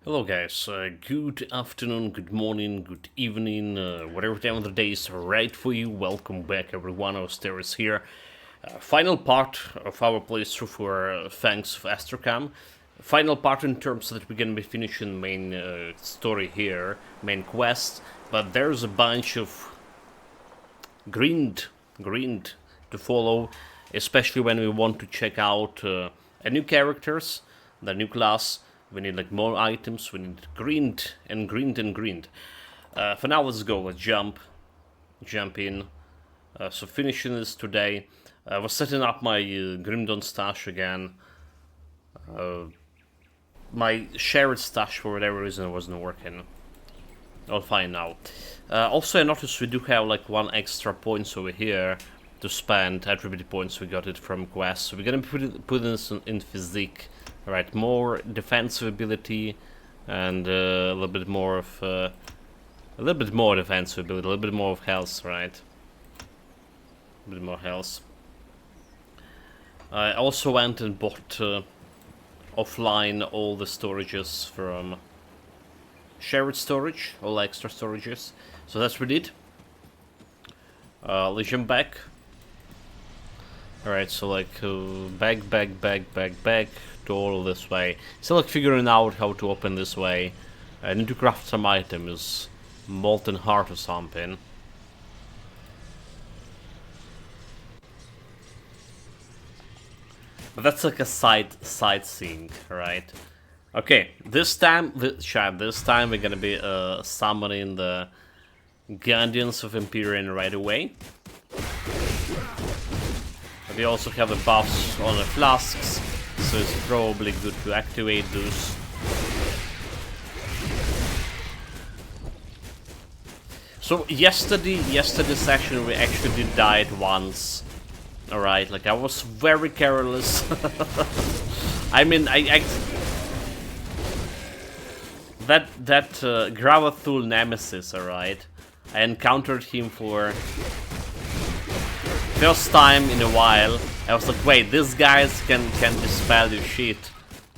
Hello guys, good afternoon, good morning, good evening, whatever time of the day is right for you. Welcome back everyone, Austeris here. Final part of our playthrough for Fangs of Asterkarn. Final part in terms that we're gonna be finishing main story here, main quest, but there's a bunch of grind to follow, especially when we want to check out a new characters, the new class. We need like more items. We need grind and grind and grind. For now, let's go. Let's jump in. So finishing this today. I was setting up my Grimdon stash again. My shared stash for whatever reason wasn't working. All fine now. Also, I noticed we do have like one extra points over here to spend attribute points. We got it from quests, so we're gonna put this in physique. Right, more defensive ability and a little bit more of a little bit more defensive ability, a little bit more of health, right? A bit more health. I also went and bought offline all the storages from shared storage, all extra storages. So that's what we did. Let's jump back. Alright, so like back to all this way. Still like figuring out how to open this way. I need to craft some items. Molten heart or something. But that's like a sightseeing, right? Okay, this time we're gonna be summoning the Guardians of Empyrean right away. We also have the buffs on the flasks, so it's probably good to activate those. So yesterday session we actually died once. Alright, like I was very careless. I mean, that Gravathul Nemesis, alright. I encountered him for first time in a while. I was like, wait, these guys can dispel your shit.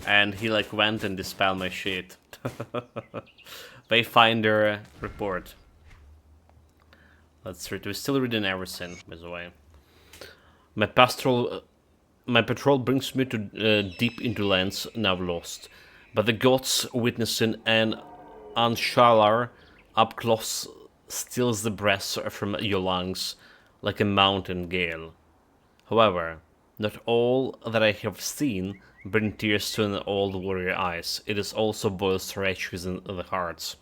And he like went and dispelled my shit. Wayfinder report. Let's read. We're still reading everything, by the way. My patrol brings me to deep into lands now lost. But the gods witnessing an Anshalar up close steals the breath from your lungs like a mountain gale. However, not all that I have seen bring tears to an old warrior eyes. It is also boils rage within the hearts.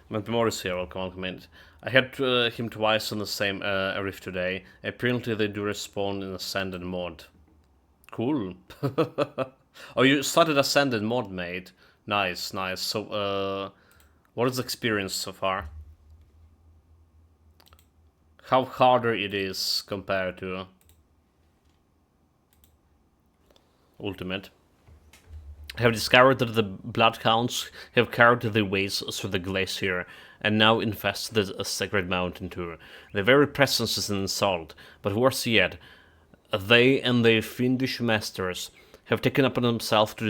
Morris here, welcome, comment. I had him twice on the same rift today. Apparently they do respawn in Ascended mod. Cool. Oh, you started Ascended mod, mate. Nice, nice. So, what is the experience so far? How harder it is compared to Ultimate. I have discovered that the Bloodhounds have carried their ways through the glacier and now infest the sacred mountain too. Their very presence is an insult, but worse yet, they and their fiendish masters have taken upon themselves to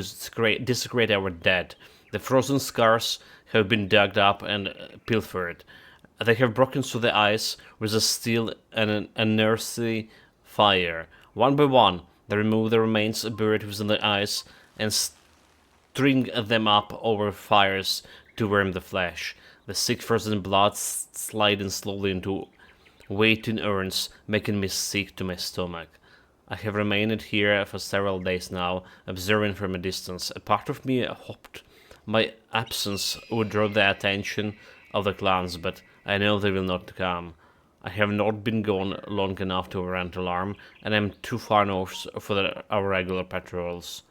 desecrate our dead. The frozen scars have been dug up and pilfered. They have broken through the ice with a steel and an unearthly fire. One by one, they remove the remains buried within the ice and string them up over fires to warm the flesh. The sick frozen blood sliding slowly into waiting urns, making me sick to my stomach. I have remained here for several days now, observing from a distance. A part of me hoped my absence would draw the attention of the clans, but I know they will not come. I have not been gone long enough to warrant alarm, and I am too far north for our regular patrols.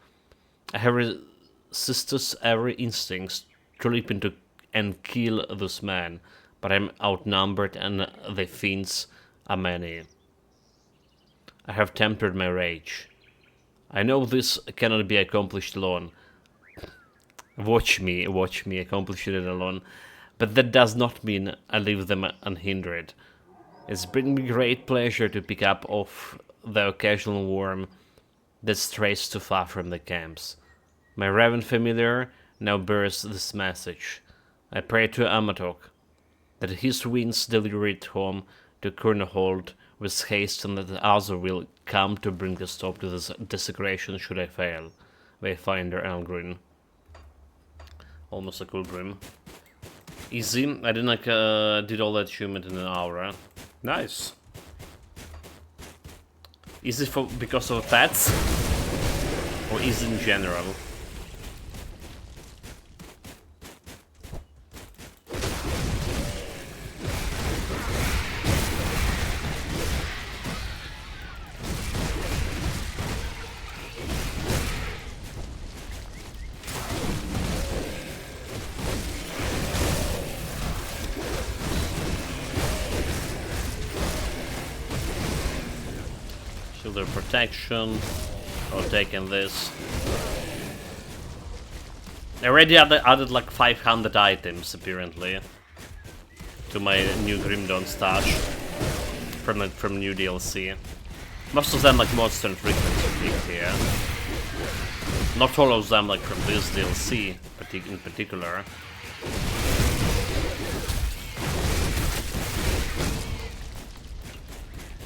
I have resisted every instinct to leap into and kill this man, but I am outnumbered and the fiends are many. I have tempered my rage. I know this cannot be accomplished alone. Watch me accomplishing it alone. But that does not mean I leave them unhindered. It's bringing me great pleasure to pick up off the occasional worm that strays too far from the camps. My Raven familiar now bears this message. I pray to Amatok that his winds deliver it home to Kurnahold with haste, and that Azor will come to bring a stop to this desecration should I fail. Wayfinder Elgrin. Almost a cool grim. Easy. I didn't did all that achievement in an hour. Nice. Easy for because of pets? Or easy in general? Shielder protection. Or taking this. I already added like 500 items apparently to my new Grimdawn stash from new DLC. Most of them like monster and frequency here. Not all of them like from this DLC in particular.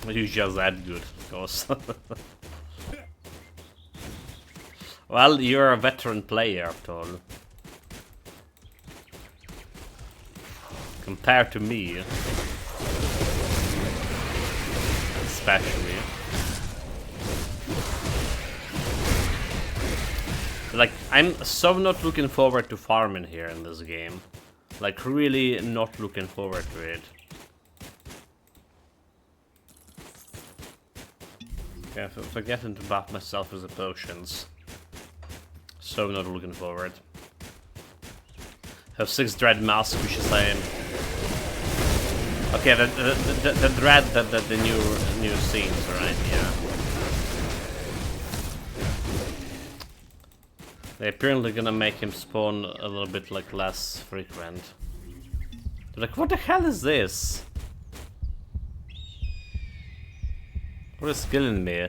You're just that good, of course. Well, you're a veteran player after all. Compared to me. Especially. Like, I'm so not looking forward to farming here in this game. Like, really not looking forward to it. Okay, forgetting to buff myself with the potions. So not looking forward. Have 6 dread masks, which is saying. Okay, the dread the new scenes, right? Yeah. They're apparently gonna make him spawn a little bit like less frequent. They're like, what the hell is this? What is killing me?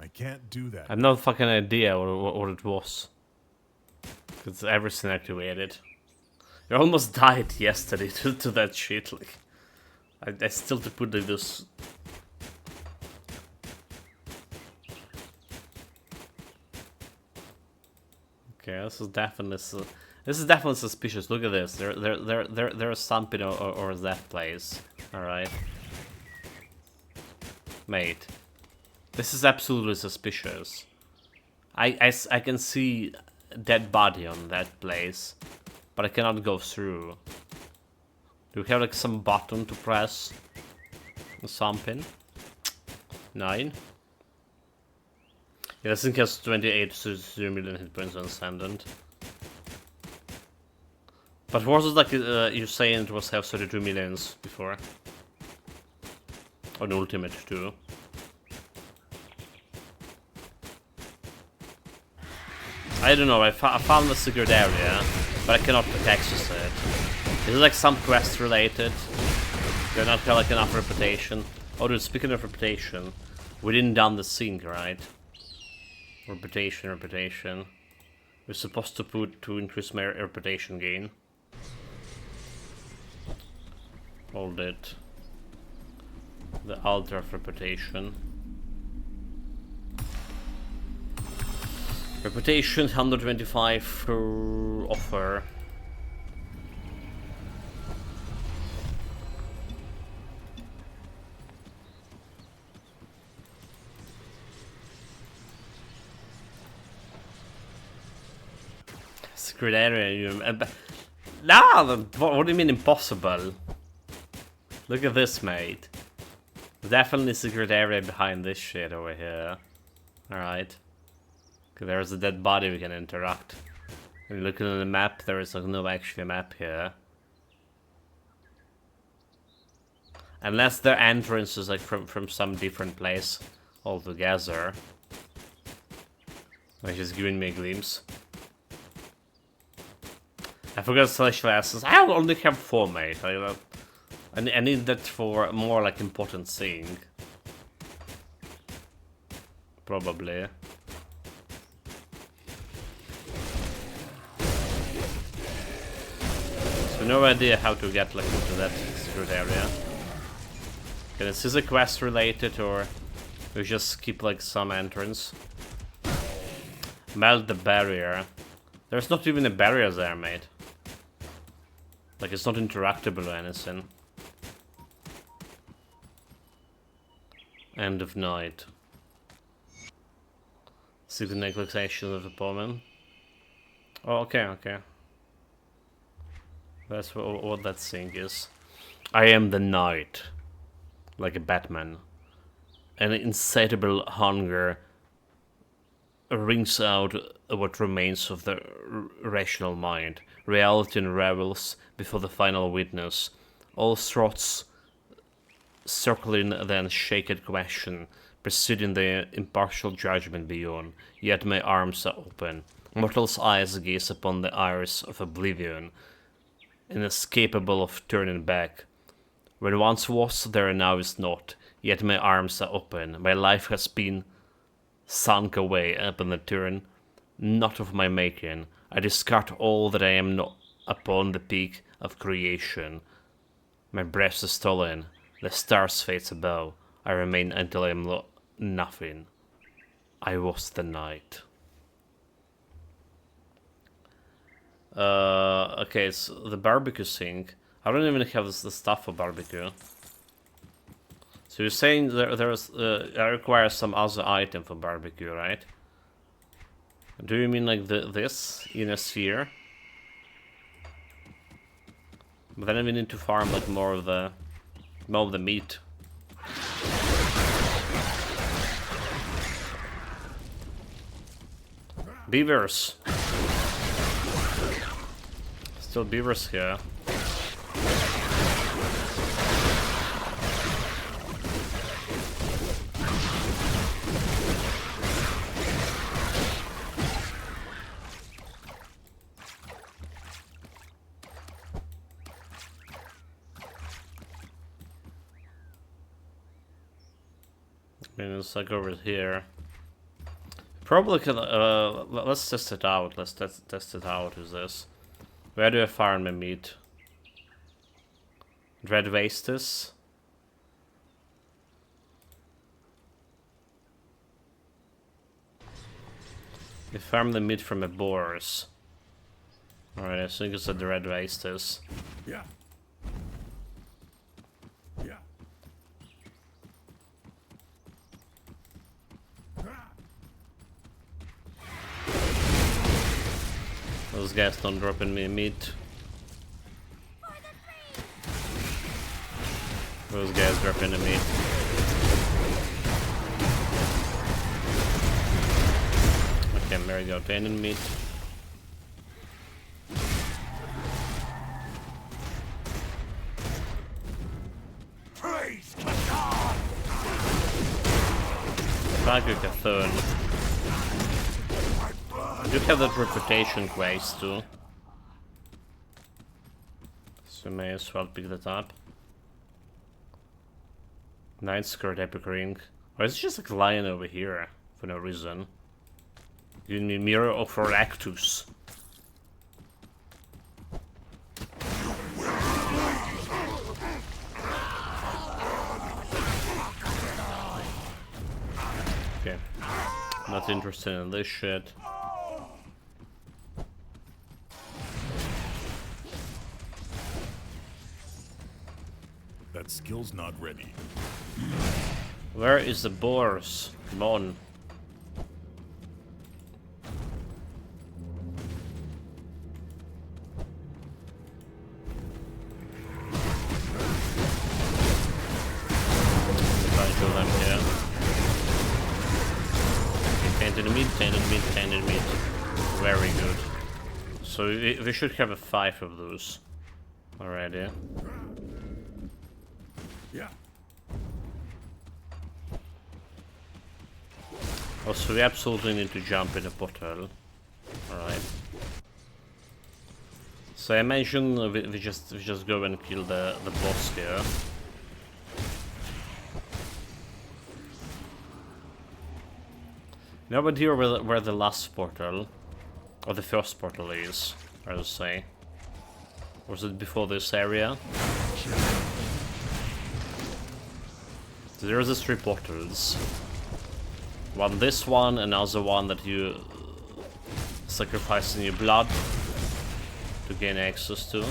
I can't do that. I have no fucking idea what it was. Cause everything activated. You almost died yesterday to that shit. Like, I still to put this. Okay, this is definitely suspicious. Look at this. There's something or that place. All right, mate. This is absolutely suspicious. I can see a dead body on that place, but I cannot go through. Do we have like some button to press? Or something? 9? Yeah, this thing has 28 to 0 million hit points on Ascendant. But was it like you're saying it was have 32 millions before? On Ultimate too. I don't know, I found the secret area, but I cannot access it. Is it like some quest related? Do I not have like enough reputation? Oh dude, speaking of reputation, we didn't done the sync, right? Reputation. We're supposed to put to increase my reputation gain. Hold it. The altar of reputation. Reputation 125 for offer. Secret area. Nah, what do you mean impossible? Look at this, mate. Definitely secret area behind this shit over here. Alright. There's a dead body we can interact. And looking at the map, there is like no actual map here. Unless their entrance is like from some different place altogether. Which is giving me a glimpse. I forgot Celestial Essence. I only have 4, mate. I need that for more like important thing. probably. So no idea how to get like into that secret area. Okay, is this a quest related or we just skip like some entrance? Melt the barrier. There's not even a barrier there, mate. Like it's not interactable or anything. End of night. See the neglectation of the poem. Oh, okay, okay. That's what that thing is. I am the night. Like a Batman. An insatiable hunger wrings out what remains of the rational mind. Reality unravels before the final witness. All thoughts circling the unshaken question, preceding the impartial judgment beyond. Yet my arms are open. Mortal's eyes gaze upon the iris of oblivion, inescapable of turning back. When once was, there now is not. Yet my arms are open. My life has been sunk away upon the turn, not of my making. I discard all that I am not upon the peak of creation. My breath is stolen. The stars fade above. I remain until I am nothing. I was the night. Okay, so the barbecue thing. I don't even have the stuff for barbecue. So you're saying I require some other item for barbecue, right? Do you mean like this in a sphere? But then we need to farm like more of the meat. Beavers. Still beavers here. It's like over here. Probably can. Let's test it out. Let's test it out. Is this? Where do I farm my meat? Dread Wastes. We farm the meat from the boars. Alright, I think it's the Dread Wastes. Yeah. Yeah. Those guys don't drop in me meat. Those guys drop into meat. Okay, there we go. Abandoned meat. Praise to God. Bagu Cathon. You have that reputation quest too. So may as well pick that up. Night Skirt Epic Ring. Or is it just like a lion over here for no reason? You need Mirror of Oractus. Okay. Not interested in this shit. That skill's not ready. Where is the boars? Come on. Bunch of them here. Tainted meat, tainted meat, tainted meat. Very good. So we should have 5 of those already. Yeah. Also, we absolutely need to jump in a portal. Alright. So I imagine we just go and kill the boss here. No, but here where the last portal, or the first portal is, I would say. Was it before this area? So there's the 3 portals. One this one, another one that you sacrifice in your blood to gain access to.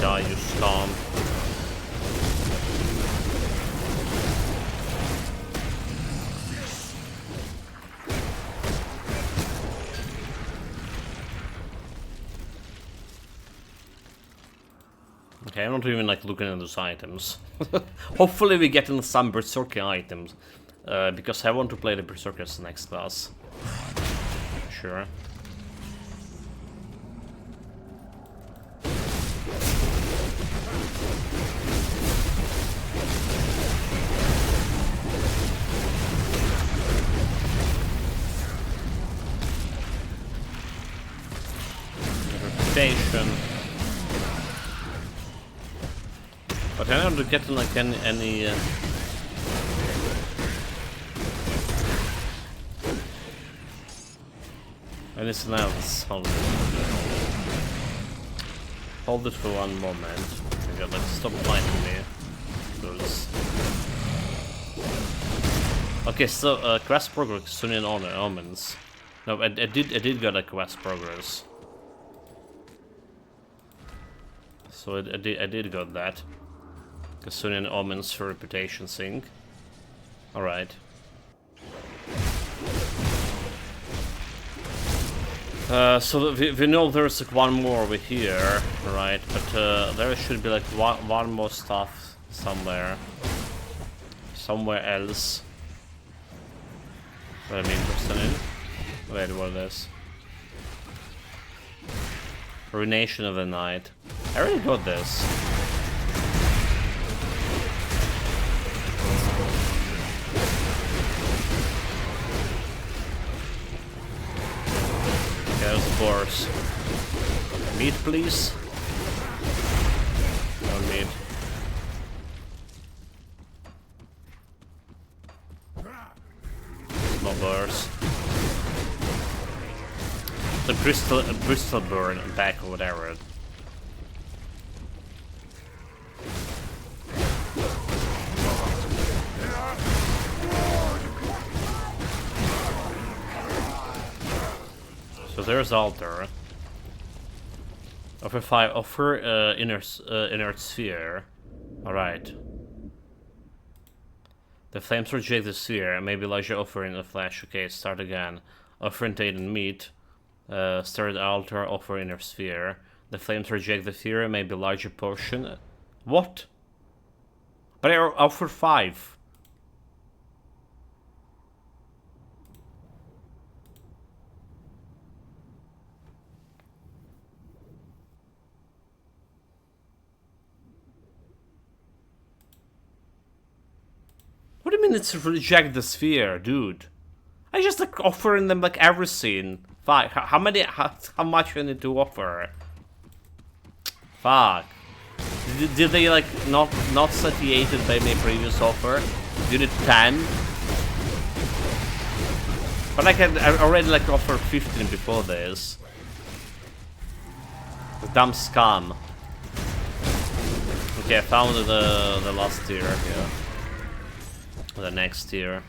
Die, you scum. Okay, I'm not even like looking at those items. Hopefully we get in some Berserker items. Because I want to play the Berserkers next class. Sure. Reputation. But I don't get like any anything else. Hold it for one moment. You got like stop fighting me. Because... Okay, so quest progress soon in honor omens. No, I did get a quest progress. So I did got that. Kasunian Omens for reputation sync. Alright. So we know there's like one more over here, right? But there should be like one more stuff somewhere. Somewhere else. That I'm interested in. Wait, what is this? Ruination of the Night. I already got this. Of course. Meat, please. No meat. No bars. The crystal burn back or whatever. So there's altar. Offer 5. Offer inert sphere. Alright. The flames reject the sphere. Maybe Elijah offering the flesh. Okay, start again. Offer tainted meat. Start altar. Offer inner sphere. The flames reject the sphere. Maybe larger portion. What? But I offer 5. What do you mean it's reject the sphere, dude? I just like offering them like everything. Fuck. How much I need to offer? Fuck. Did they like not satiated by my previous offer? Did it 10? But I already like offered 15 before this. The dumb scam. Okay, I found the last tier here. The next tier.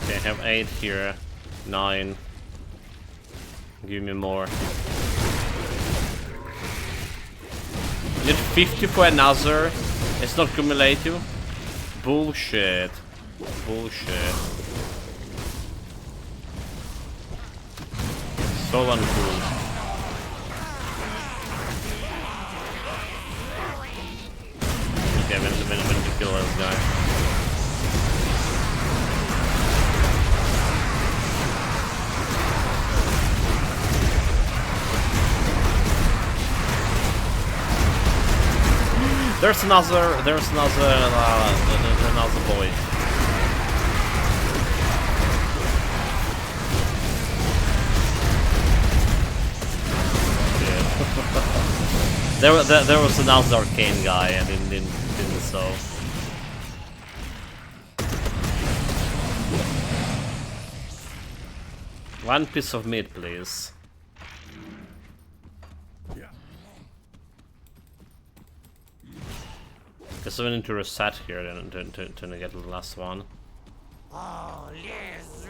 Okay, I have 8 here. 9. Give me more. Need 50 for another. It's not cumulative. Bullshit. Bullshit. So uncool. kill this guy. There's another boy. Yeah. there was another arcane guy and didn't so. One piece of meat, please. Guess we need to reset here to get the last one. Oh, yes.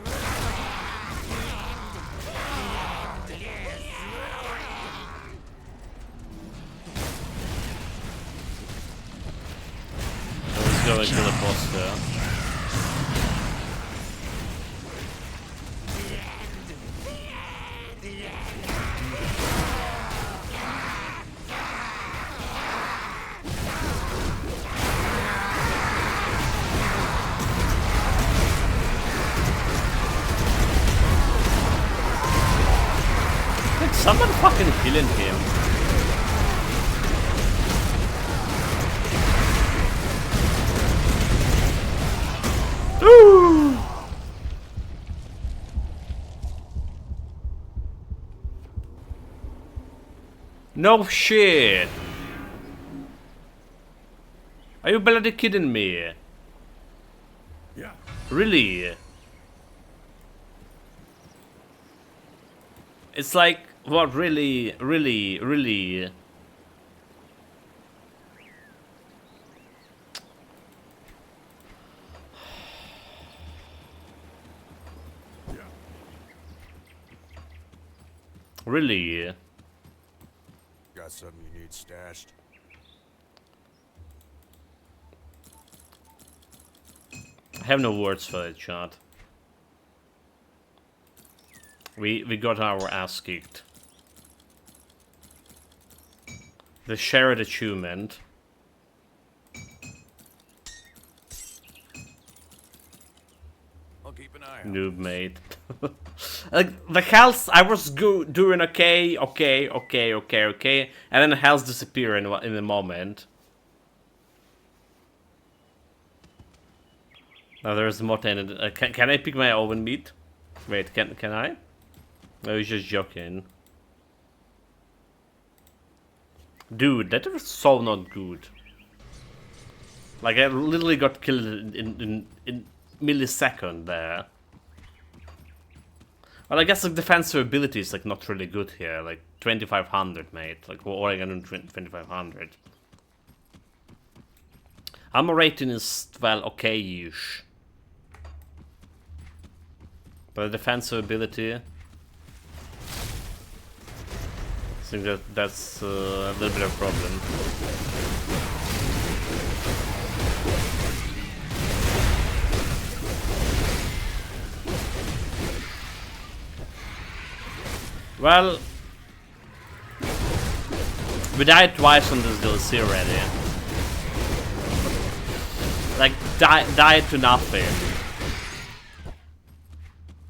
Let's go and kill the boss there. Someone fucking killing him. Ooh. No shit. Are you bloody kidding me? Yeah. Really? It's like, what, really? Really? Got something you need stashed? I have no words for that chat. We got our ass kicked. The shared achievement. I'll keep an eye out. Noob mate. Like the health, I was doing okay, and then the health disappear in a moment. Now there's more than can I pick my oven meat? Wait, can I? No, he's just joking. Dude, that was so not good. Like I literally got killed in millisecond there. Well, I guess like defensive ability is like not really good here. Like 2500, mate. Like what are you gonna do 2500? Armor rating is well okay-ish. But the defensive ability, I think that's a little bit of a problem. Well, we died twice on this DLC already. Like, died to nothing.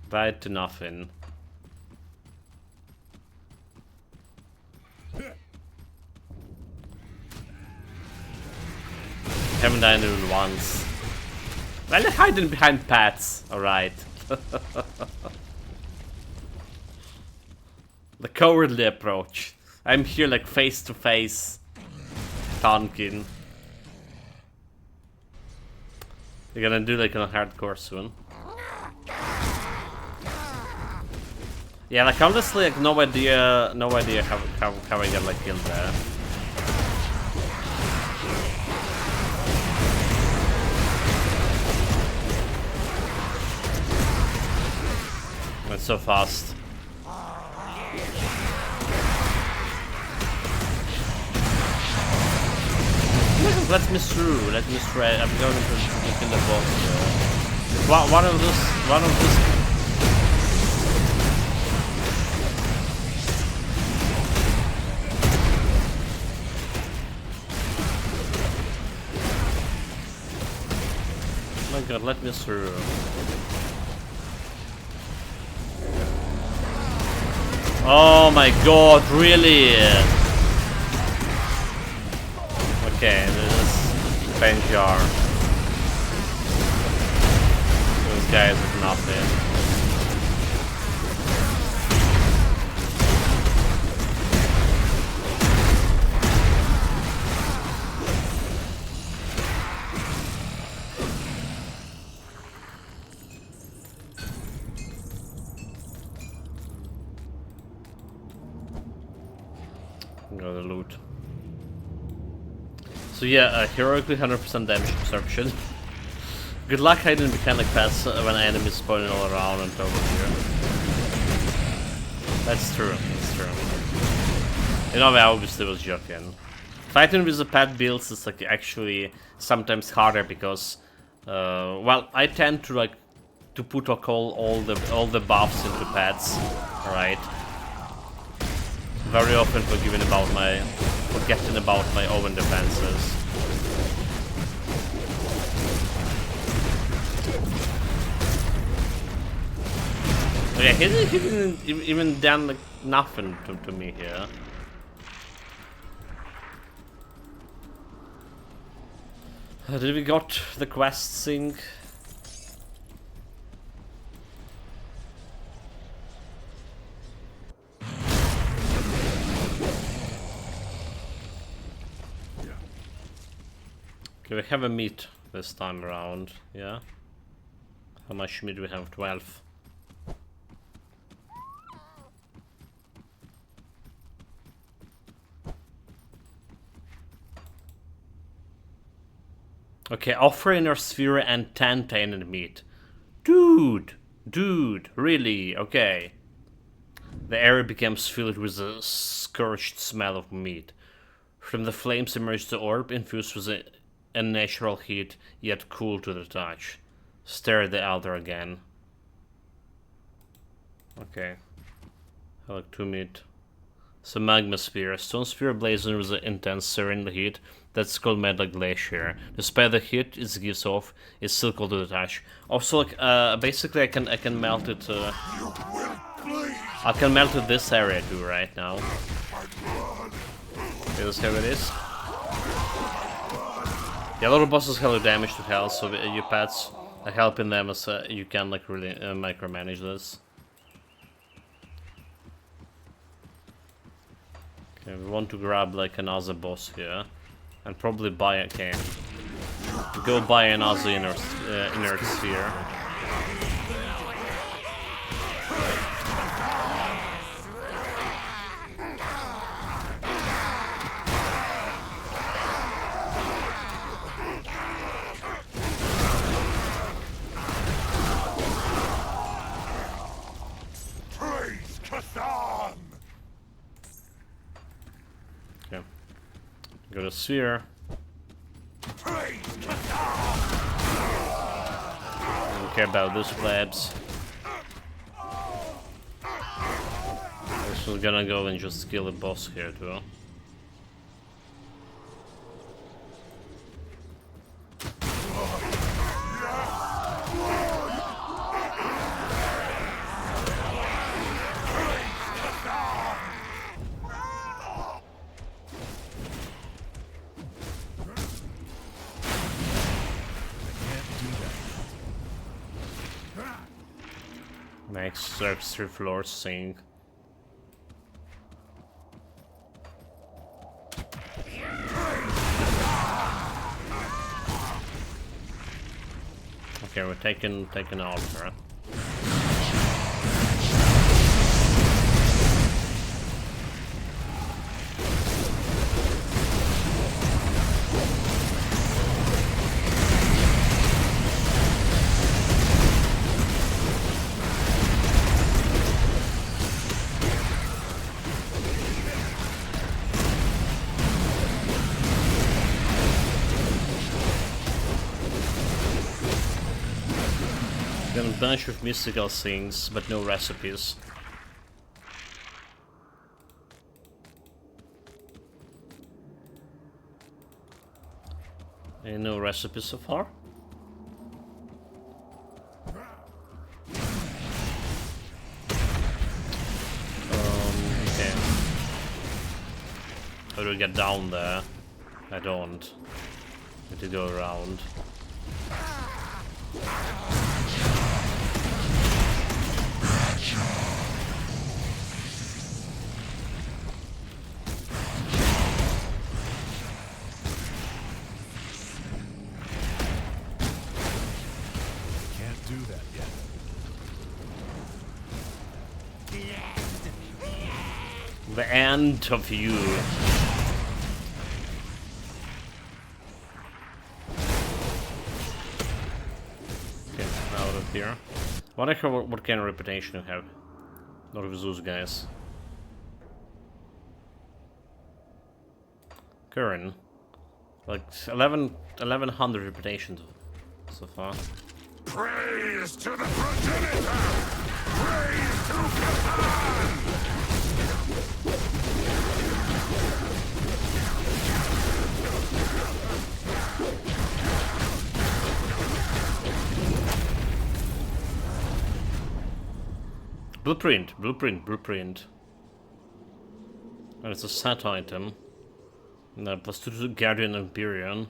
Died to nothing. Haven't died even once. Well, they're hiding behind pets, alright. The cowardly approach. I'm here like face to face. Tonkin. You're gonna do like on a hardcore soon. Yeah, like honestly, like no idea how I get like killed there. It's so fast. Let me through. I'm going to look in the box. One of those. my god, let me through. Oh my god, really? Okay, this is Benjar. Those guys are nothing. Go to loot. So yeah, heroically 100% damage absorption. Good luck hiding mechanic paths when enemies spawning all around and over here. That's true, that's true. You know, I obviously was joking. Fighting with the pet builds is like actually sometimes harder because, well, I tend to like to put all the buffs into pets, right? Very often forgetting about my own defenses. Oh yeah, he didn't even done like nothing to me here. Did we got the quest thing? Okay, we have a meat this time around, yeah? How much meat do we have? 12. Okay, offer inner sphere and 10 tainted meat. Dude, really? Okay. The air becomes filled with a scorched smell of meat. From the flames emerged the orb, infused with a unnatural heat, yet cool to the touch. Stare at the elder again. Okay. I like 2 meat. So magma sphere. Stone sphere blazing with an intense serene heat. That's called Metal Glacier. Despite the heat it gives off, it's still cold to the touch. Also, like, basically I can melt it. I can melt it this area too right now. Okay, let's see how it is. Yeah, a lot of bosses have damage to health, so your pets are helping them as you can like really micromanage this. Okay, we want to grab like another boss here, and probably buy. Okay, go buy another inert sphere. Okay, go to sphere. Don't care about this plebs. We're gonna go and just kill a boss here too. Makes serves 3 floors sing. Okay, we're taking Alpha. Got a bunch of mystical things, but no recipes. And no recipes so far? get down there. I don't. Need to go around. Can't do that yet. The end of you. Okay, out of here. What kind of reputation you have? Not with those guys. Curran. Like 1100 reputation so far. Praise to the progenitor! Praise to Catan! Blueprint. And it's a set item. No, plus 2 to Guardian Empyrean.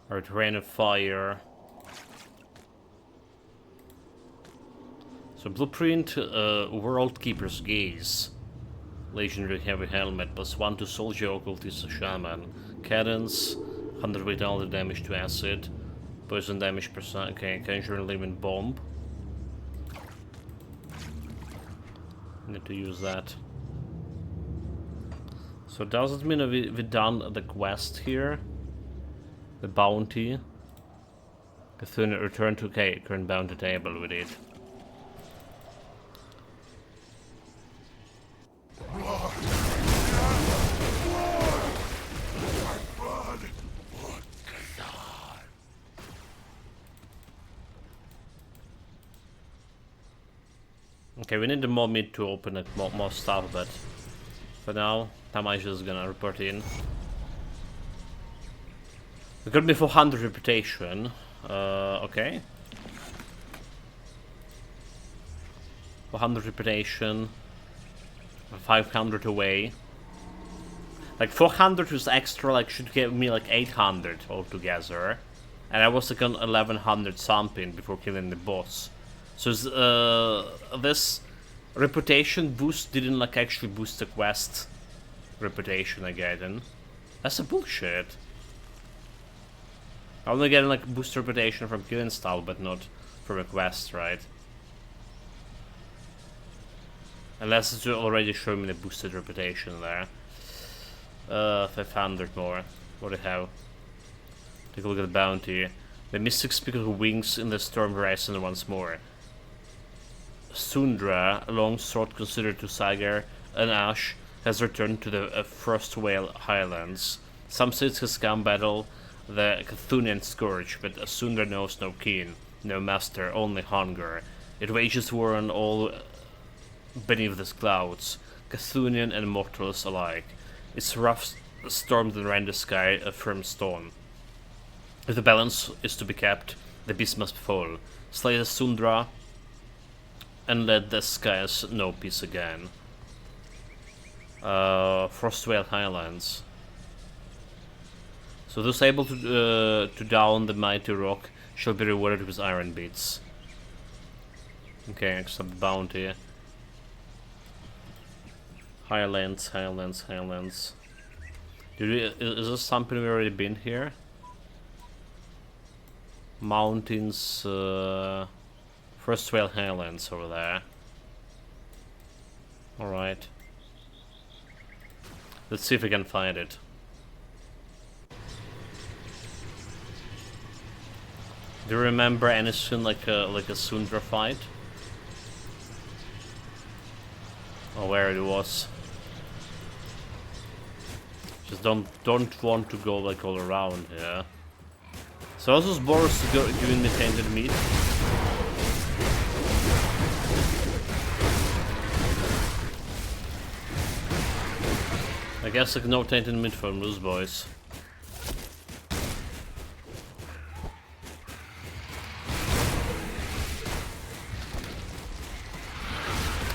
Or Rain of Fire. So Blueprint, World Keeper's Gaze. Legendary Heavy Helmet, plus 1 to Soldier Occultist Shaman. Cadence, 100 vitality damage to acid. Poison damage percent, okay, Conjuring Living Bomb. Need to use that. So does it mean we done the quest here? The bounty? Cthulhu return to current bounty table with it. Okay, we need the more meat to open it, more stuff, but for now, Tamaisha is gonna report in. We got me 400 reputation. Okay. 400 reputation. 500 away. Like 400 was extra, like should give me like 800 altogether. And I was like on 1100 something before killing the boss. So this reputation boost didn't like actually boost the quest reputation I get in. That's a bullshit. I'm only getting like boost reputation from killing style, but not from a quest, right? Unless it's already showing me the boosted reputation there. 500 more. What do we have? Take a look at the bounty. The mystic speaker who wings in the storm horizon once more. Sundra, a long sword considered to Sagar and Ash, has returned to the Frost Whale Highlands. Some say it's his scum battle the Cthulhian scourge, but Sundra knows no kin, no master, only hunger. It wages war on all beneath the clouds, Cthulhian and mortals alike. Its rough storms that rend the sky a firm stone. If the balance is to be kept, the beast must fall. Slay the Sundra, and let the skies know peace again. Frostwale Highlands. So those able to down the mighty rock shall be rewarded with iron beats. Okay, accept the bounty. Highlands. Is this something we've already been here? Mountains, Frostwale Highlands over there. Alright. Let's see if we can find it. Do you remember anything like a Sundra fight? Or where it was? Just don't want to go like all around here. So are those boars giving me tainted meat? I guess like no tainted meat from those boys.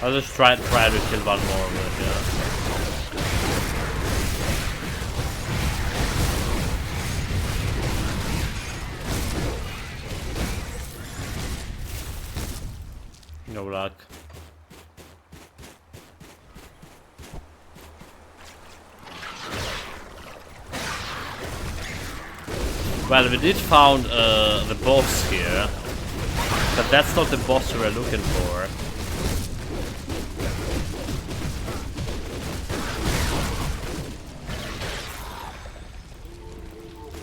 I'll just try to kill one more of it, yeah. No luck. Well, we did found the boss here, but that's not the boss we were looking for.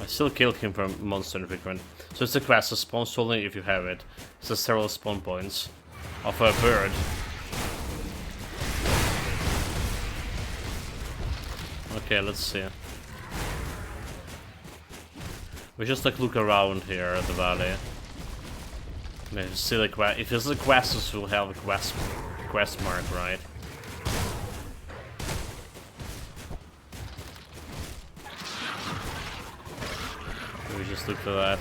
I still killed him from monster infrequent. So it's a quest, a spawn only if you have it. It's a several spawn points of a bird. Okay, let's see. We just like look around here at the valley. Maybe see the quest. If there's a quest, we'll have a quest mark, right? We just look for that.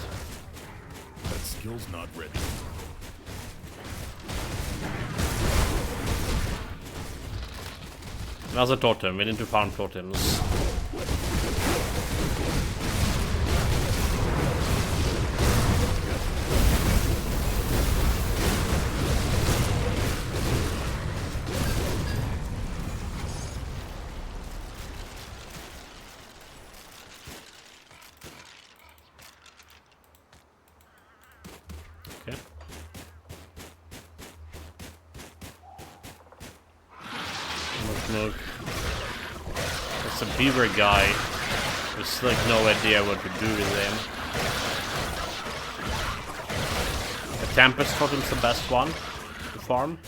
That skill's not ready. Another totem. We need to farm totems. Okay. Look. It's a beaver guy. There's like no idea what to do with him. The Tempest Totem's the best one to farm.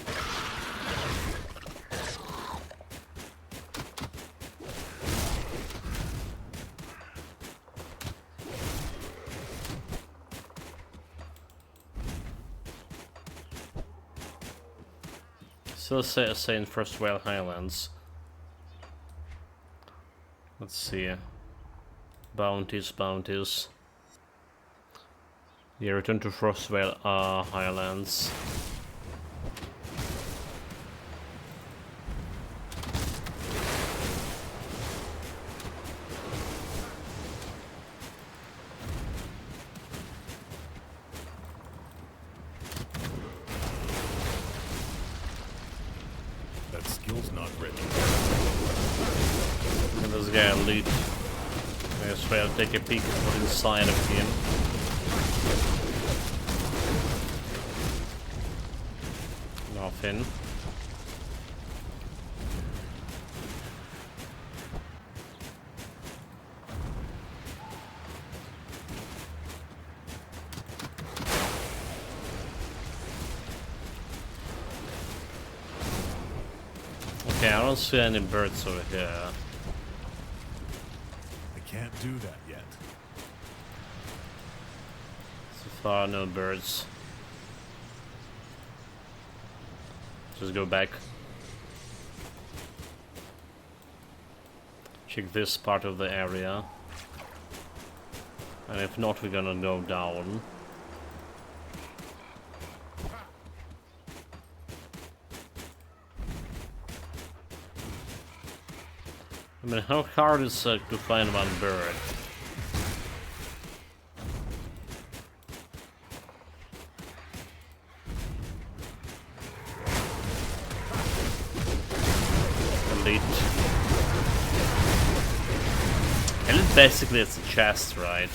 Still saying First Whale Highlands. Let's see. Bounties. Yeah, return to Frostwell Highlands. That skill's not ready. And this guy lead. I guess we'll take a peek at what's inside of him. Nothing. Okay, I don't see any birds over here. I can't do that yet. So far, no birds. Just go back. Check this part of the area. And if not, we're gonna go down. I mean, how hard is it to find one bird? Elite. Elite basically it's a chest, right?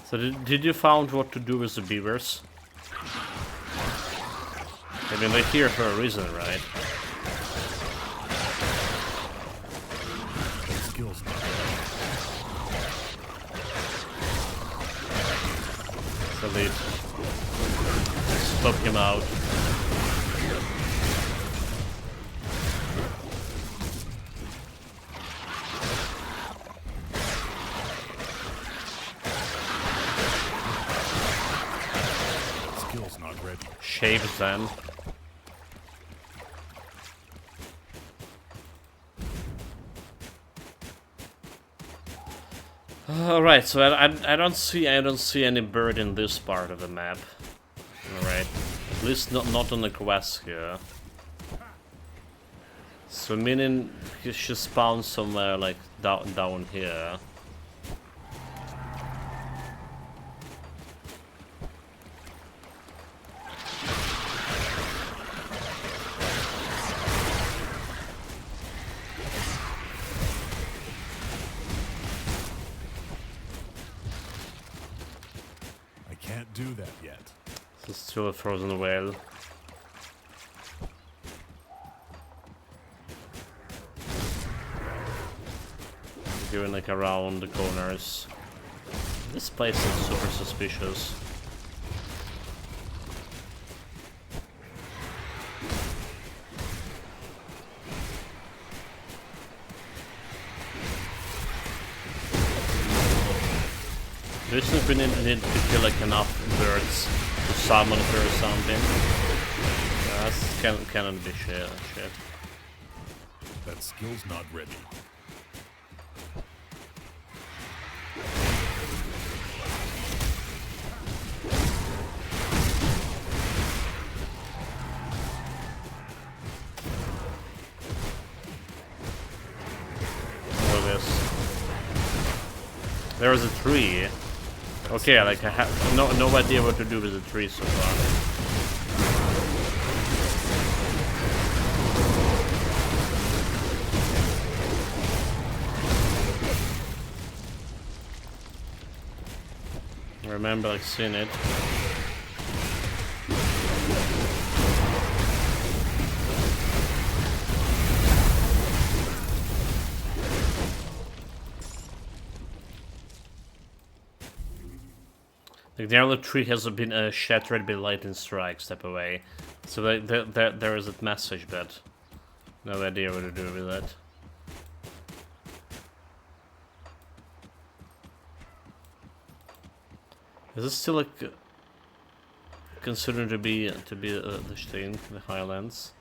So did you found what to do with the beavers? I mean, they're here for a reason, right? That skill's not ready. So they stop him out. Skill's not ready. Shave them. Alright, so I don't see any bird in this part of the map. Alright. At least not on the quest here. So meaning he should spawn somewhere like down here. I can't do that yet. It's still a frozen whale. Going like around the corners. This place is super suspicious. This is we need to kill like enough birds to summon her or something. That's cannot be shit. That skill's not ready. There is a tree. Okay, like I have no idea what to do with the tree so far. I remember like seeing it. Like the other tree has been shattered by lightning strike. Step away. So there is that message, but no idea what to do with that. Is this still like considered to be the thing, the Highlands?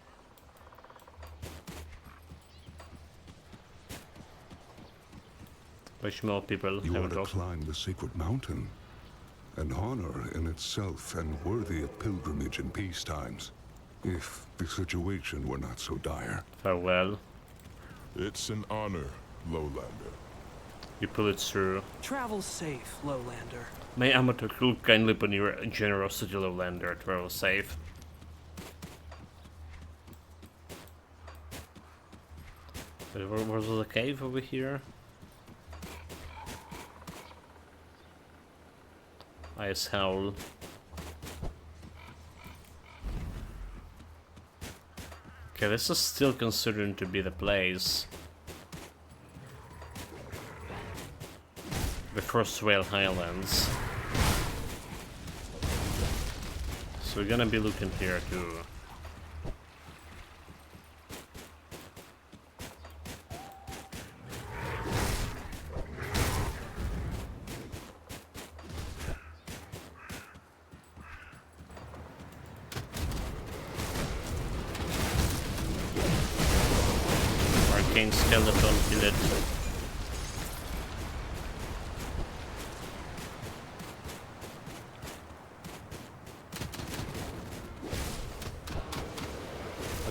Which more people You are haven't to talked. climb the sacred mountain, an honor in itself and worthy of pilgrimage in peace times, if the situation were not so dire. Farewell. It's an honor, Lowlander. You pull it through. Travel safe, Lowlander. May amateur crew kindly upon your generosity, Lowlander. Travel safe. Was there a cave over here? Ice Howl. Okay, this is still considered to be the place. The first Whale Highlands. So we're gonna be looking here too. Arcane skeleton, kill it.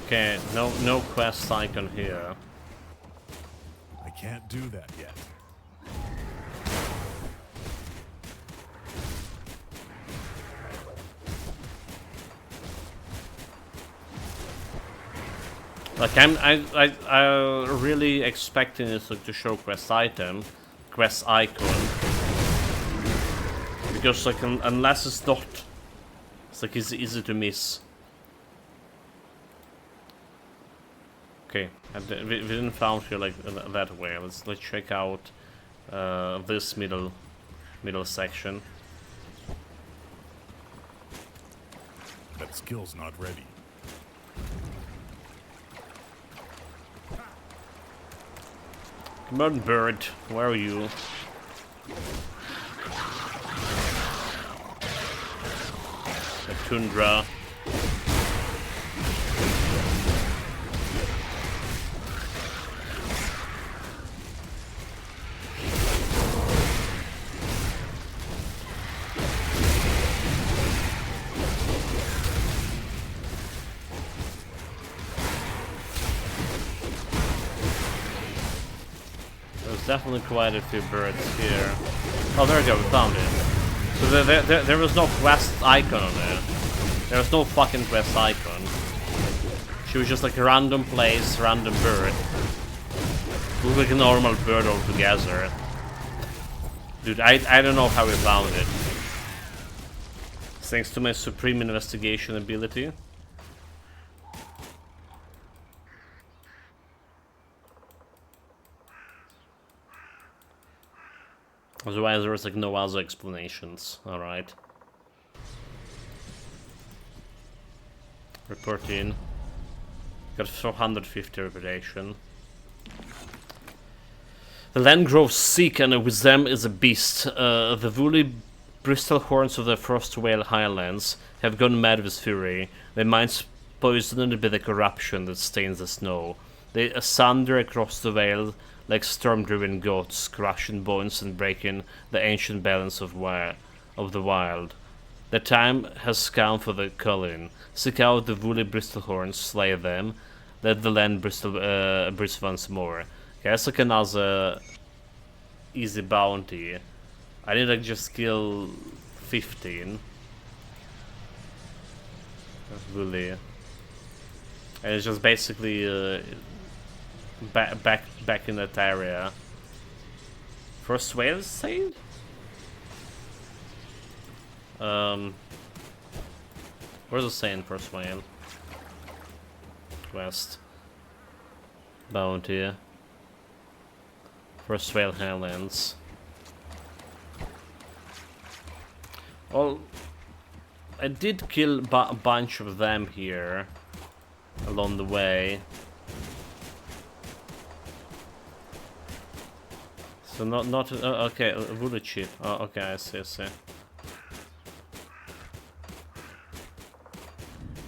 Okay, no quest icon here. I can't do that yet. Like I really expecting it to show quest icon, because like unless it's not, it's like it's easy to miss. Okay, we didn't found here like that way. Let's check out this middle section. That skill's not ready. Come on, bird, where are you? The tundra. There's definitely quite a few birds here. Oh, there we go, we found it. So there was no quest icon on there. There was no fucking quest icon. She was just like a random place, random bird. Looked like a normal bird altogether. Dude, I don't know how we found it. Thanks to my supreme investigation ability. Otherwise there was like no other explanations. Alright. Report in. Got 450 reputation. The land grows sick, and with them is a beast. The woolly bristle horns of the Frost Whale Highlands have gone mad with fury, their minds poisoned by the corruption that stains the snow. They asunder across the vale like storm-driven goats, crushing bones and breaking the ancient balance of the wild. The time has come for the culling. Seek out the woolly bristlehorns, slay them, let the land bristle once more. Okay, that's like another easy bounty. I need like just kill 15. That's woolly. And it's just basically back in that area. First whale saved? Where's the saying first whale? Quest. Bounty. First whale highlands. Well, I did kill a bunch of them here along the way. So not okay, a woolly chip. Oh, okay, I see.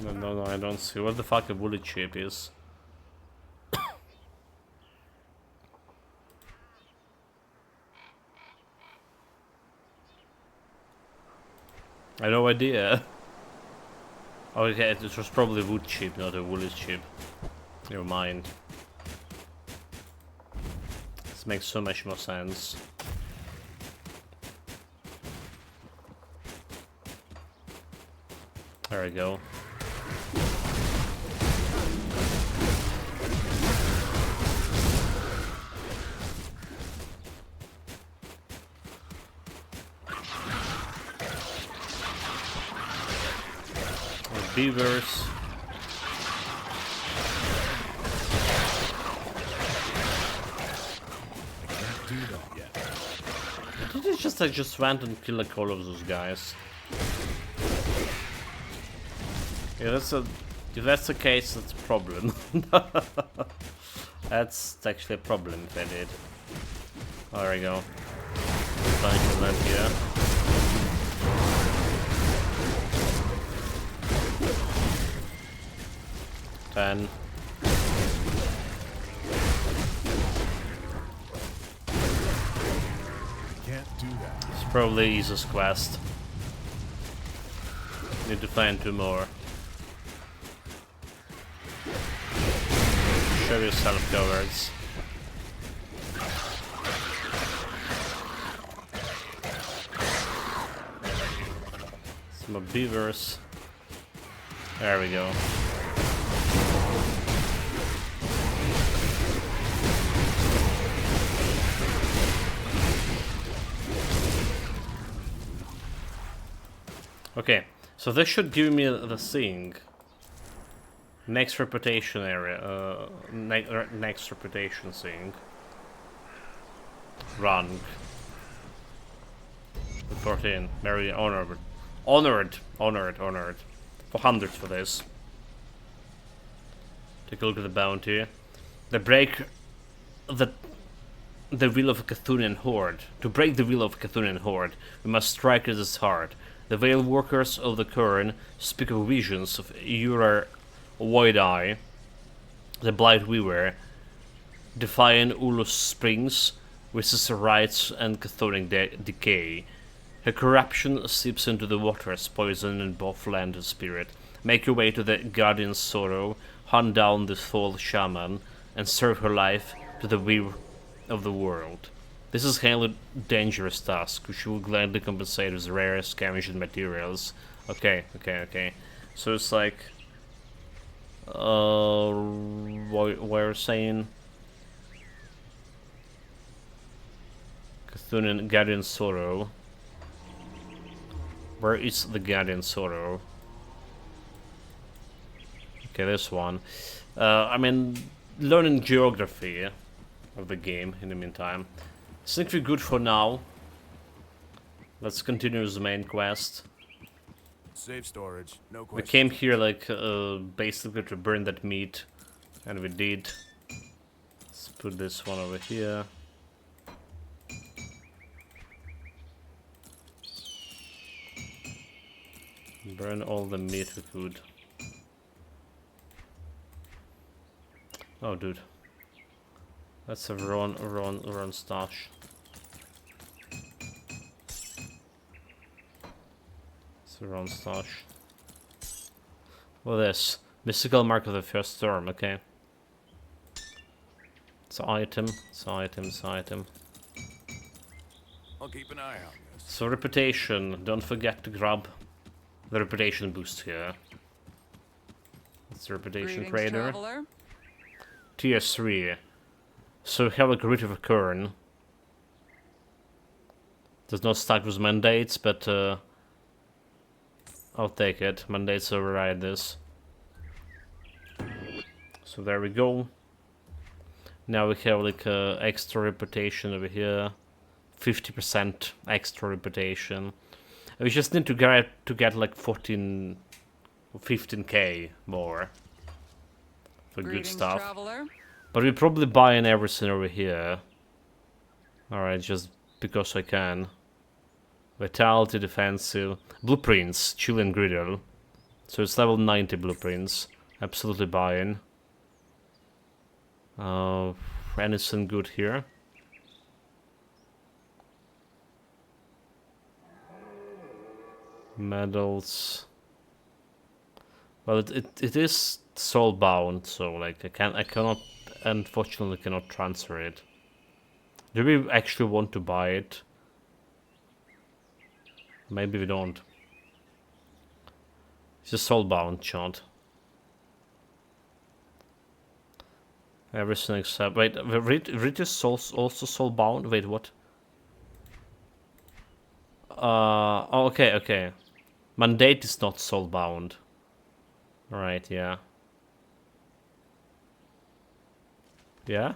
No, I don't see. What the fuck a woolly chip is? I have no idea. Okay, it was probably a wood chip, not a woolly chip. Never mind. This makes so much more sense. There we go. Beavers. I can't do that yet. Did it just went and kill like all of those guys? Yeah, if that's the case, that's a problem. That's actually a problem if I did. Oh, there we go. Bunch of them here. Ten. Can't do that. It's probably Isa's quest. Need to find 2 more. Show yourself, cowards. Some more beavers. There we go. Okay, so this should give me the thing. Next reputation area, next reputation thing. Rank. Report in. Very honored. Honored. 400 for this. Take a look at the bounty. They break the will of a Cthulhian horde. To break the will of a Cthulhian horde, we must strike at its heart. The veil workers of the Curn speak of visions of Urar Void-Eye, the Blight Weaver, defying Ulus Springs with his rites and Chthonic decay. Her corruption seeps into the waters, poisoning both land and spirit. Make your way to the Guardian's Sorrow, hunt down this false shaman, and serve her life to the of the world. This is highly dangerous task, which will gladly compensate with rare scavenged materials. Okay, okay, okay. So it's like... what we're saying... Cthulhu Guardian Sorrow. Where is the Guardian Sorrow? Okay, this one. I mean, learning geography of the game in the meantime. Seems to be good for now. Let's continue the main quest. Safe storage, no We question. came here like basically to burn that meat, and we did. Let's put this one over here. Burn all the meat we could. Oh, dude. That's a run stash. It's a run stash. What is this? Mystical mark of the first storm, okay. It's an item, it's an item, it's an item. I'll keep an eye on this. So reputation, don't forget to grab the reputation boost here. It's the reputation Greetings, trader. traveler. Tier 3. So we have like a Fangs of Asterkarn. Does not stack with mandates, but I'll take it. Mandates override this. So there we go. Now we have like extra reputation over here. 50% extra reputation. We just need to get like 14 or 15k more for good Greetings, stuff. traveler. But we probably buying everything over here. Alright, just because I can. Vitality, defensive. Blueprints, chill and griddle. So it's level 90 blueprints. Absolutely buying. Anything good here? Medals. Well, it is soulbound, so like I cannot, unfortunately cannot transfer it. Do we actually want to buy it? Maybe we don't. It's a soulbound chant. Everything except wait, Rit is also soulbound. Wait, what? Oh, okay, okay. Mandate is not soulbound. Right, yeah. Yeah?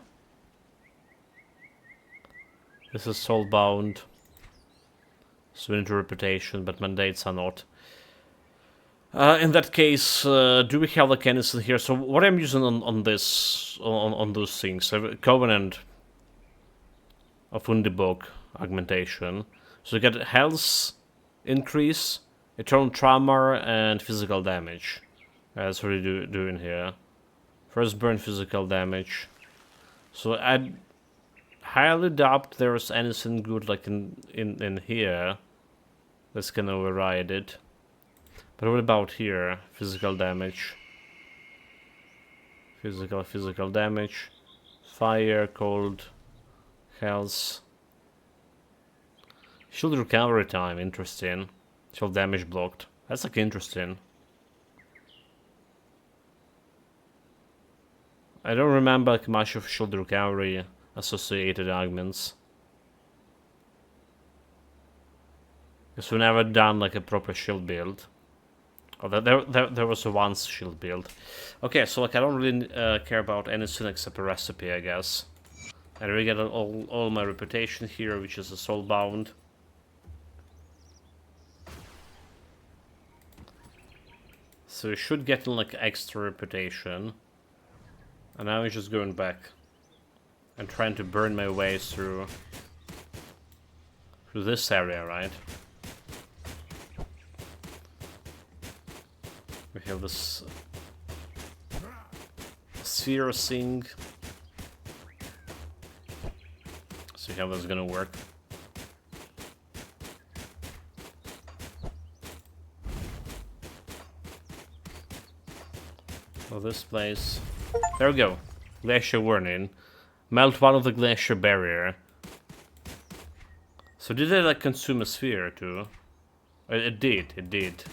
This is soulbound. So into reputation, but mandates are not. In that case, do we have like anything here? So what I'm using on this, on those things, Covenant of Undibog augmentation. So you get health increase, eternal trauma, and physical damage. That's what we're doing here. First burn physical damage. So I highly doubt there's anything good like in here that's gonna override it. But what about here? Physical damage. Physical damage. Fire, cold, health. Shield recovery time, interesting. Shield damage blocked. That's like interesting. I don't remember like much of shield recovery associated augments. Because we've never done like a proper shield build. Oh, there was a once shield build. Okay, so like I don't really care about anything except a recipe, I guess. And we get all my reputation here, which is a soulbound. So we should get like extra reputation. And now I'm just going back and trying to burn my way through this area, right? We have this sphere thing. See how that's gonna work. Well, this place. There we go. Glacier warning. Melt one of the glacier barrier. So did they like consume a sphere too? It did, it did.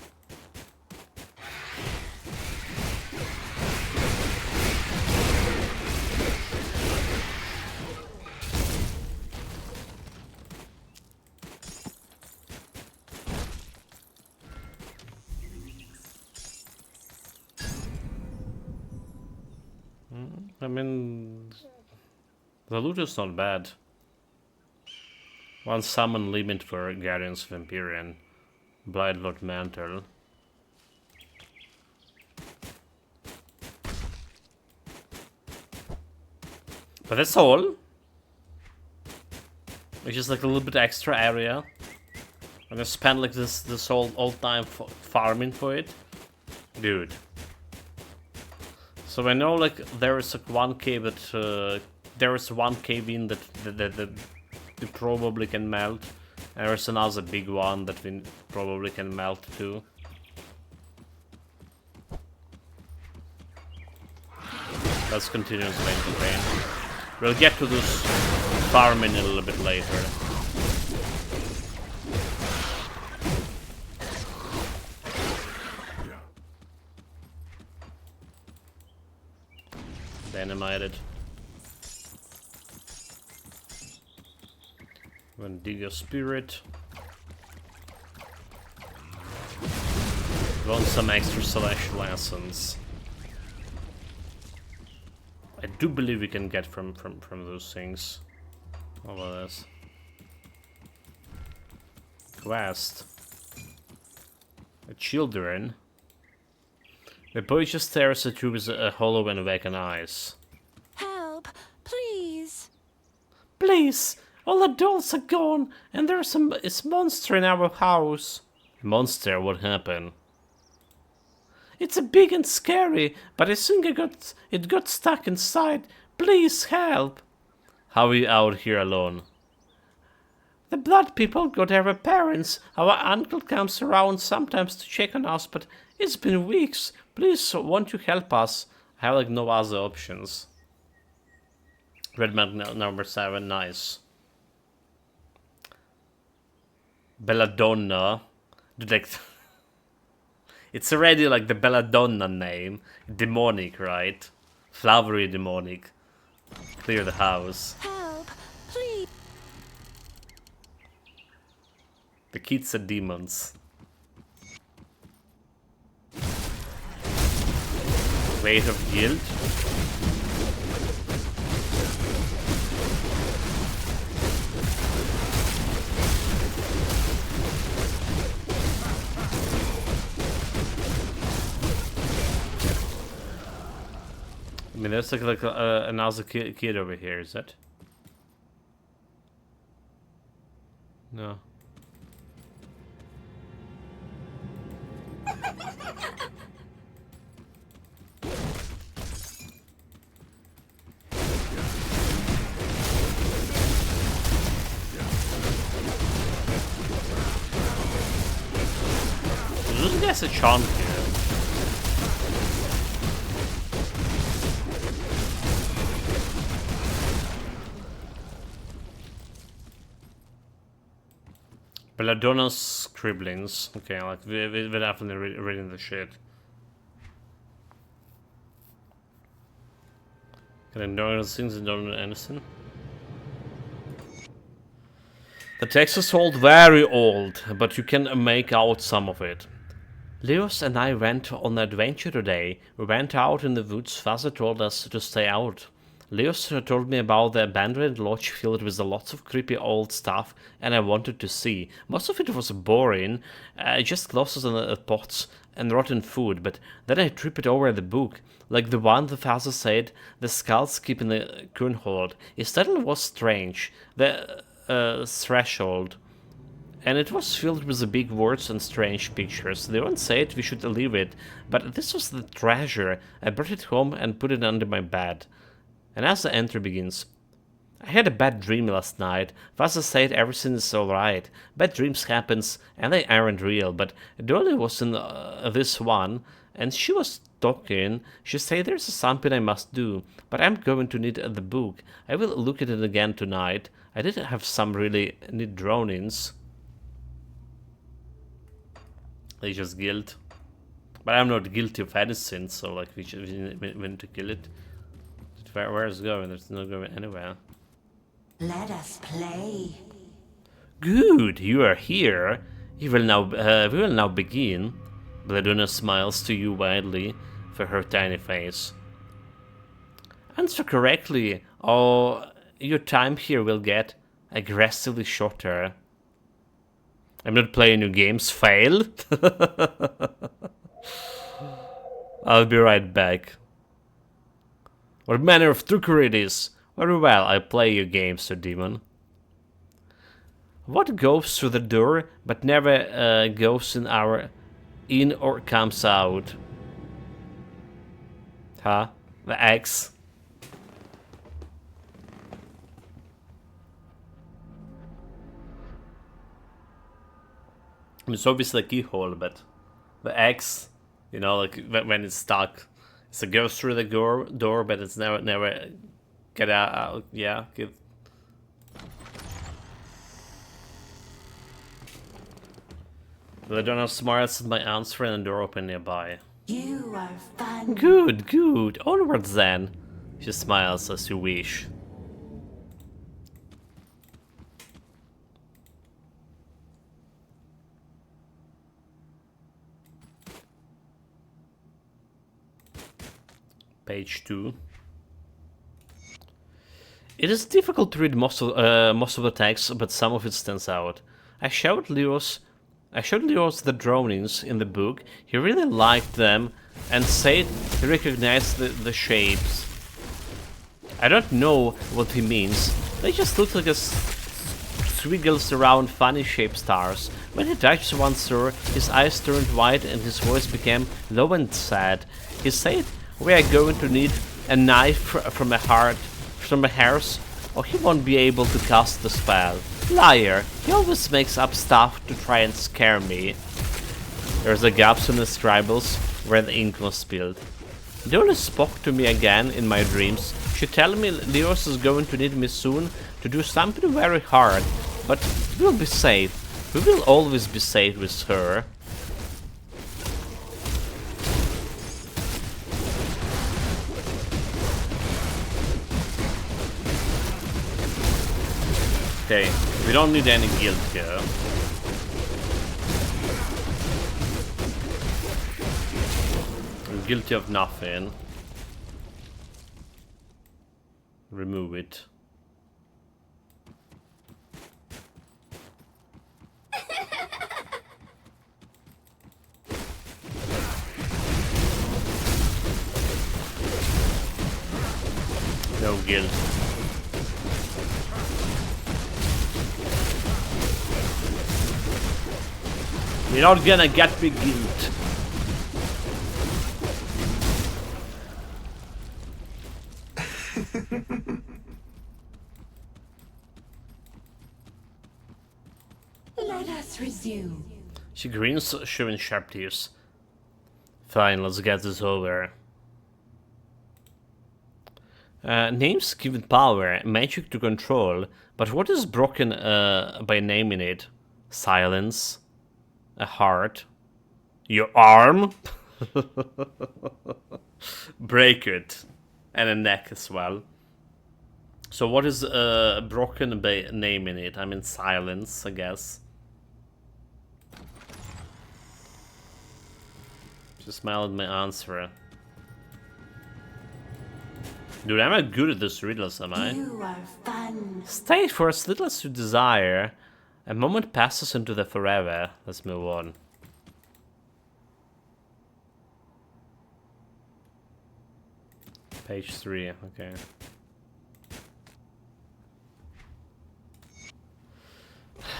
I mean, the loot is not bad. One summon limit for Guardians of Empyrean. Blightlord Mantle. But that's all. It's just like a little bit extra area. I'm gonna spend like this whole time farming for it. Dude. So I know like there is like one cave that there is one cave in that we probably can melt. And there's another big one that we probably can melt too. Let's continue the main campaign. We'll get to this farming a little bit later. Dynamited. Wendigo Spirit. Want some extra celestial lessons. I do believe we can get from those things. What about this? Quest. A children. The boy just stares at you with a hollow and vacant eyes. Help, please. Please! All the dolls are gone, and there's a monster in our house. Monster? What happened? It's a big and scary, but I think it got stuck inside. Please help! How are you out here alone? The blood people got our parents. Our uncle comes around sometimes to check on us, but it's been weeks. Please, won't you help us? I have like no other options. Red map number 7, nice. Belladonna. Dude, like, it's already like the Belladonna name. Demonic, right? Flowery demonic. Clear the house. Help, please. The kids are demons. Weight of guilt. I mean, there's like another kid over here, is that? No. This guy's a chunk here. Belladonna's scribblings. Okay, like we're definitely reading the shit. Can I know things and don't know anything? The text is old, very old, but you can make out some of it. Leos and I went on an adventure today. We went out in the woods. Father told us to stay out. Leos told me about the abandoned lodge filled with lots of creepy old stuff, and I wanted to see. Most of it was boring, just clothes and pots and rotten food, but then I tripped over the book, like the one the father said, the skulls keep in the Kernhold. His title was strange, the Threshold, and it was filled with the big words and strange pictures. They once said we should leave it, but this was the treasure. I brought it home and put it under my bed. And as the entry begins, I had a bad dream last night. Vasa said everything is alright. Bad dreams happens, and they aren't real, but it only was in this one. and she was talking. She said there's something I must do, but I'm going to need the book. I will look at it again tonight. I did have some really neat drawings. They just guilt. But I'm not guilty of anything, so like we need to kill it. Where is it going? There's not going anywhere. Let us play. Good, you are here. We will now begin. Bladuna smiles to you widely for her tiny face. Answer correctly, or your time here will get aggressively shorter. I'm not playing new games. Fail. I'll be right back. What manner of trickery it is? Very well, I play your games, Sir Demon. What goes through the door but never goes in or comes out? Huh? The X. It's obviously a keyhole, but the X, you know, like when it's stuck, so it goes through the door, but it's never get out. Yeah, good. But I don't have smarts at my answer and the door open nearby. You are fun. Good, good. Onwards then. She smiles as you wish. Page 2. It is difficult to read most of the text, but some of it stands out. I showed Leos the drawings in the book. He really liked them and said he recognized the shapes. I don't know what he means. They just look like a squiggles around funny shaped stars. When he touched one, sir, his eyes turned white and his voice became low and sad. He said, "We are going to need a knife from a horse, or he won't be able to cast the spell." Liar! He always makes up stuff to try and scare me. There's a gaps in the scribbles where the ink was spilled. Dola spoke to me again in my dreams. She told me Leos is going to need me soon to do something very hard, but we'll be safe. We will always be safe with her. Okay, we don't need any guilt here. I'm guilty of nothing. Remove it. No guilt. You're not gonna get me guilt. Let us resume. She grins, showing sharp teeth. Fine, let's get this over. Names given power, magic to control, but what is broken by naming it? Silence. A heart. Your arm? Break it. And a neck as well. So what is broken by naming it? I mean silence, I guess. Just smile at my answer. Dude, I'm not good at this riddles, am I? You are fun. Stay for as little as you desire. A moment passes into the forever. Let's move on. Page 3, okay.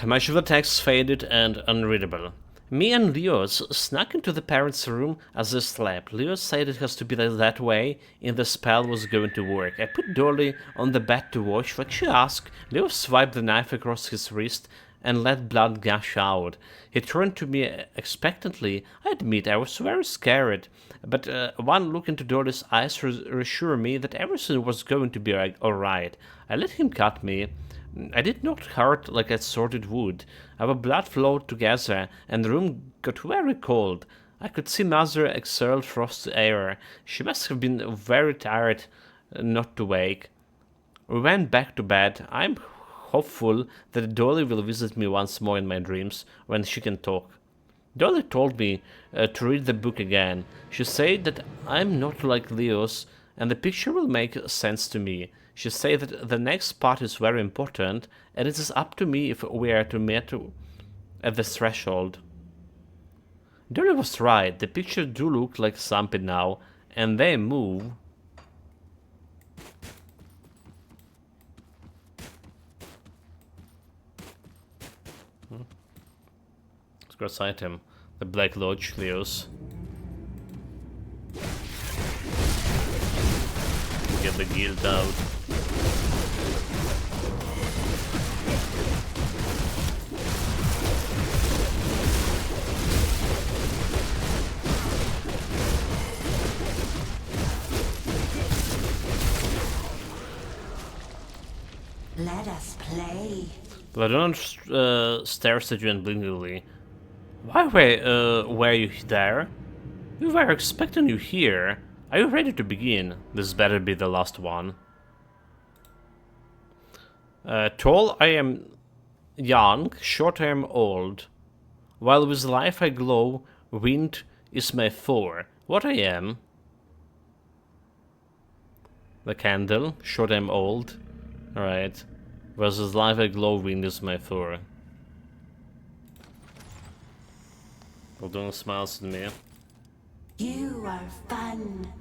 Much of the text faded and unreadable. Me and Leos snuck into the parents' room as they slept. Leos said it has to be that way, and the spell was going to work. I put Dolly on the bed to watch. Like she asked, Leos swiped the knife across his wrist and let blood gush out. He turned to me expectantly. I admit I was very scared, but one look into Dolly's eyes reassured me that everything was going to be alright. I let him cut me. I did not hurt like I thought it would. Our blood flowed together, and the room got very cold. I could see Mother exhale frosty air. She must have been very tired not to wake. We went back to bed. I'm hopeful that Dolly will visit me once more in my dreams when she can talk. Dolly told me to read the book again. She said that I'm not like Leos, and the picture will make sense to me. She said that the next part is very important, and it is up to me if we are to meet at the threshold. Dolly was right. The pictures do look like something now, and they move. Let's go inside him. The Black Lodge, Leos. Get the guild out. Let us play. Vladon stares at you unblinkingly. Why were you there? We were expecting you here. Are you ready to begin? This better be the last one. Tall I am young, short I am old. While with life I glow, wind is my foe. What I am? The candle, short I am old. Alright. Versus life I glow, wind is my foe. Belladonna smiles at me. You are fun.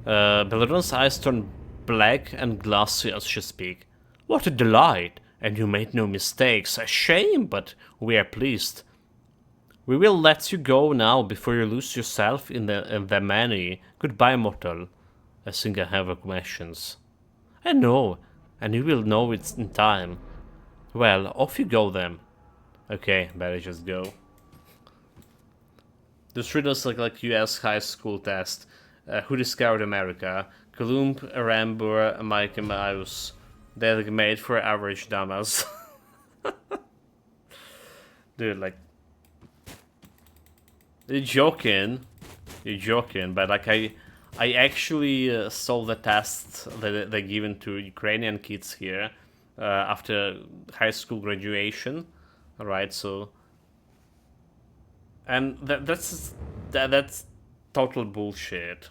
Belladonna's eyes turn black and glassy as she speaks. What a delight! And you made no mistakes. A shame, but we are pleased. We will let you go now before you lose yourself in the many. Goodbye, mortal. I think I have questions. I know, and you will know it in time. Well, off you go then. Okay, better just go. This reads like US high school test. Who discovered America? Columb, Rambur, Mike and Mouse. They're made for average dumbass. Dude, like... You're joking, but like I actually saw the test that they're given to Ukrainian kids here after high school graduation, alright, so... And that's total bullshit.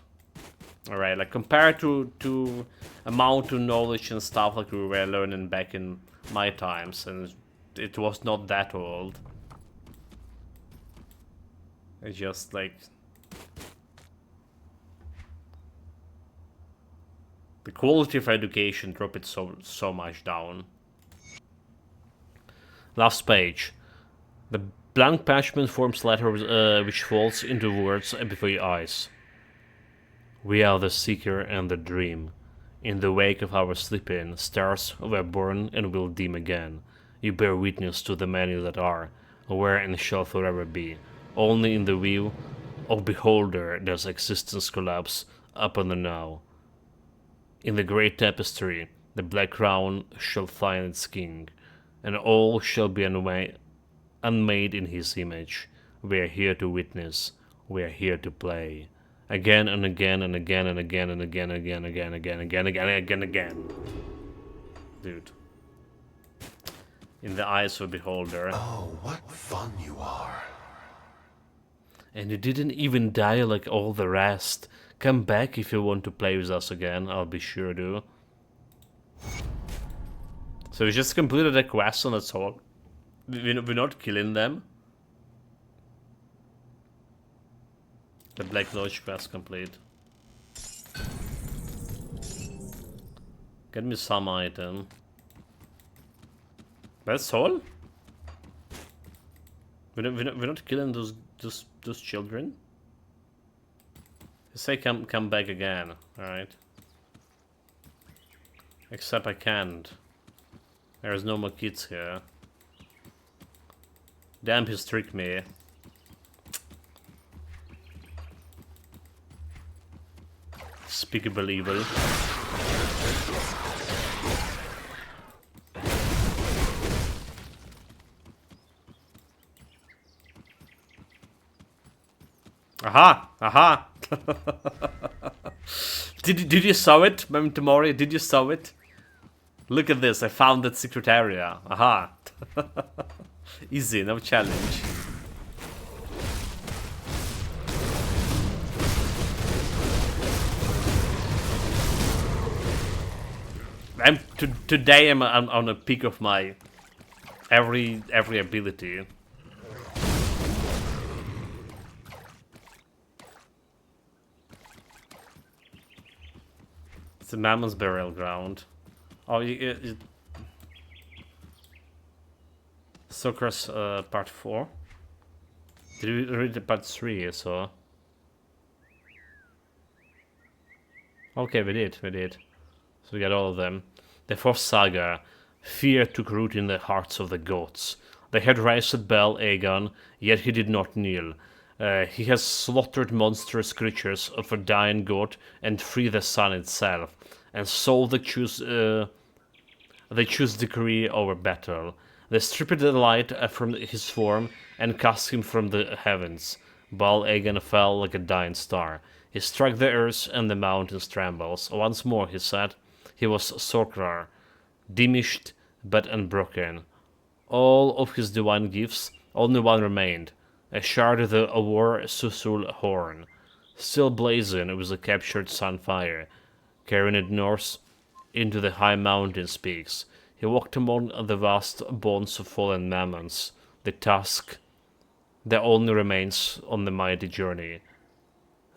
Alright, like compared to amount of knowledge and stuff like we were learning back in my times, and it was not that old. It's just like... The quality of education dropped it so much down. Last page. The blank parchment forms letter which falls into words before your eyes. We are the seeker and the dream. In the wake of our sleeping, stars were born and will dim again. You bear witness to the many that are, were and shall forever be. Only in the view of beholder does existence collapse upon the now. In the great tapestry, the black crown shall find its king, and all shall be unmade in his image. We are here to witness, we are here to play. Again and again and again and again and again and again and again and again and again and again. Dude. In the eyes of a beholder. Oh, what fun you are. And you didn't even die like all the rest. Come back if you want to play with us again, I'll be sure to. So we just completed a quest on that's all. We're not killing them. The Black Lodge quest complete. Get me some item. That's all? We're not killing those children? Say come back again, alright? Except I can't. There's no more kids here. Damn, he's tricked me. Speakable evil. Aha! Aha! Did you saw it, Memento Mori? Did you saw it? Look at this, I found that secret area. Aha! Easy, no challenge. Today I'm on a peak of my every ability. It's a mammoth's burial ground. Oh, Soccer's part 4. Did we read the part 3? So okay, we did. So we got all of them. The fourth saga. Fear took root in the hearts of the gods. They had raised Baal Aegon, yet he did not kneel. He has slaughtered monstrous creatures of a dying god and freed the sun itself. And so they choose decree over battle. They stripped the light from his form and cast him from the heavens. Baal Aegon fell like a dying star. He struck the earth and the mountains trembles. Once more, he said, he was Sorcerer, diminished but unbroken. All of his divine gifts, only one remained, a shard of the war Susul horn, still blazing with the captured sunfire, carrying it north into the high mountains peaks. He walked among the vast bones of fallen mammoths, the tusk that only remains on the mighty journey.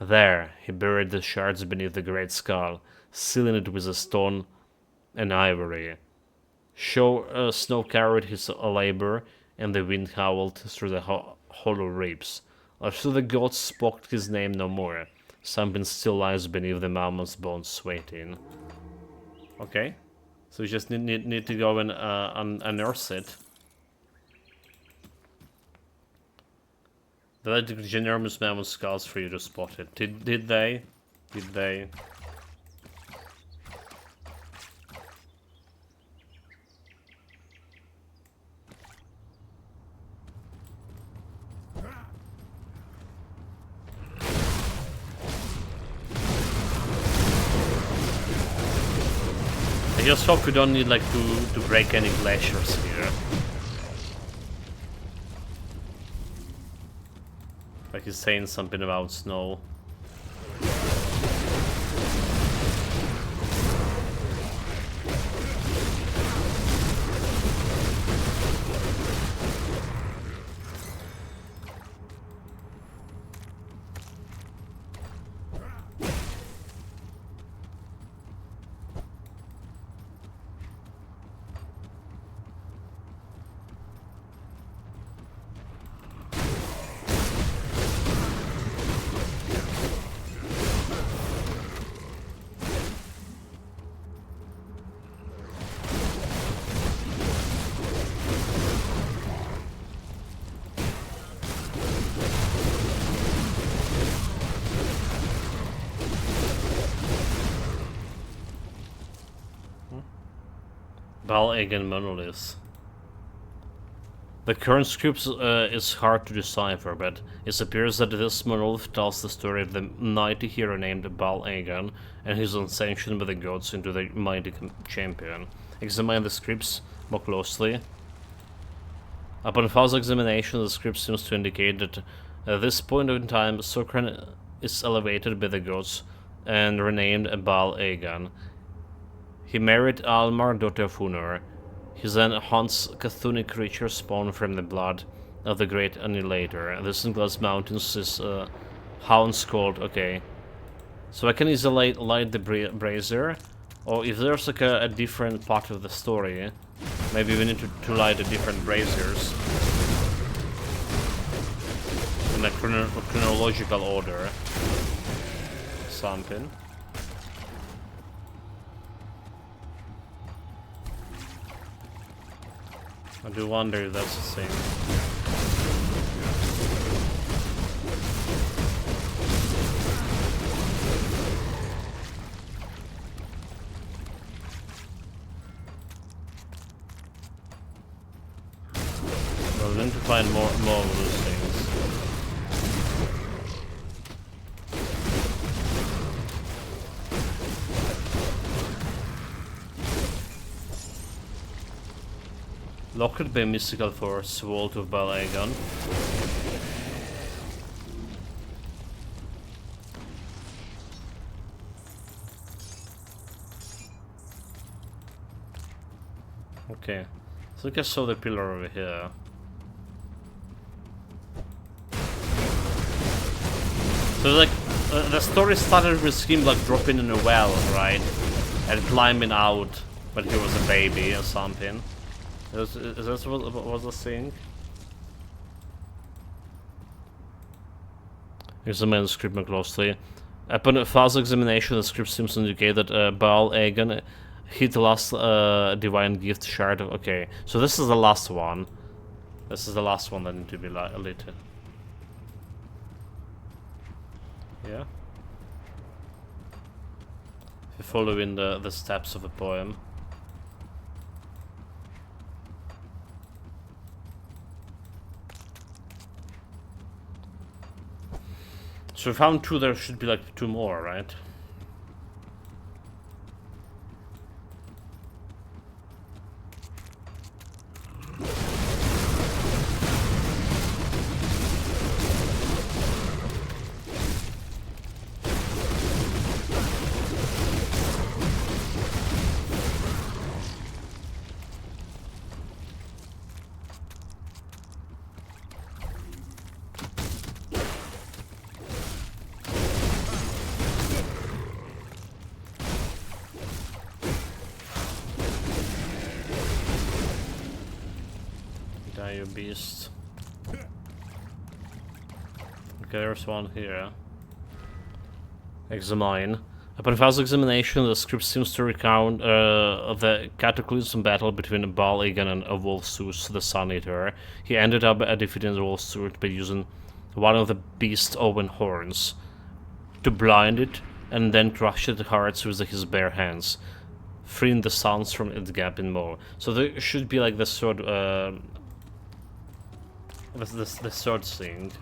There he buried the shards beneath the great skull, sealing it with a stone and ivory. Snow carried his labor, and the wind howled through the hollow ribs. Although the gods spoke his name no more, something still lies beneath the mammoth's bones waiting. Okay, so we just need to go and unearth it. They had ginormous mammoth skulls for you to spot it. Did they? Did they? I just hope we don't need like to break any glaciers here. Like he's saying something about snow. Baal Aegon monoliths. The current script is hard to decipher, but it appears that this monolith tells the story of the mighty hero named Baal Aegon and his ascension by the gods into the mighty champion. Examine the scripts more closely. Upon further examination, the script seems to indicate that at this point in time, Sorcerer is elevated by the gods and renamed Baal Aegon. He married Almar, daughter of Hunor. He then hunts chthonic creatures spawned from the blood of the great annihilator. The Sunglass Mountains is hounds called. Okay, so I can easily light the brazier, or if there's like a different part of the story, maybe we need to light the different braziers in a chronological order. Something. I do wonder if that's the same. find more of those things. Locked by mystical force, Vault of Balagon. Okay, so I think I saw the pillar over here. So like, the story started with him like dropping in a well, right? And climbing out when he was a baby or something. Is that what was the thing? Examine the script more closely. Upon a further examination, the script seems to indicate that Baal Egan hit the last divine gift shard of... Okay, so this is the last one. This is the last one that needs to be lit. Yeah? If you follow in the steps of a poem. So we found 2, there should be like 2 more, right? You beast. Okay, there's one here. Examine. Upon further examination, the script seems to recount the cataclysm battle between Baal Egan and Volsus, the Sun Eater. He ended up defeating Volsus by using one of the beast's oven horns to blind it and then crush its hearts with his bare hands, freeing the suns from its gaping maw. So there should be like the sort the sword thing.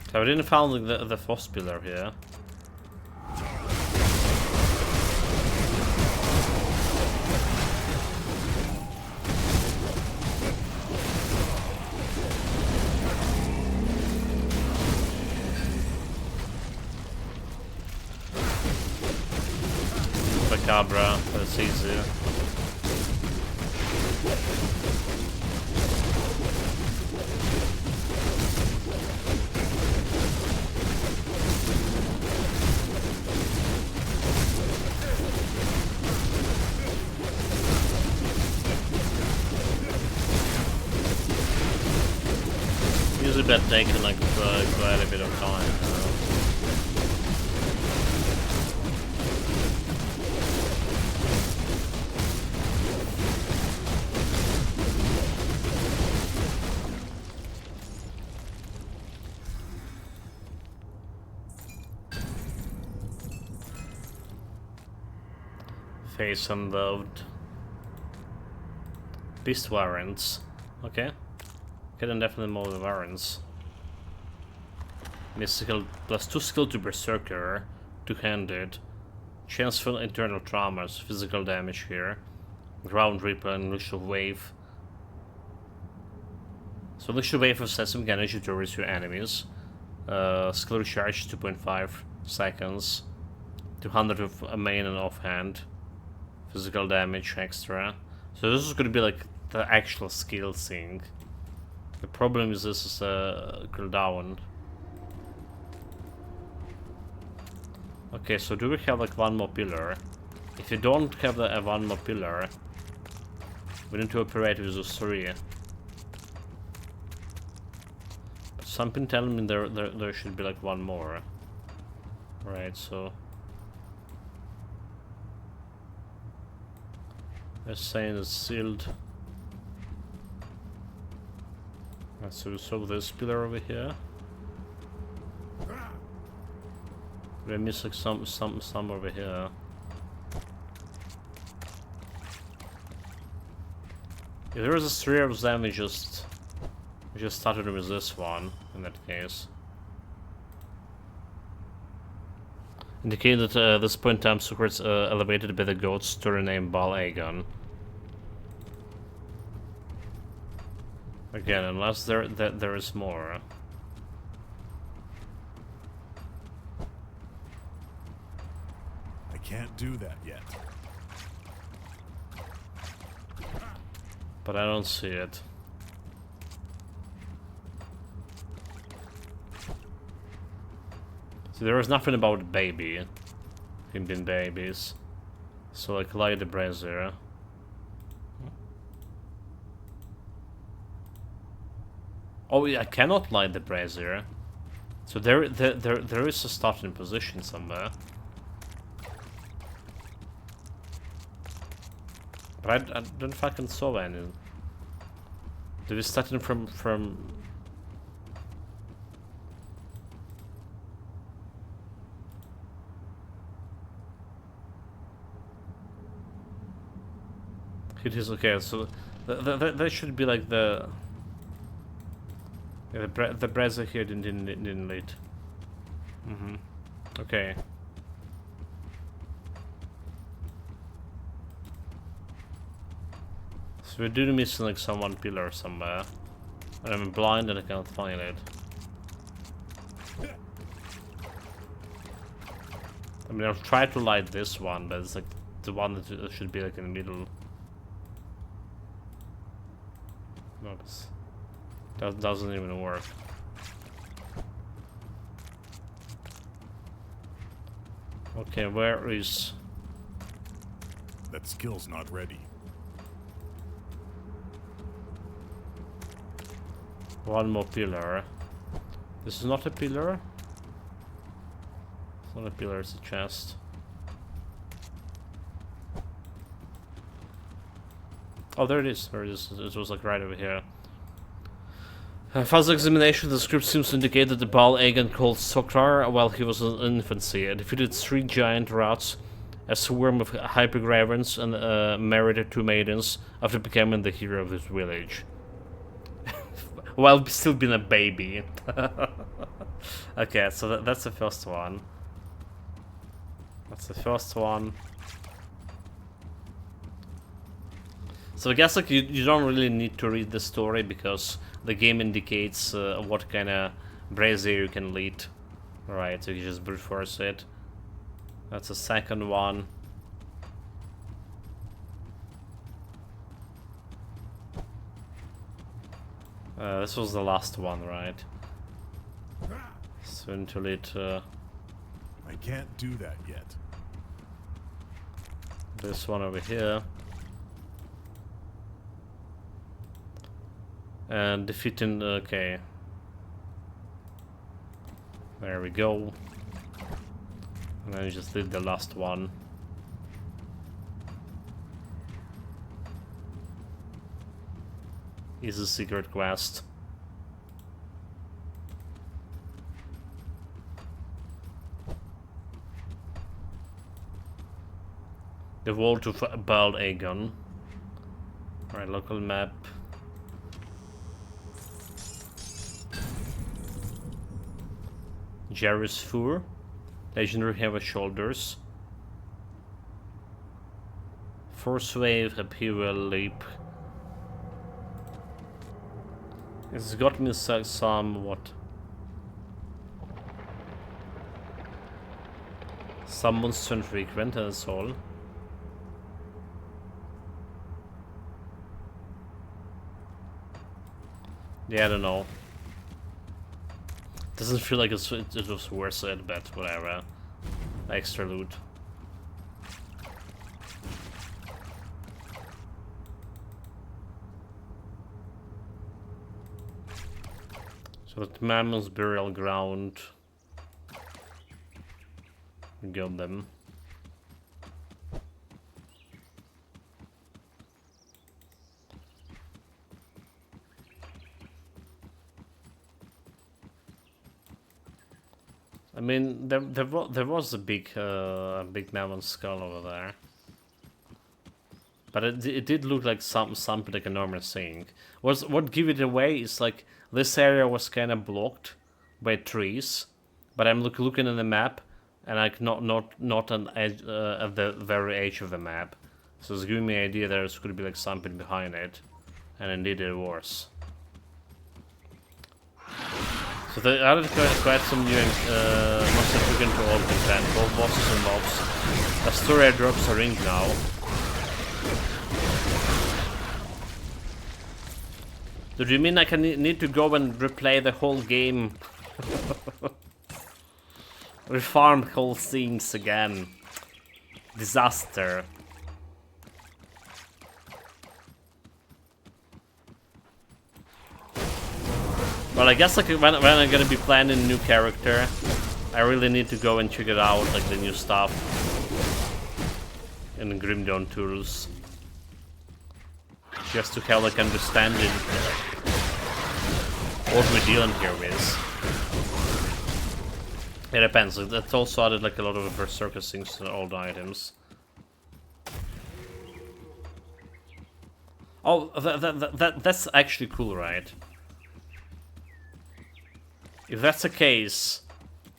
So I didn't find the fourth pillar here. Cabra, that's easy. Usually that taking like quite a bit of time. Face unloved. Beast warrants. Okay. Can definitely more the warrants. Mystical +2 skill to Berserker. Two-handed. Chance for internal traumas. Physical damage here. Ground Reaper and Initial Wave. So Initial Wave of seismic energy towards your enemies. Skill recharge 2.5 seconds. 200 of a main and offhand. Physical damage extra. So this is going to be like the actual skill thing. The problem is this is cooldown. Okay, so do we have like one more pillar? If you don't have the one more pillar, we need to operate with those 3. But something telling me there should be like one more. Right, so they're saying it's sealed. Right, so we saw this pillar over here. We miss like some over here. If there is a 3 of them, we just started with this one, in that case. Indicate that at this point in time, secrets elevated by the goats to rename Baal Aegon. Again, unless there is more. I can't do that yet. But I don't see it. So there is nothing about baby. Him being babies. So like light the brazier. Oh yeah, I cannot light the brazier. So there is a starting position somewhere. But I don't fucking saw any. Do we start in from... It is okay, so that should be like the... Yeah, the brazier here didn't lead. Okay. So we do missing like some one pillar somewhere. And I'm blind and I cannot find it. I mean, I'll try to light this one, but it's like the one that should be like in the middle. No, that doesn't even work. Okay, where is... That skill's not ready. One more pillar. This is not a pillar? It's not a pillar, it's a chest. Oh, there it is. There it is. It was like right over here. Further examination of the script seems to indicate that the Baal Aegon called Sokrar while he was in infancy defeated 3 giant rats, a swarm of hypergravens, and married 2 maidens after becoming the hero of this village. While still being a baby. Okay, so that's the first one. That's the first one. So I guess like you don't really need to read the story because the game indicates what kind of brazier you can lead. Right, so you just brute force it. That's the second one. This was the last one, right? So until it... I can't do that yet. This one over here. And defeating... okay. There we go. And then you just did the last one. Is a secret quest. The wall to Baal Aegon. Alright, local map. Jarrus Fur. Legendary heavy shoulders. Force wave, Imperial leap. It's got me some what? Some monster infrequent, and that's all. Yeah, I don't know. Doesn't feel like it was worth it, but whatever. Extra loot. So the Mammoth's burial ground. We got them. I mean, there was a big mammoth skull over there. But it did look like something like a normal thing. What give it away is like this area was kind of blocked by trees, but I'm looking at the map and like not an edge, at the very edge of the map, so it's giving me an idea there could be like something behind it, and indeed it was. So they added quite some new most significant to all content, both bosses and mobs. The story drops a ring now. Do you mean I can need to go and replay the whole game? Refarm whole things again. Disaster. Well, I guess like when I'm gonna be playing a new character, I really need to go and check it out, like the new stuff in the Grim Dawn tools, just to have like understanding what we're dealing here with. It depends. It also added like a lot of berserker things to all the items. Oh, that's actually cool, right? If that's the case,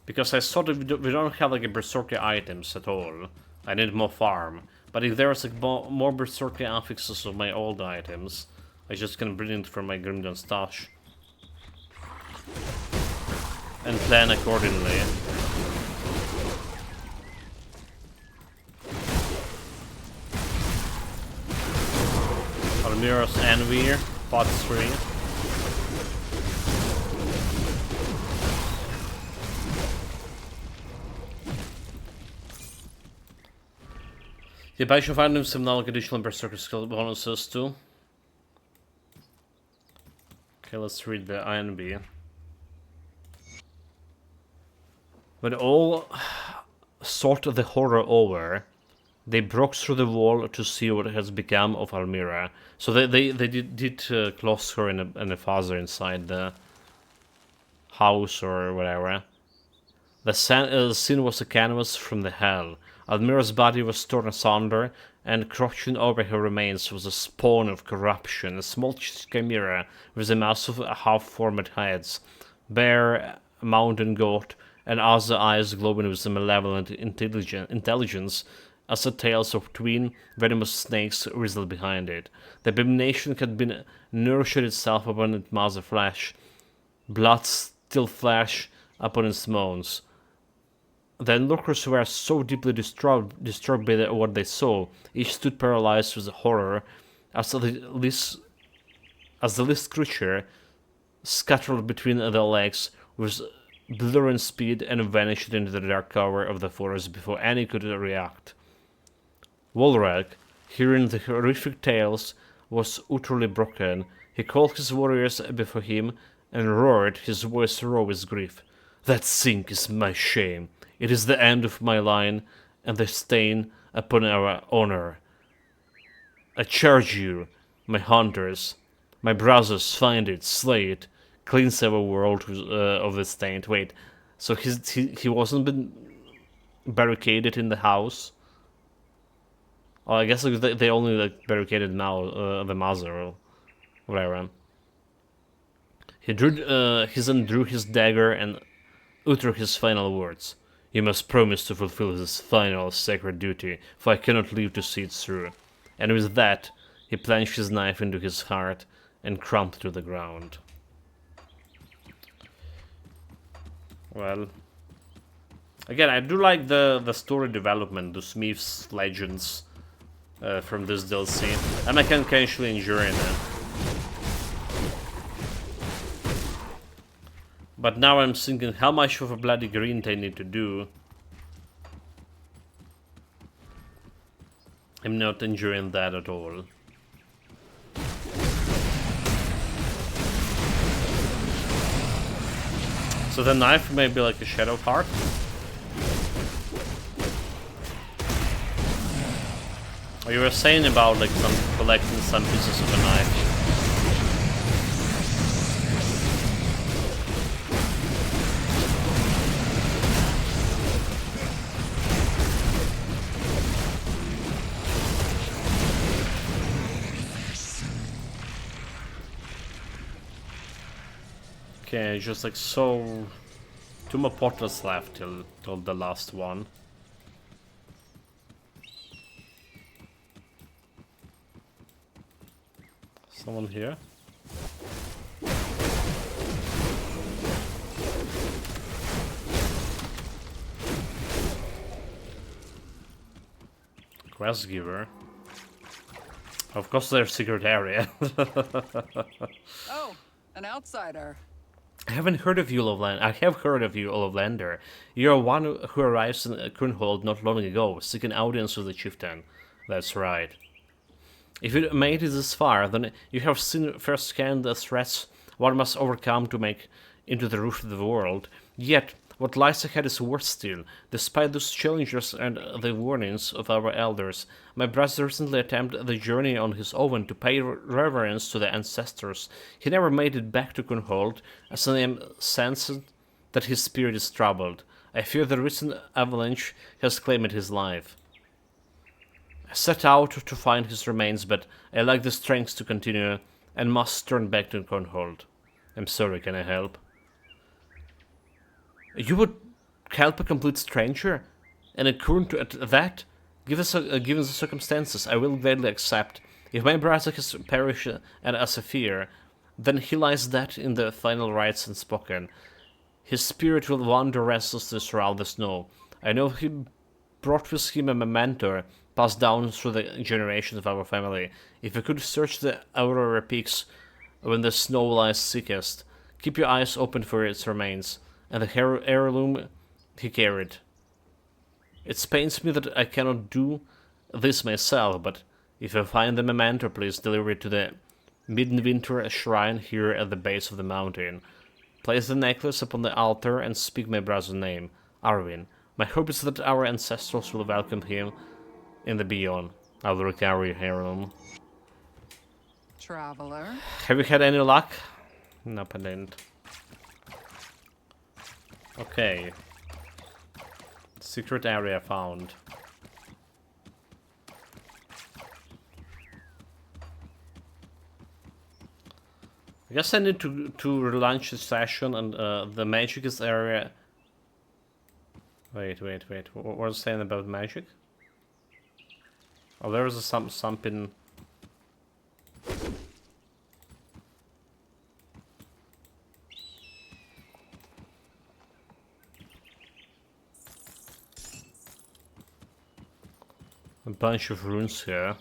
because I saw that we don't have like a berserker items at all. I need more farm. But if there's like more berserker affixes of my old items, I just can bring it from my Grim Dawn stash and plan accordingly. Almira's Envy, Part 3. Yep, I should find him some now like additional berserker skill bonuses too. Okay, let's read the INB. When all sought the horror over, they broke through the wall to see what has become of Almira. So they did close her and the father inside the house or whatever. The scene was a canvas from the hell. Almira's body was torn asunder, and crouching over her remains was a spawn of corruption, a small chimera with a massive half-formed heads, bare mountain goat, and other eyes glowing with a malevolent intelligence, as the tails of twin venomous snakes whistled behind it. The abomination had been nourished itself upon its mother flesh, blood still flesh upon its moans. The onlookers were so deeply disturbed by what they saw, each stood paralyzed with horror, as the least creature scattered between their legs with blurring speed and vanished into the dark cover of the forest before any could react. Wolrek, hearing the horrific tales, was utterly broken. He called his warriors before him and roared, his voice raw with grief. "That sink is my shame. It is the end of my line, and the stain upon our honor. I charge you, my hunters, my brothers, find it, slay it, cleanse our world of the stain." Wait, so he wasn't been barricaded in the house? Oh, I guess they only like barricaded now the mother or whatever. He then drew his dagger and uttered his final words. "You must promise to fulfill this final sacred duty, for I cannot live to see it through." And with that, he plunged his knife into his heart and crumpled to the ground. Well, again, I do like the story development, the Smith's Legends from this DLC, and I can casually enjoy it. But now I'm thinking how much of a bloody grind I need to do. I'm not enjoying that at all. So the knife may be like a shadow part. Or you were saying about like collecting some pieces of a knife. Okay, just like so. 2 more portals left till the last one. Someone here? Quest giver. Of course, their secret area. Oh, an outsider. I haven't heard of you, Loveland. I have heard of you, Oloflander. You are one who arrives in Kernhold not long ago, seeking audience with the chieftain. That's right. If you made it this far, then you have seen firsthand the threats one must overcome to make into the roof of the world. Yet, what lies ahead is worse still. Despite those challenges and the warnings of our elders, my brother recently attempted the journey on his own to pay reverence to the ancestors. He never made it back to Kernhold, as I am sensed that his spirit is troubled. I fear the recent avalanche has claimed his life. I set out to find his remains, but I lack the strength to continue and must turn back to Kernhold. I'm sorry, can I help? You would help a complete stranger? And according to that? Given the circumstances, I will gladly accept. If my brother has perished at Asafir, then he lies dead in the final rites unspoken. His spirit will wander restlessly throughout the snow. I know he brought with him a memento passed down through the generations of our family. If you could search the Aurora peaks when the snow lies thickest, keep your eyes open for its remains, and the heirloom he carried. It pains me that I cannot do this myself, but if you find the memento, please deliver it to the midwinter shrine here at the base of the mountain. Place the necklace upon the altar and speak my brother's name, Arwin. My hope is that our ancestors will welcome him in the beyond. I will recover your heirloom. Traveler. Have you had any luck? Nope, I didn't. Okay. Secret area found. I guess I need to relaunch the session and the magicist area. Wait. What was I saying about magic? Oh, there was something. A bunch of runes here.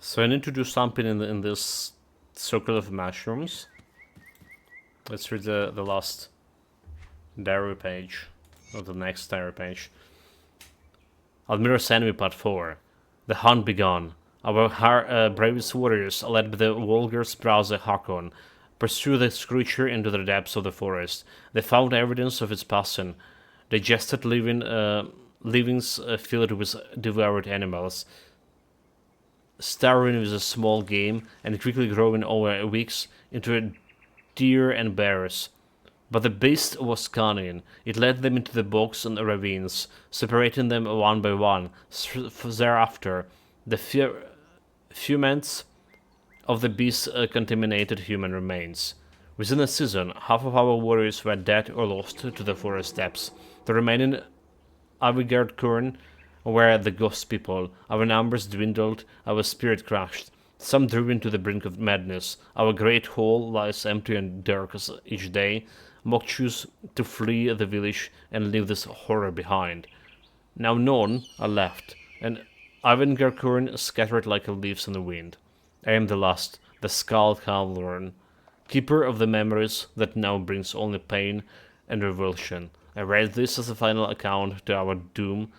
So I need to do something in this circle of mushrooms. Let's read the last diary page, or the next diary page. Almira's enemy part 4. The hunt begun. Our bravest warriors, led by the Volgar's browser Hakon, pursued this creature into the depths of the forest. They found evidence of its passing. Digested livings filled with devoured animals, starving with a small game and quickly growing over weeks into deer and bears. But the beast was cunning. It led them into the bogs and ravines, separating them one by one. Thereafter, the ferments of the beast contaminated human remains. Within a season, half of our warriors were dead or lost to the forest depths. The remaining Avigarkurn were the ghost people. Our numbers dwindled, our spirit crushed. Some driven to the brink of madness. Our great hall lies empty and dark as each day. Mock choose to flee the village and leave this horror behind. Now none are left, and Avengarkurn scattered like leaves in the wind. I am the last, the Skull Cavalorn, keeper of the memories that now brings only pain and revulsion. I write this as a final account to our doom,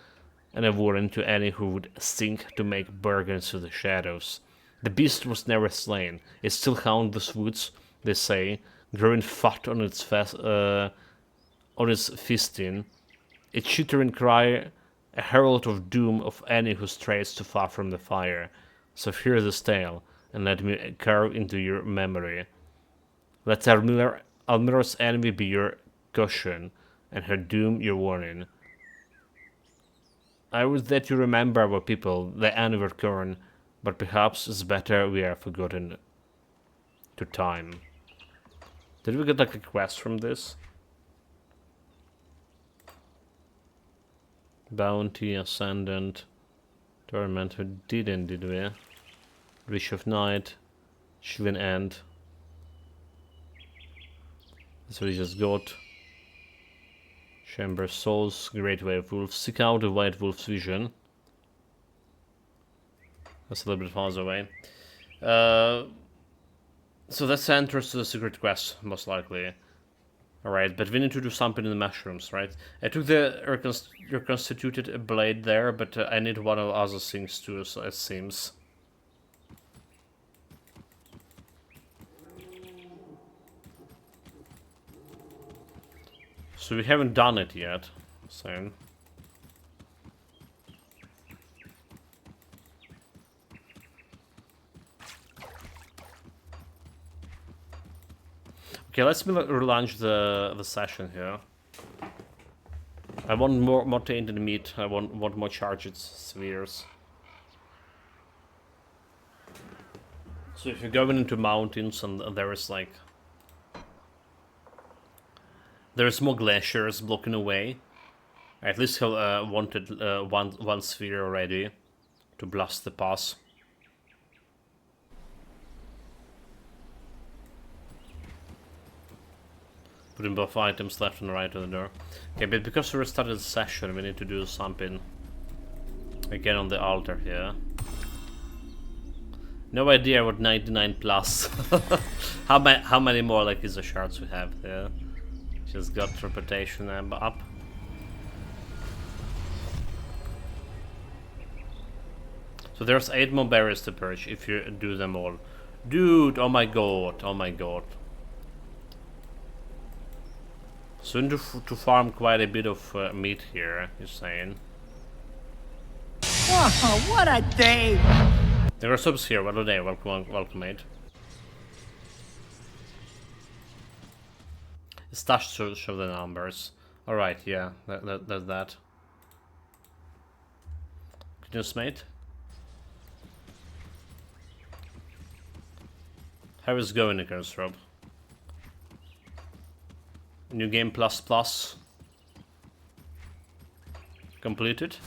and a warning to any who would think to make bargains with the shadows. The beast was never slain. It still haunts these woods, they say, growing fat on its feasting. Its chittering cry, a herald of doom of any who strays too far from the fire. So hear this tale, and let me carve into your memory. Let Almira's envy be your caution, and her doom your warning. I would that you remember our people, the Anverkorn, But perhaps it's better we are forgotten to time. Did we get like a quest from this? Bounty, Ascendant, Torment. We didn't, did we? Wish of Night, Shivin End. That's what we just got. Chamber Souls, Great White Wolf. Seek out the White Wolf's vision. That's a little bit farther away. So that's the entrance to the secret quest, most likely. Alright, but we need to do something in the mushrooms, right? I took the reconstituted blade there, but I need one of other things too, so it seems. So we haven't done it yet, so... Okay, let's relaunch the session here. I want more tainted meat. I want more charged spheres. So if you're going into mountains and there is like there's more glaciers blocking away, I at least have wanted one sphere already to blast the pass. Putting both items left and right on the door. Okay, but because we restarted the session, we need to do something again on the altar here. No idea what 99 plus. how many more like is the shards we have there? Just got reputation up. So there's 8 more berries to purge if you do them all. Dude, oh my god, oh my god. So we need to farm quite a bit of meat here, you're saying. Oh, what a day! There are subs here, what are they? Welcome mate. Stash to show the numbers. Alright, yeah, that's that. Continuous mate. How is it going, Nicholas Rob? New game plus. Completed.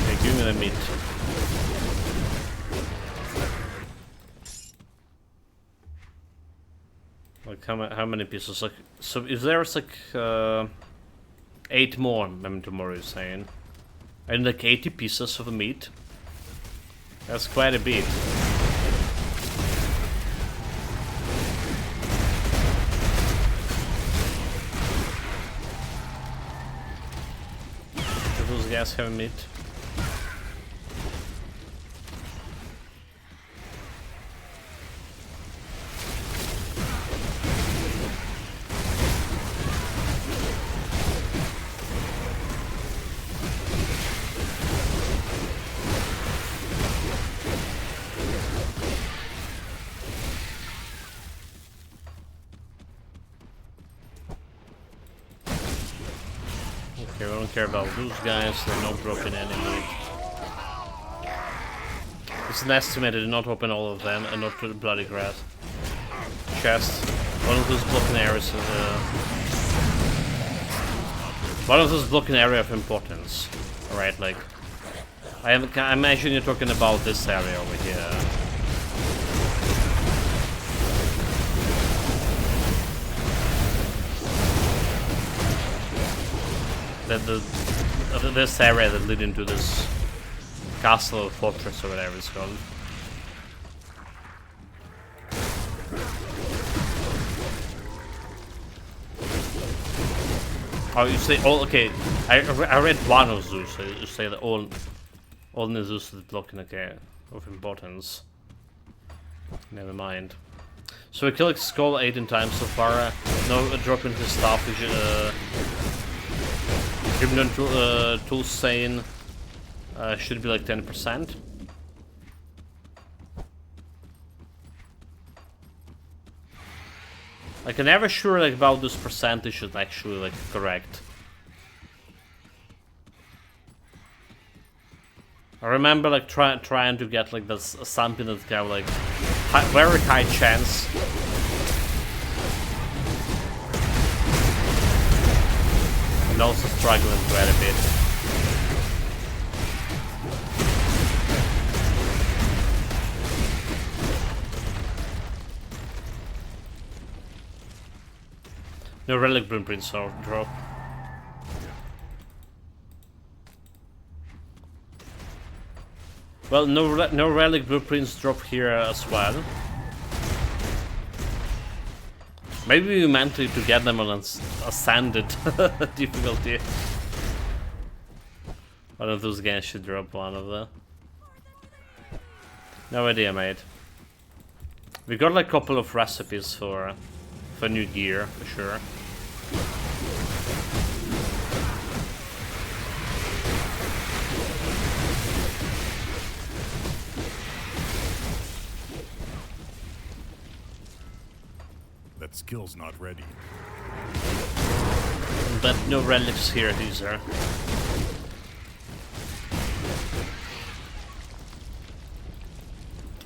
Okay, give me the meat. Like how many pieces? Like, so if there's like 8 more, tomorrow is saying, and like 80 pieces of meat. That's quite a bit. Do those guys have meat? Okay, we don't care about those guys, they're not dropping any meat. It's an estimated, not open all of them, and not to the bloody grass. Chest. One of those blocking areas one of those blocking area of importance. Alright, like I imagine you're talking about this area over here. This area that lead into this castle or fortress or whatever it's called. Oh, you say all? Okay, I read one of Zeus. So you say that all the Zeus is blocking. Okay, of importance. Never mind. So we killed Skull 18 times so far. No dropping his stuff. Criminal tools saying should be like 10%. Like, I'm never sure like about this percentage is actually like correct. I remember like trying to get like this something that got like very high chance. And also struggling quite a bit. No relic blueprints are drop. Well, no relic blueprints drop here as well. Maybe we meant to get them on ascended difficulty. One of those guys should drop one of them. No idea, mate. We got like a couple of recipes for new gear, for sure. That skill's not ready. But no relics here, these are.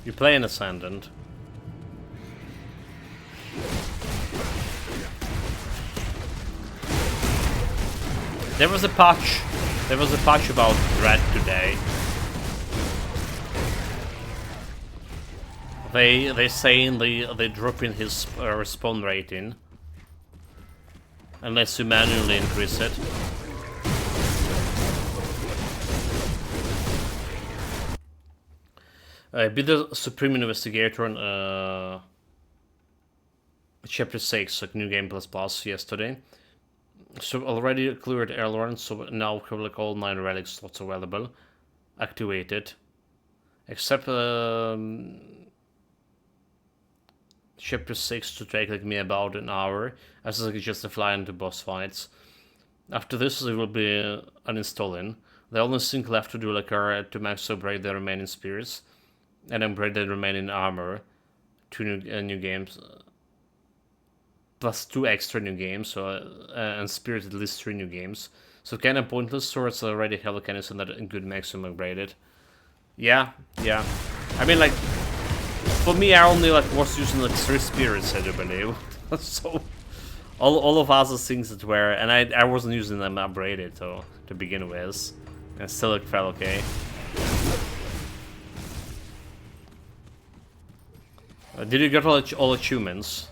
You play an Ascendant. There was a patch about Red today. They saying they drop in his respawn rating unless you manually increase it. Be the Supreme Investigator on Chapter 6, like New Game Plus yesterday. So already cleared Airlorn, so now like all 9 relic slots available. Activated. Except Chapter 6 to take like me about an hour, as I just fly into boss fights. After this it will be uninstalling. The only thing left to do like are to max upgrade the remaining spirits and upgrade the remaining armor. 2 new games. Plus 2 extra new games, so and spirit at least 3 new games. So kind of pointless, swords already have a kind of that good maximum upgraded. Yeah. I mean like, for me I only like was using like 3 spirits, I do believe. So all of us are things that were, and I wasn't using them upgraded to begin with, and still it felt okay. Did you get all achievements?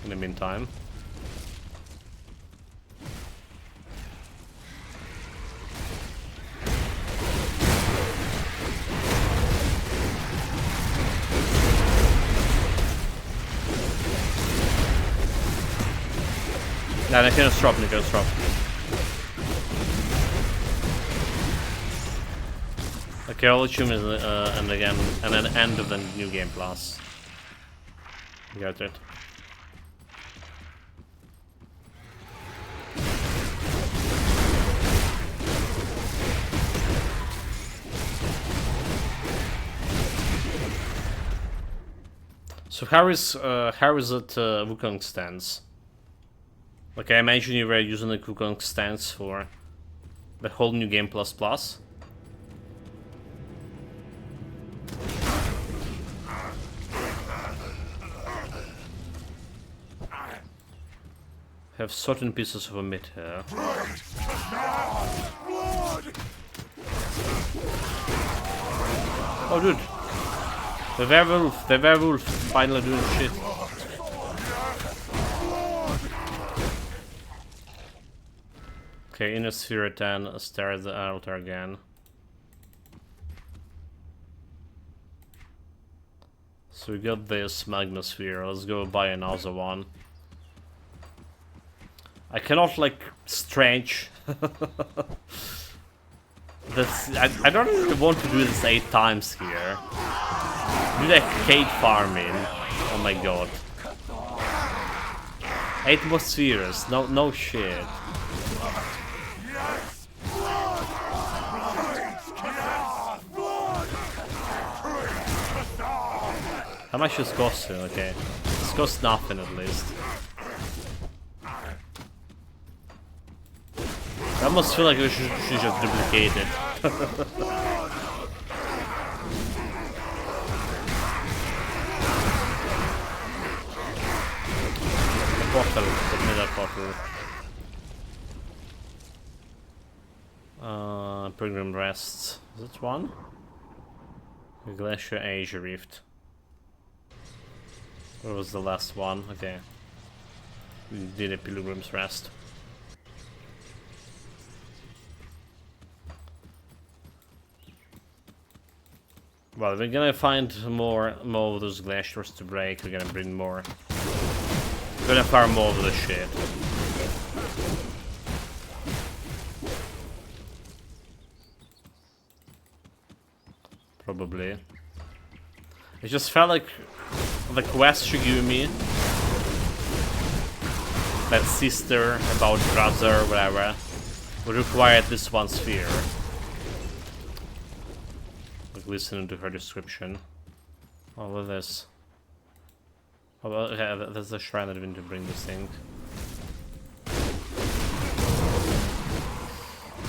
In the meantime. Nah, I can drop, drop. Okay, all achievements and again, and then end of the new game plus. Got it. So how is it Wukong stance? Like I imagine you were using the Wukong stance for the whole new game plus. Have certain pieces of a meat here. Oh dude. The werewolf finally doing shit. Okay, inner sphere 10, stare at the altar again. So we got this magma sphere, let's go buy another one. I cannot like strange. I don't really want to do this 8 times here. Do that cave farming. Oh my god. 8 more spheres. No shit. How much is costing? Okay. This costs nothing at least. I almost feel like we should just duplicate it. The bottle, the middle bottle. Pilgrim Rests. Is it one? Glacier Asia Rift. Where was the last one? Okay. We did a Pilgrim's Rest. Well, we're gonna find more of those glaciers to break. We're gonna bring more. We're gonna farm more of the shit. Probably. It just felt like the quest she gave me, that sister about brother, whatever, would require at least one sphere. Like listening to her description. Oh, look at this. Oh, well, yeah, that's the shrine that we need to bring this thing.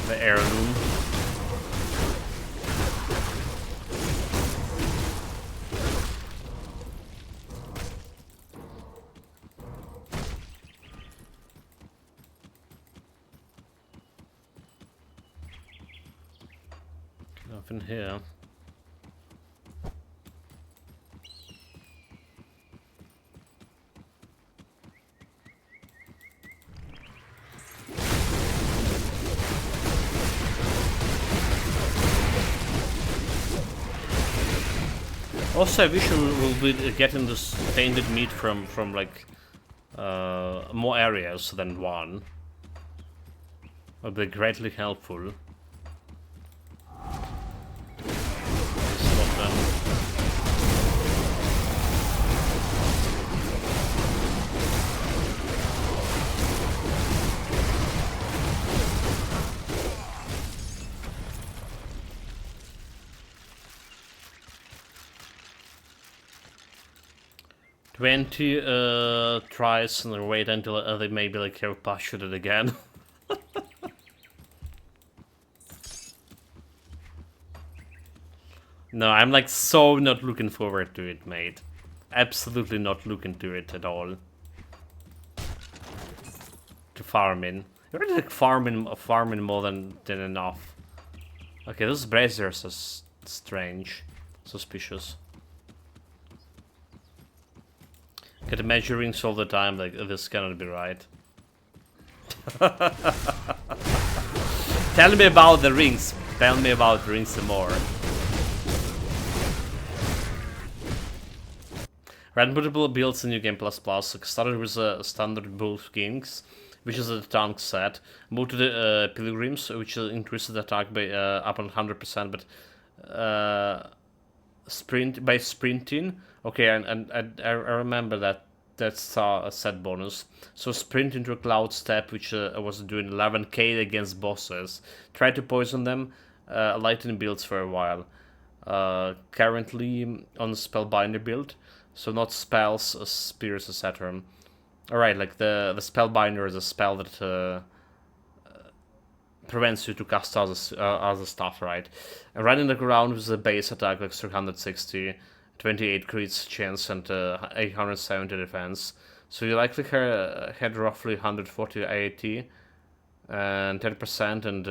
The heirloom. Nothing here. Also, I wish we'll be getting this tainted meat from like more areas than one. Would be greatly helpful. Stop them. 20 tries and wait until they maybe like have shoot it again. No, I'm like so not looking forward to it, mate. Absolutely not looking to it at all. To farming. You're already like farming more than enough. Okay, those braziers are strange. Suspicious. Get measurings all the time, like this cannot be right. Tell me about the rings. Tell me about rings some more. Ran multiple builds in New Game Plus Plus. Started with a standard Bull Kings, which is a tank set. Moved to the Pilgrims, which increases the attack by up on 100%, but sprinting. Okay, and I remember that that's a set bonus. So sprint into a cloud step, which was doing 11k against bosses. Try to poison them. Lightning builds for a while. Currently on Spellbinder build. So not spells, spears, etc. Alright, like the Spellbinder is a spell that prevents you to cast other stuff, right? And running around with the base attack like 360, 28 crits chance and 870 defense. So you likely had roughly 140 AAT and 10% and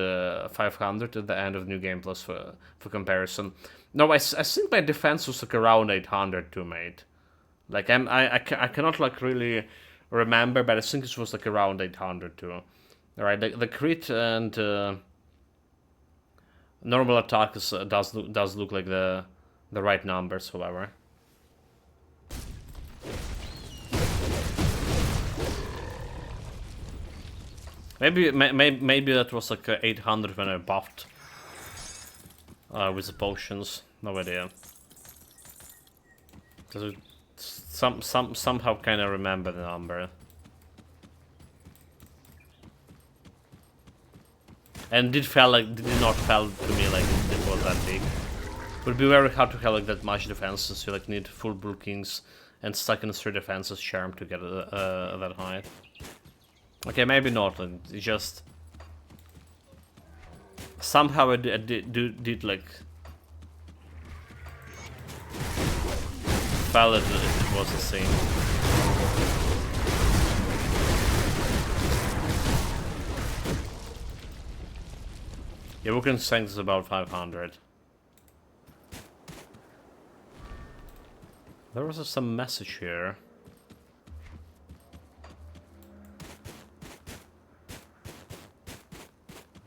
500 at the end of New Game Plus for comparison. No, I think my defense was like around 800 too, mate. Like I cannot like really remember, but I think it was like around 800 too. Alright, the crit and normal attack does look like the right numbers, however. Maybe that was like 800 when I buffed with the potions. No idea. Because somehow kind of remember the number. And did not feel to me like it was that big. Would be very hard to have like that much defenses. You like need full Blue Kings and stuck in 3 defenses charm to get that high. Okay, maybe not. It just somehow I did like felt it was the same. Yeah, we can sink is about 500. There was some message here.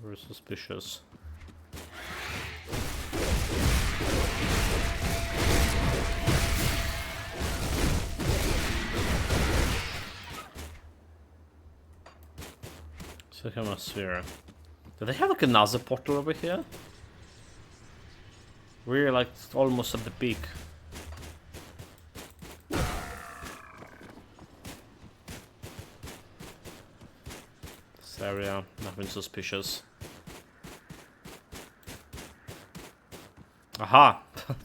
Very suspicious. So Hemisphere. Do they have like another portal over here? We're like almost at the peak. This area, nothing suspicious. Aha!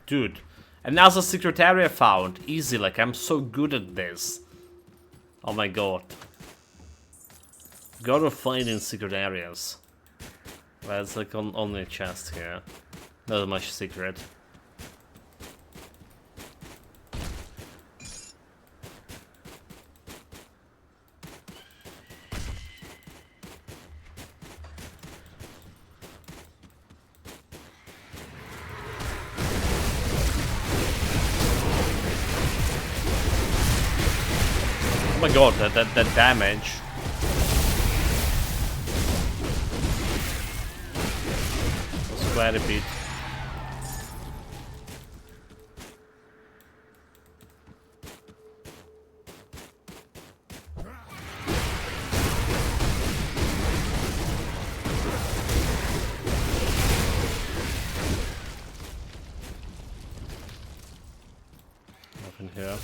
Dude. Another secret area found. Easy, like I'm so good at this. Oh my god. Gotta find in secret areas. Well, it's like only a chest here. Not much secret. Oh my god, that damage. Was quite a bit. Nothing here.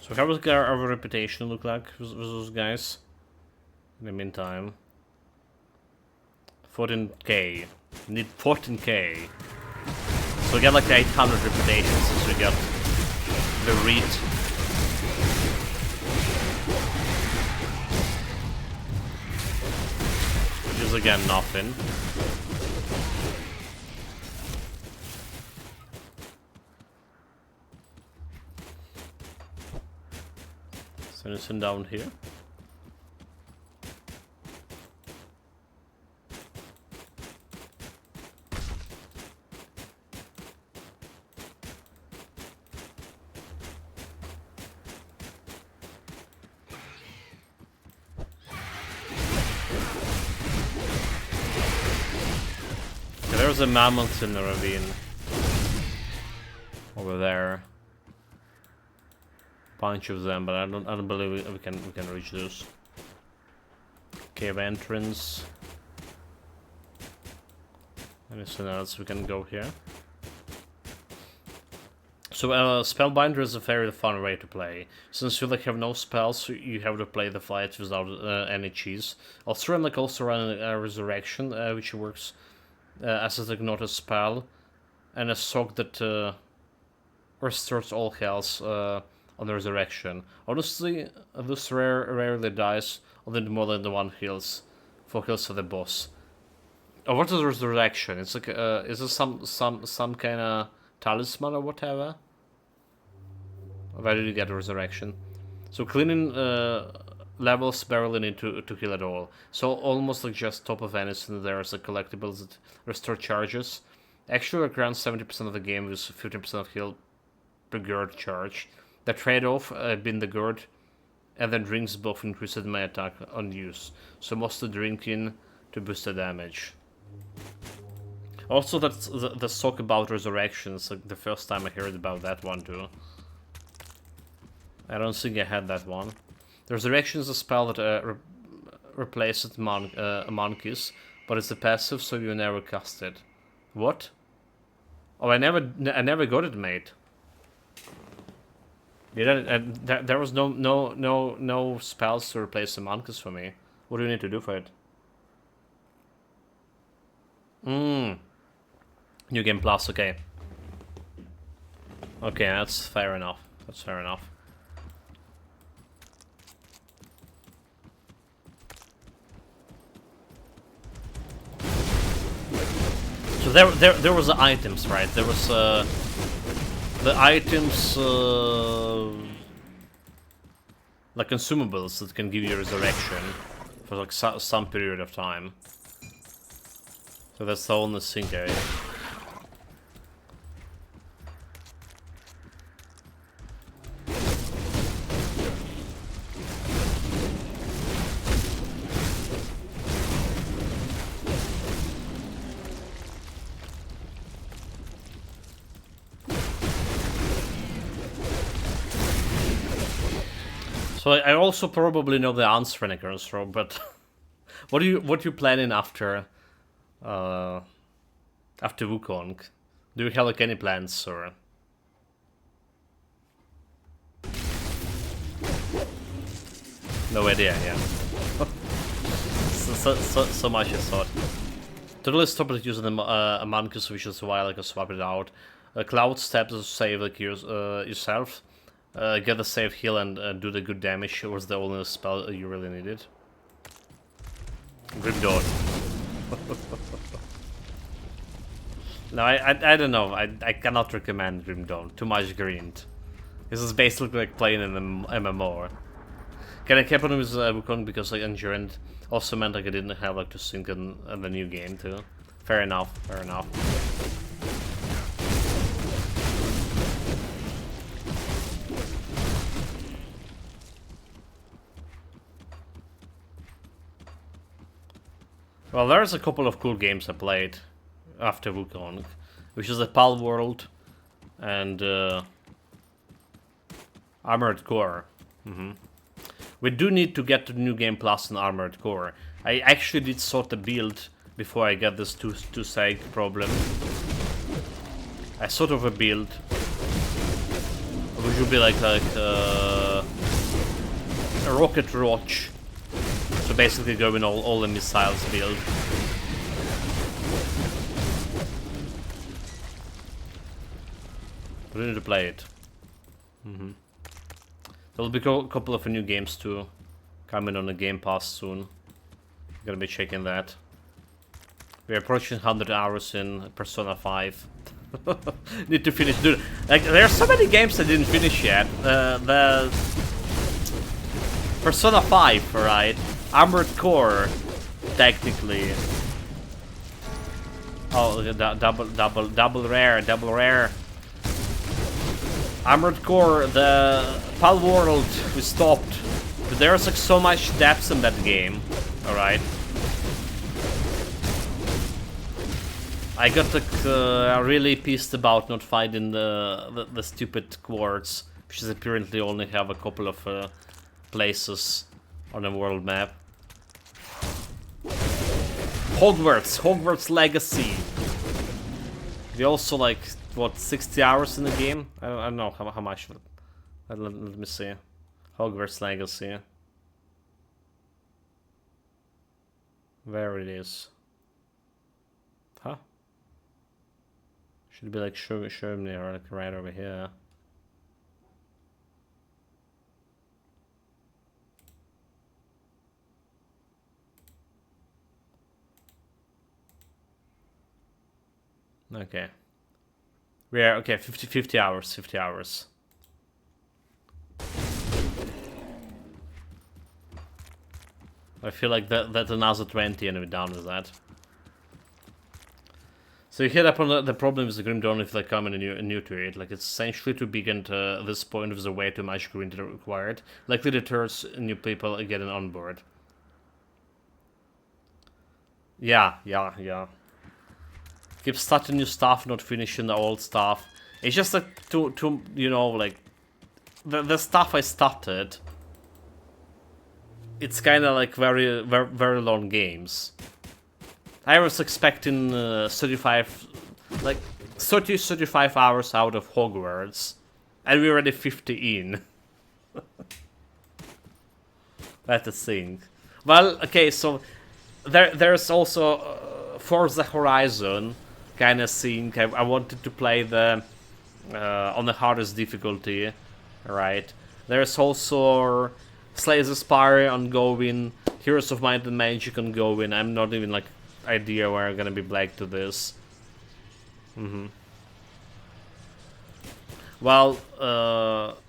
So how does our reputation look like with those guys? In the meantime. 14k. Need 14k. So we get like 800 reputation since we got the read. Which is again nothing. So anything down here? Okay, there's a mammoth in the ravine. Over there. Bunch of them, but I don't believe we can reach those. Cave entrance. Anything else we can go here? So Spellbinder is a very fun way to play. Since you like have no spells, you have to play the fight without any cheese. Also run Resurrection, which works as a not a spell, and a sock that restores all health on the Resurrection. Honestly, this rarely dies, only more than the one heals. 4 heals for the boss. Oh, what is Resurrection? It's like is it some kind of talisman or whatever? Where did you get Resurrection? So cleaning levels barely need to heal at all. So almost like just top of anything, there's a collectibles that restore charges. Actually, grants 70% of the game with 15% of heal per guard charge. The trade-off being the guard, and then drinks both increased my attack on use. So mostly drinking to boost the damage. Also, that's the talk about resurrections. Like the first time I heard about that one too. I don't think I had that one. The resurrection is a spell that replaces monkeys, but it's a passive, so you never cast it. What? Oh, I never got it, mate. There was no spells to replace the monkeys for me. What do you need to do for it? New Game Plus, okay. Okay, that's fair enough. That's fair enough. So there was the items, right? There was the items, like consumables that can give you resurrection for like some period of time. So that's the only thing there. So I also probably know the answer, Necrosro, but what you planning after after Wukong? Do you have like any plans or? No idea, yeah. so much I thought. Totally stopped using a Mancus, which is why like I swapped it out. Cloud steps to save like yourself. Get a safe heal and do the good damage was the only spell you really needed. Grim Dawn. No, I don't know. I cannot recommend Grim Dawn. Too much grind. This is basically like playing an MMO. Can I keep on with Wukong because like Endurant also meant like I didn't have like to sync in the new game too. Fair enough. Fair enough. Well, there's a couple of cool games I played after Wukong, which is the Pal World and Armored Core. We do need to get the new Game Plus and Armored Core. I actually did sort the build before I got this two seg problem. I sort of a build, which would be like a rocket roach. So basically going all the missiles build. But we need to play it. There'll be a couple of new games too coming on the Game Pass soon. Gonna be checking that. We're approaching 100 hours in Persona 5. Need to finish. Dude, like there are so many games I didn't finish yet. The Persona 5, right? Armored Core, technically. Oh, double rare. Armored Core, the Pal World, we stopped. But there's like so much depth in that game. Alright. I got like, really pissed about not finding the stupid quartz, which is apparently only have a couple of places on the world map. Hogwarts Legacy. We also like what 60 hours in the game. I don't know how much. Let me see. Hogwarts Legacy. Where it is? Huh? Should be like show me or like right over here. Okay. We are okay, 50 hours, 50 hours. I feel like that's another 20 and we're done with that. So you hit up on the problem with the Grim Dawn if they come in new to it. Like it's essentially too big and this point with way too much grind required. Likely deters new people getting on board. Yeah. Keep starting new stuff, not finishing the old stuff. It's just like to you know, like the stuff I started. It's kind of like very long games. I was expecting 35 hours out of Hogwarts, and we're already 50 in. That's the thing. Well, okay, so there's also Forza Horizon kind of thing. I wanted to play the on the hardest difficulty, right? There's also Slay the Spire ongoing, Heroes of Might and Magic ongoing. I'm not even like idea where I'm gonna be black to this. Well,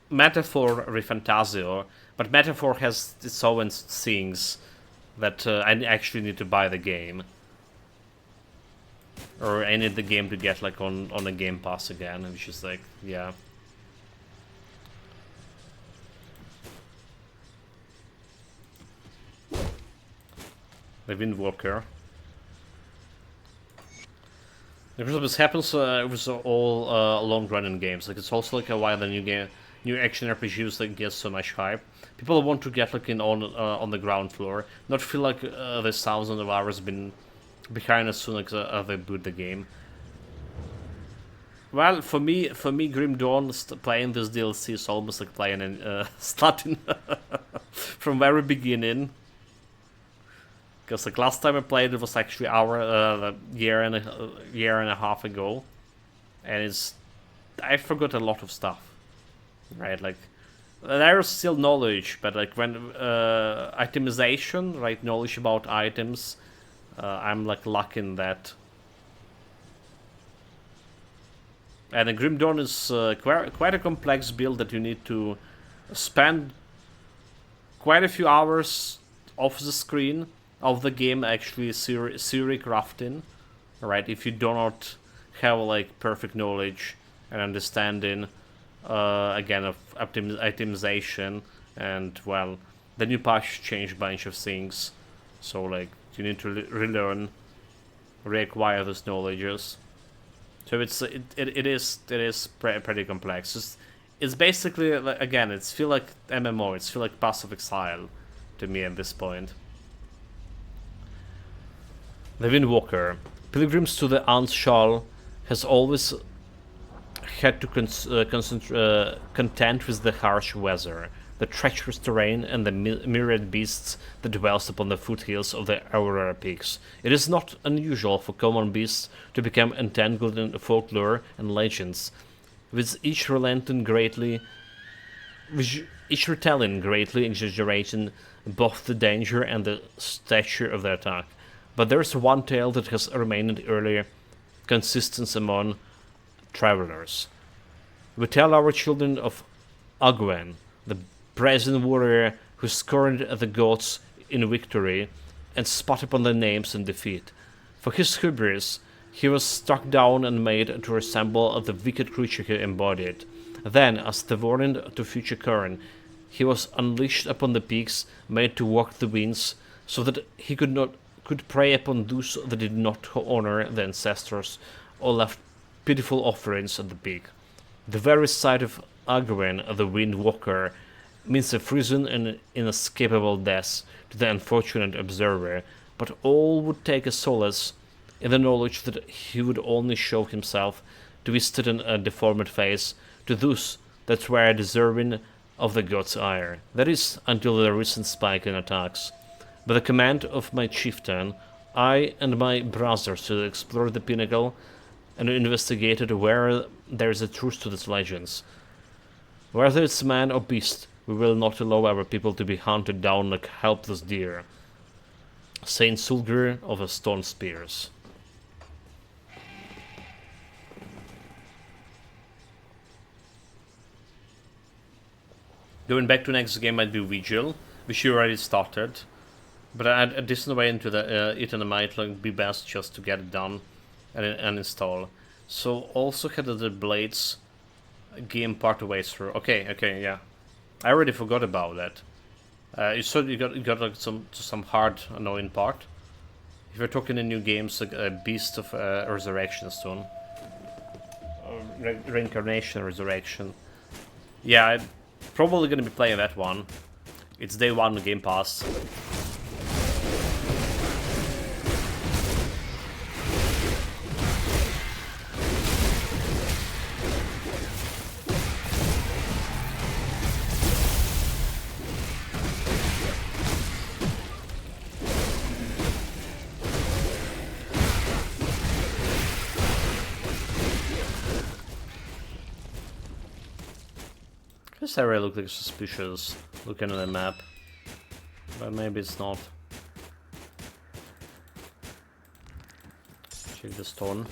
Metaphor Refantasio, but Metaphor has its own things that I actually need to buy the game. Or I need the game to get like on the Game Pass again, which is like, yeah. The Windwalker. Because this happens with all long-running games. Like it's also like why the new action RPGs like get so much hype. People want to get like in on the ground floor, not feel like there's thousands of hours been behind as soon as they boot the game. Well, for me, Grim Dawn playing this DLC is almost like playing and starting from very beginning. Because like last time I played, it was actually a year and a half ago, and I forgot a lot of stuff, right? Like there is still knowledge, but like when itemization, right? Knowledge about items, I'm like lacking that. And the Grim Dawn is quite a complex build that you need to spend quite a few hours off the screen of the game actually theory crafting, right? If you do not have like perfect knowledge and understanding, again, of itemization, and well, the new patch changed a bunch of things, so like you need to relearn, reacquire those knowledges. So it is pretty complex. It's basically again, it's feel like MMO. It's feel like Path of Exile to me at this point. The Windwalker. Pilgrims to the Anshal has always had to contend with the harsh weather, the treacherous terrain, and the myriad beasts that dwells upon the foothills of the Aurora Peaks. It is not unusual for common beasts to become entangled in folklore and legends, with each retelling greatly exaggerating both the danger and the stature of the attack. But there is one tale that has remained earlier consistent among travelers. We tell our children of Agwen, the brazen warrior who scorned the gods in victory and spat upon their names in defeat. For his hubris, he was struck down and made to resemble the wicked creature he embodied. Then, as the warning to future Karn, he was unleashed upon the peaks, made to walk the winds, so that he could prey upon those that did not honor the ancestors or left pitiful offerings at the peak. The very sight of Agwen, the Windwalker, means a frozen and inescapable death to the unfortunate observer, but all would take a solace in the knowledge that he would only show himself, twisted and a deformed face, to those that were deserving of the god's ire. That is, until the recent spike in attacks. By the command of my chieftain, I and my brothers should explore the pinnacle and investigated where there is a truth to these legends. Whether it's man or beast, we will not allow our people to be hunted down like helpless deer. Saint Sulgur of the Stone Spears. Going back to next game might be Vigil, which you already started. But a decent way into it, and it might like, be best just to get it done and install. So also had the Blades game part of way through. Okay, yeah. I already forgot about that. You said you got like some hard annoying part. If you're talking in new games like Beast of Resurrection Stone, Reincarnation Resurrection. Yeah, I'm probably gonna be playing that one. It's day one Game Pass. This area looks like suspicious, looking at the map. But maybe it's not. Check the stone.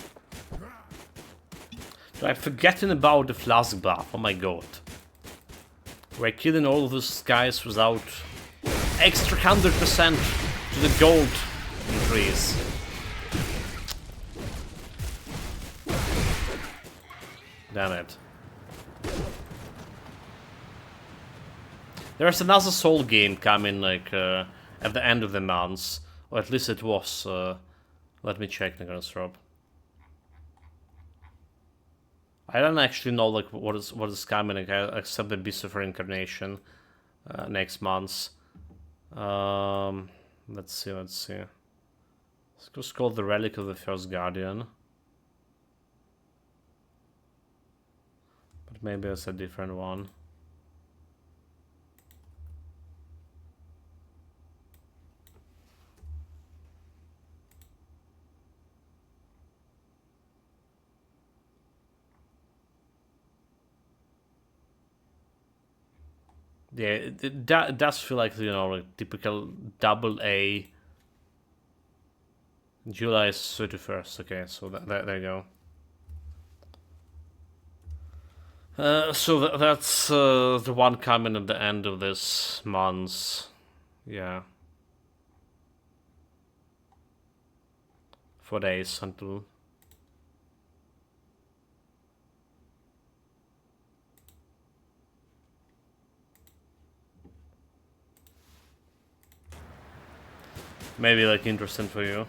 I'm forgetting about the flask buff, oh my god. We're killing all of those guys without extra 100% to the gold increase. Damn it. There's another Soul game coming like at the end of the month. Or at least it was. Let me check, Nicholas-Rob. I don't actually know like what is coming except the Beast of Reincarnation next month. Let's see. Let's just call the Relic of the First Guardian. But maybe it's a different one. Yeah, it does feel like, you know, like typical AA. July is 31st. Okay, so there you go. So that's the one coming at the end of this month. Yeah. 4 days until. Maybe like interesting for you.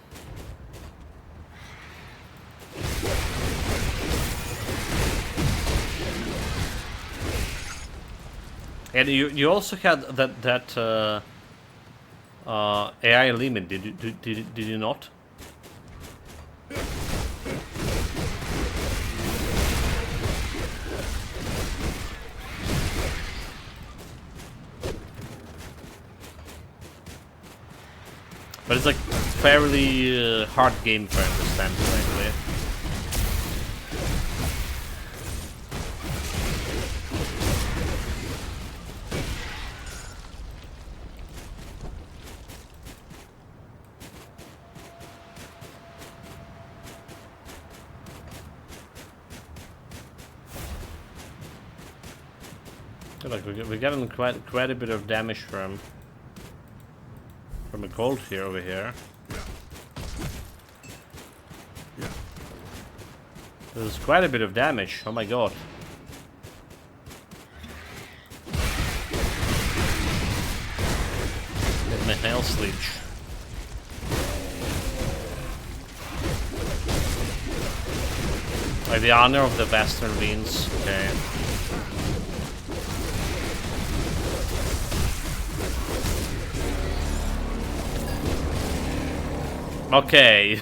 And you also had that AI limit. Did you not? But it's like fairly hard game for understand, frankly. Like we're getting quite a bit of damage from a gold here over here. There's quite a bit of damage. Oh my god. Get my hail sledge. Like the honor of the Western Veins. Okay. Okay.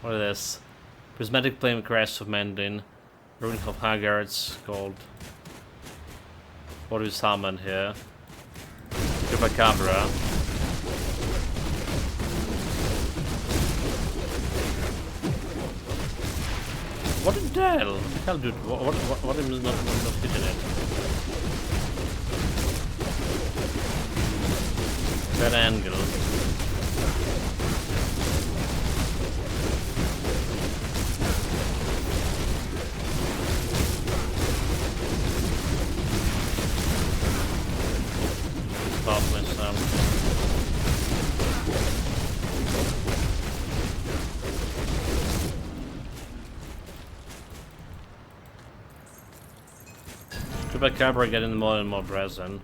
What is this? Prismatic Flame Crest of Mendin. Ruin of Haggards. Gold. What do we summon here? Chupacabra. What the hell? What the hell, dude? What am I not hitting it? That angle. Stop myself. Chupacabra getting more and more present.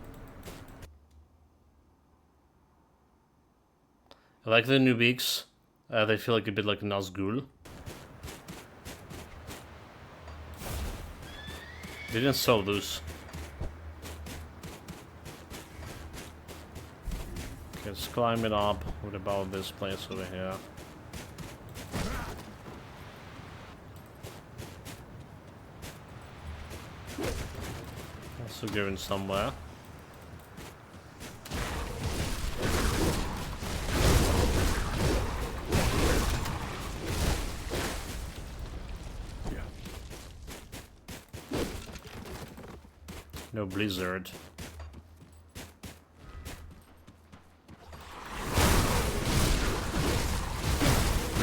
I like the new beaks. They feel like a bit like Nazgul. They didn't sell those. Okay, let's climb it up. What about this place over here? Also going somewhere. No blizzard.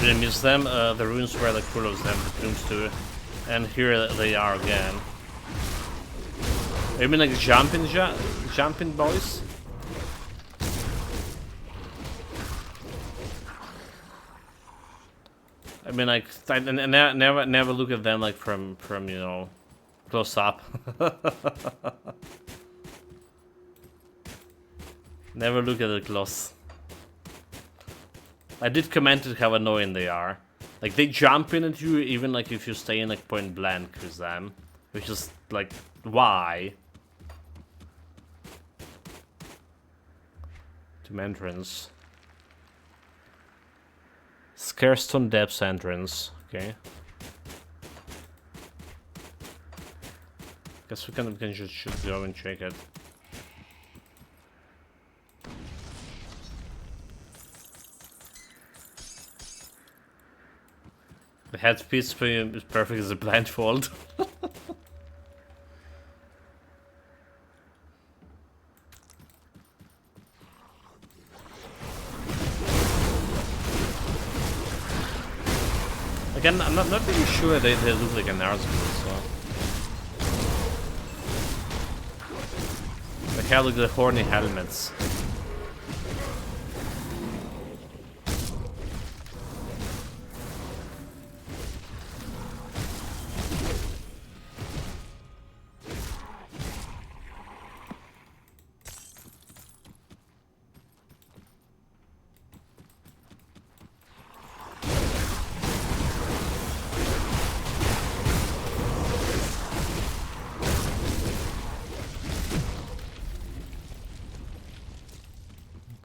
Did I miss them? The ruins were like full of them, the tombs too. And here they are again. You mean like jumping boys? I mean like I never look at them like from you know close up. Never look at it close. I did comment it how annoying they are. Like they jump in at you even like if you stay in like point blank with them. Which is like why? To entrance. Scarestone Depths entrance. Okay. Guess we can just should go and check it. The headpiece for you is perfect as a blindfold. Again, I'm not really sure they look like an arsenal, so. They have like the horny helmets.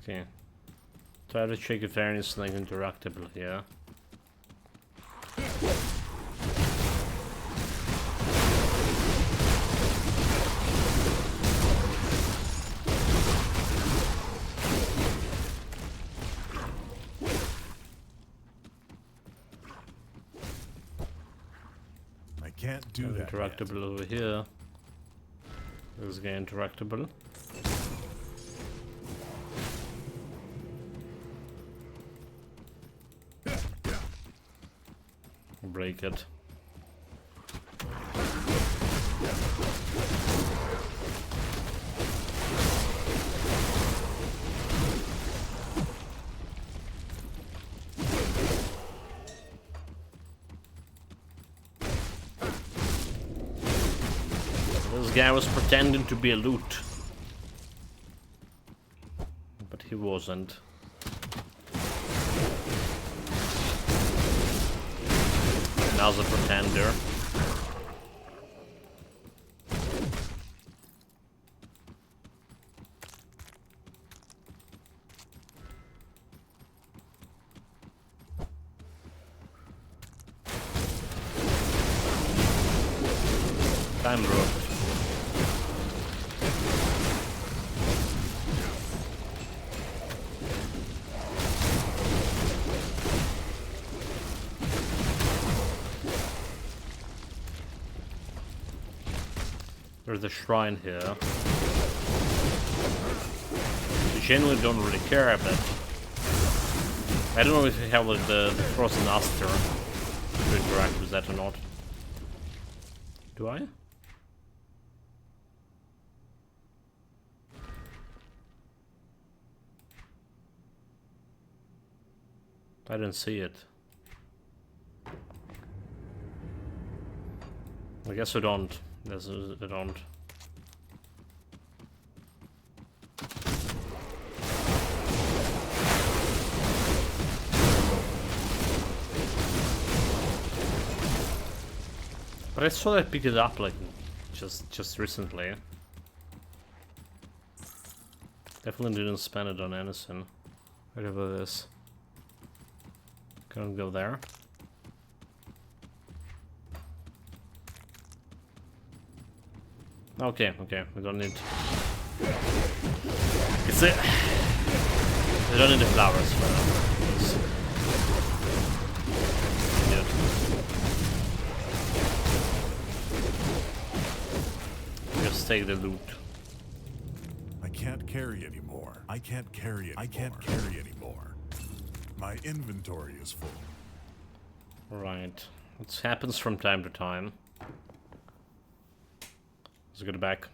Okay. Try to check if there is anything interactable here. I can't do that. Interactable over here. This guy interactable. Break it. This guy was pretending to be a loot, but he wasn't. Now's a pretender. Time rope. There's a shrine here. I genuinely don't really care, but I don't know if you have like the frozen aster to interact with that or not. Do I? I didn't see it. I guess I don't. I don't. But I saw that pick it up like just recently. Definitely didn't spend it on anything. Whatever this. Can't go there. Okay, we don't need. It's it. We don't need the flowers for that. Good. Let's take the loot. I can't carry anymore. I can't carry anymore. I can't carry anymore. My inventory is full. Right. It happens from time to time. Let's go back.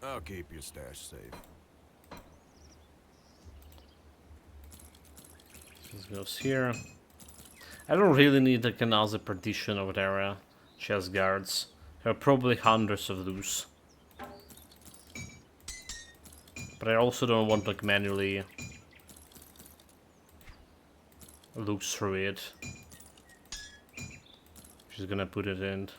I'll keep your stash safe. This goes here. I don't really need like another partition over there. Chest guards. There are probably hundreds of those. But I also don't want like manually look through it. Just gonna put it in.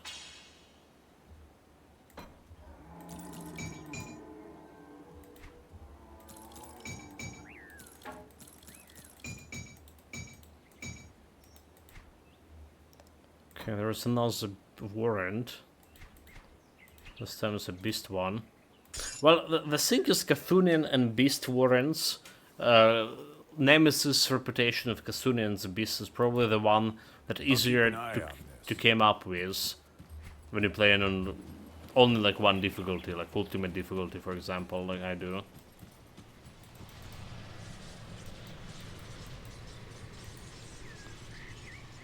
Okay, there is another warrant. This time it's a beast one. Well, the thing is, Cthulhian and beast warrants, Nemesis' reputation of Cthulhian and the beast is probably the one that easier to came up with when you play on only like one difficulty, like ultimate difficulty, for example, like I do.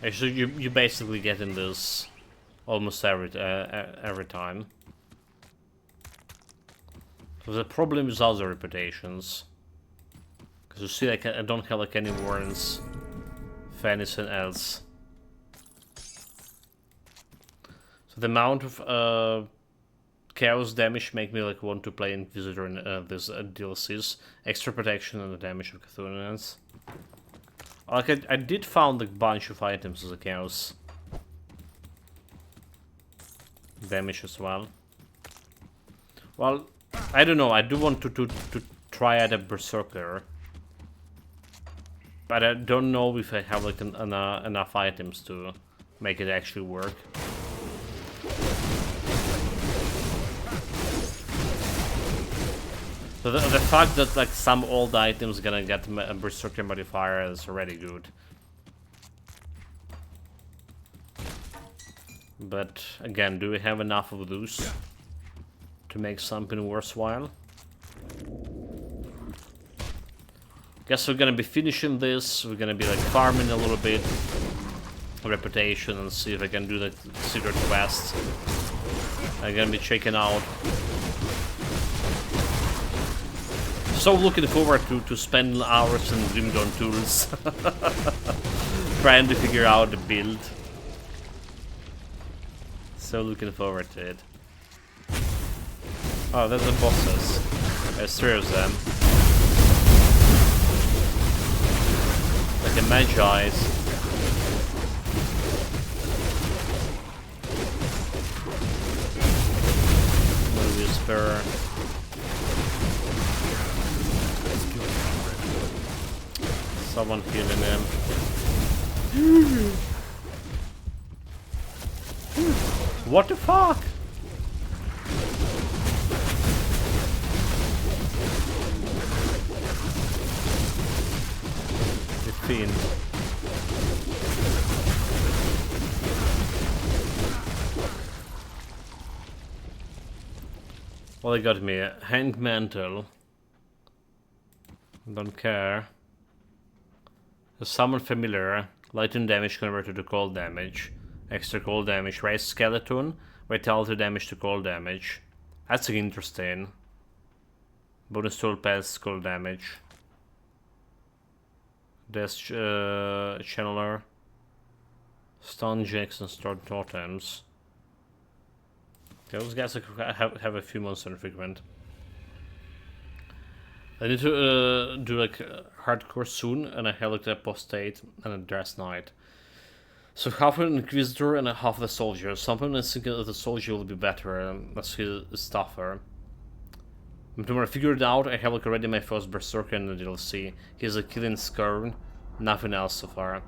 Actually, you basically get in this almost every time. So the problem is other reputations, because you see, like I don't have like any warrants for anything else. So the amount of chaos damage make me like want to play Inquisitor in these DLCs. Extra protection and the damage of Cthulhians. Like I did found a bunch of items as a chaos damage as well. Well, I don't know. I do want to try out a Berserker, but I don't know if I have like enough items to make it actually work. So the fact that like some old items gonna get a Berserker modifier is already good. But again, do we have enough of those to make something worthwhile? Guess we're gonna be finishing this. We're gonna be like farming a little bit, reputation, and see if I can do the secret quests. I'm gonna be checking out. So looking forward to spend hours in Grim Dawn tools, trying to figure out the build. So looking forward to it. Oh, there's the bosses. There's 3 of them. Like the Magi's. The Whisper. Someone healing him. What the fuck? The fiend. Well, they got me a hanged mantle. Don't care. A summon familiar, lighten damage converted to cold damage, extra cold damage, raise skeleton, vitality damage to cold damage. That's interesting. Bonus tool pass cold damage. Death channeler, stun jacks and start totems. Those guys have a few monster infrequent. I need to do like hardcore soon, and I have like the apostate and a dress knight. So half an inquisitor and half the soldier. Sometimes I think the soldier will be better. That's his stuffer. But when I figured it out, I have like already my first berserker in the DLC. He's a killing scarn, nothing else so far.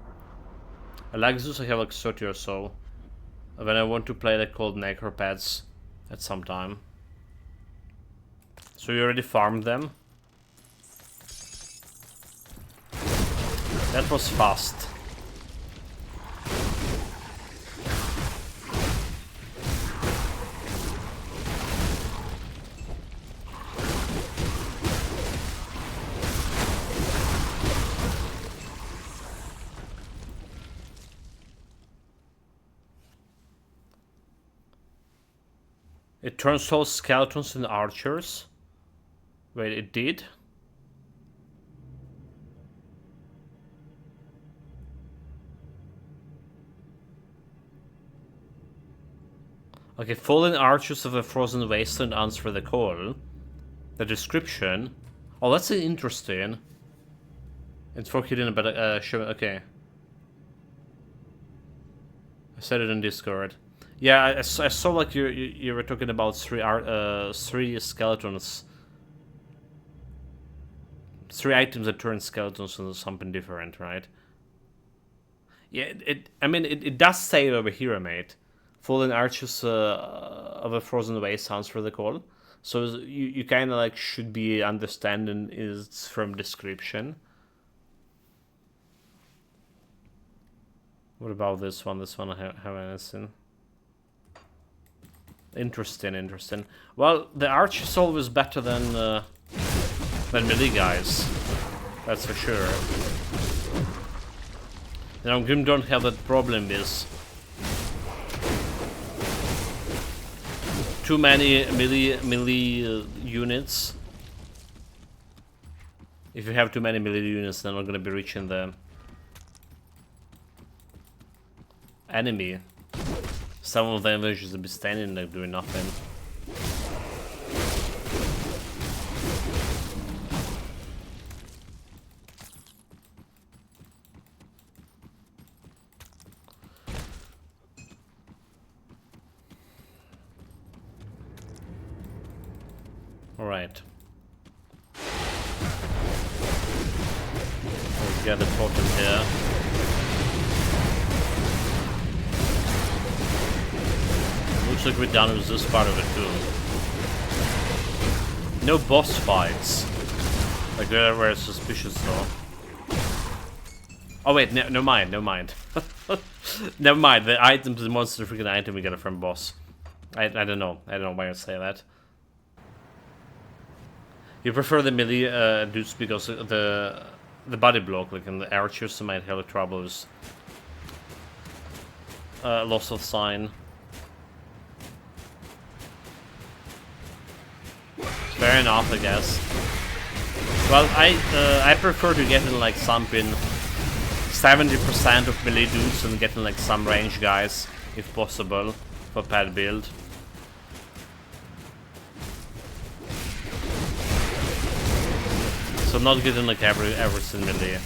Alexus I have like 30 or so. And then I want to play like cold necropets at some time. So you already farmed them? That was fast. It turns all skeletons into archers. Wait, it did? Okay, fallen archers of a frozen wasteland answer the call. The description. Oh, that's interesting. It's for hidden, but show. Okay. I said it in Discord. Yeah, I saw like you were talking about three skeletons, 3 items that turn skeletons into something different, right? Yeah, I mean, it does say it over here, mate. Fallen archers of a frozen waste sounds for the call. So you kind of like should be understanding is from description. What about this one? This one I haven't seen. Interesting. Well, the arch is always better than melee guys. That's for sure. You know, Grim don't have that problem with too many melee units. If you have too many melee units, they're not gonna be reaching the enemy. Some of them will just be standing there doing nothing. Alright. Let's get the totem here. Looks like we're done with this part of it too. No boss fights. Like they're very suspicious though. Oh wait, no mind. Never mind, the item's the monster freaking item we got it from boss. I don't know. I don't know why I say that. You prefer the melee dudes because the body block, like in the archers might have troubles. Loss of sign. Fair enough, I guess. Well, I prefer to get in like something 70% of melee dudes and getting like some range guys, if possible, for pad build. So not getting like everything melee.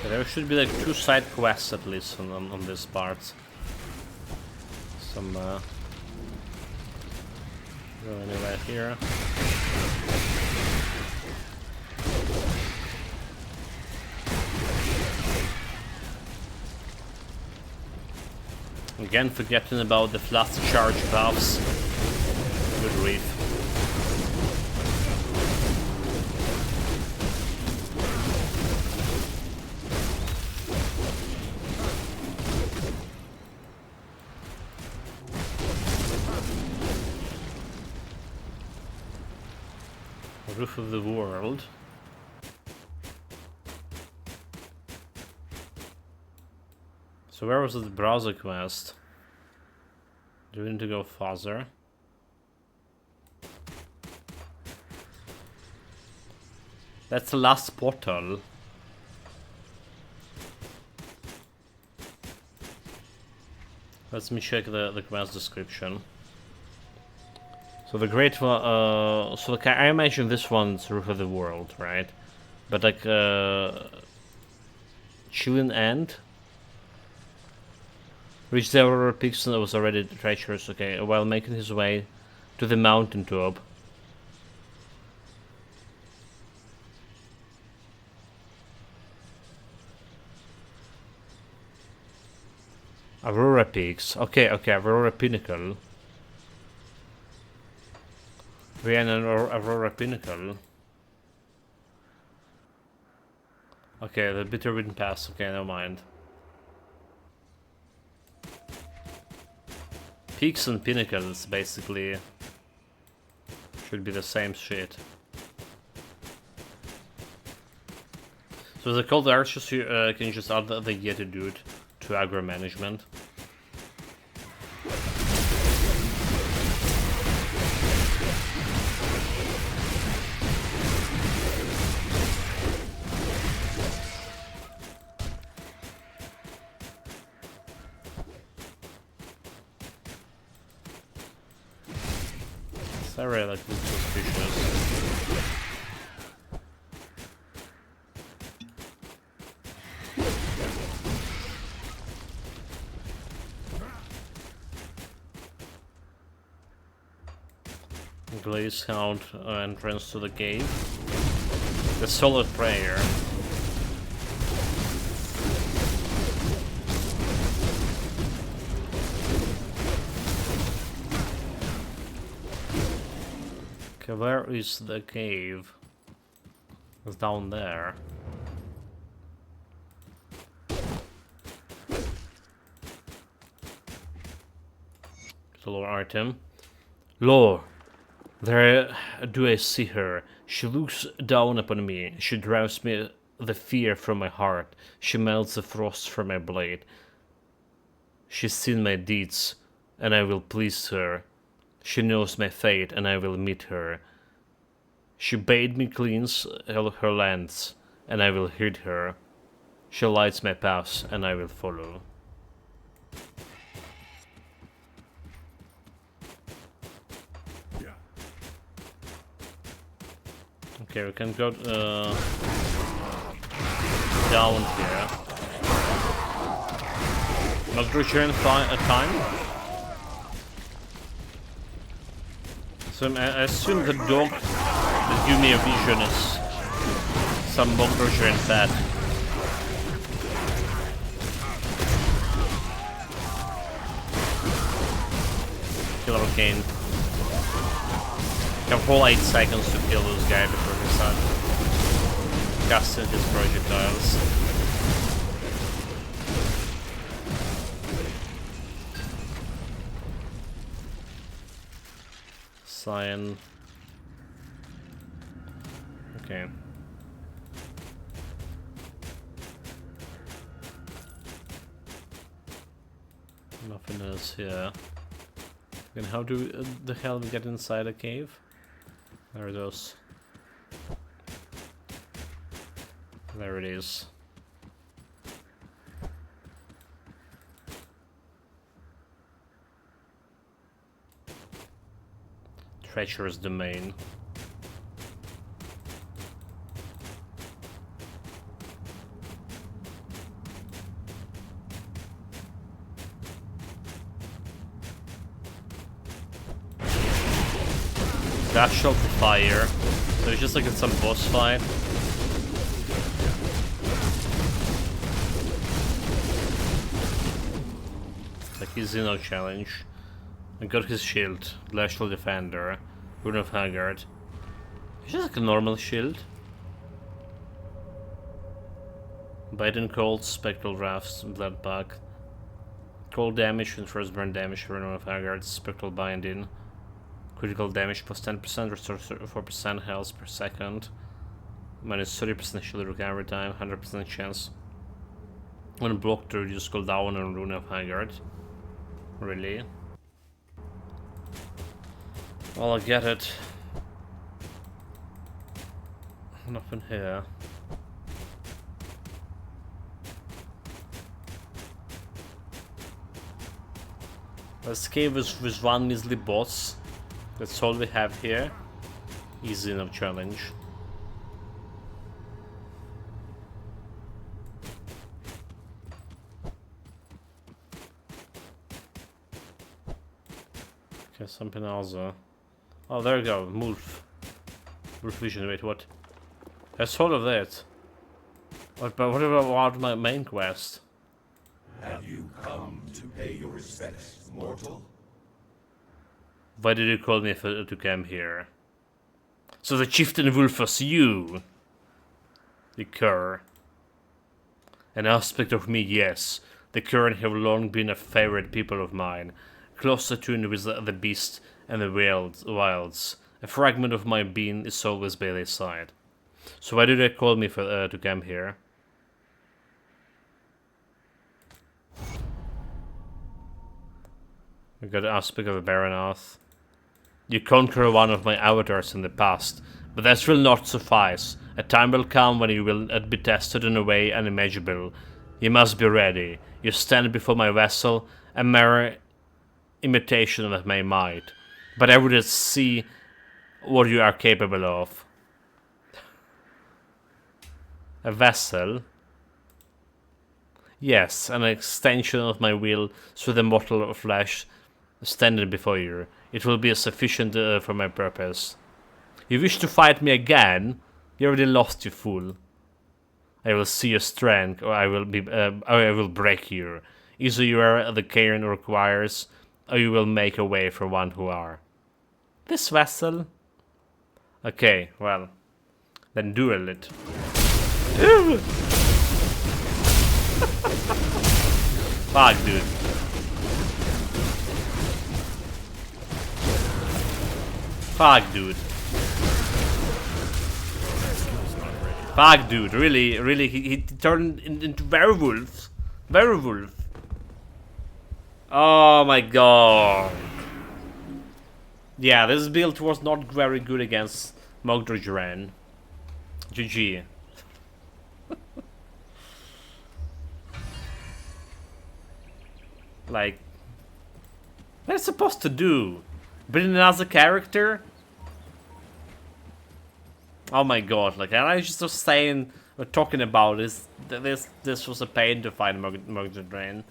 There should be like 2 side quests at least on this part. Some going right here. Again, forgetting about the flat charge buffs. Good grief. Roof of the world. So where was the browser quest? Do we need to go farther? That's the last portal. Let me check the quest description. So the great so like I imagine this one's Roof of the World, right? But like Chilling End, reached the Aurora Peaks and was already treacherous. Okay, while making his way to the mountain top. Aurora Peaks. Okay, Aurora Pinnacle. We are in an Aurora Pinnacle. Okay, the Bitter Wind Pass. Okay, never mind. Peaks and pinnacles, basically, should be the same shit. So the call to archers, you can just add the Yeti dude to aggro management. Sorry, like this suspicious. Glaze Hound entrance to the cave. The Solid Prayer. Okay, where is the cave? It's down there. The lore item. Lore. There do I see her. She looks down upon me. She drives me the fear from my heart. She melts the frost from my blade. She's seen my deeds, and I will please her. She knows my fate, and I will meet her. She bade me cleanse her lands, and I will heed her. She lights my paths, and I will follow. Yeah. Okay, we can go down here. Must return a time. So I assume the dog that give me a vision is some Mogrosher in fat. Killer Arcane. Have whole 8 seconds to kill this guy before he's done casting his projectiles. Cyan. Okay. Nothing else here. Then how do the hell we get inside a cave? There it is. There it is. Treacherous domain. Dash shot to fire. So it's just like it's some boss fight. Like he's in no challenge. I got his shield, Glacial Defender, Rune of Haggard. It's just like a normal shield. Bite and Cold, Spectral Rafts, Blood Bug. Cold damage and first burn damage, Rune of Haggard, Spectral Binding. Critical damage plus 10%, restores 4% health per second. Minus 30% shield recovery time, 100% chance. When blocked to reduce cooldown on Rune of Haggard. Really? Well, I get it. Nothing here. Let's cave with one measly boss. That's all we have here. Easy enough challenge. Okay, something else. Oh, there you go. Wolf. Wolf vision. Wait, what? That's all of that. But what about my main quest? Have you come to pay your respects, mortal? Why did you call me to come here? So the chieftain wolf was you, the cur. An aspect of me, yes. The cur have long been a favorite people of mine, close attuned with the beast and the wilds. A fragment of my being is always by their side. So why did they call me to come here? We got an aspect of a Baronath. You conquer one of my avatars in the past, but that will not suffice. A time will come when you will be tested in a way unimaginable. You must be ready. You stand before my vessel, a mere imitation of my might. But I would see what you are capable of. A vessel? Yes, an extension of my will through the mortal flesh standing before you. It will be sufficient for my purpose. You wish to fight me again? You already lost, you fool. I will see your strength, or I will break you. Either you are the Cairn requires, or you will make a way for one who are. This vessel? Okay, well, then duel it. Fuck, dude. Fuck, dude. Fuck, dude. Really, he turned into werewolf. Werewolf. Oh my god. Yeah, this build was not very good against Mogdrojran. GG. Like, what is it supposed to do? Bring another character? Oh my god, like, and I just was saying, or talking about this was a pain to find Mogdrojran.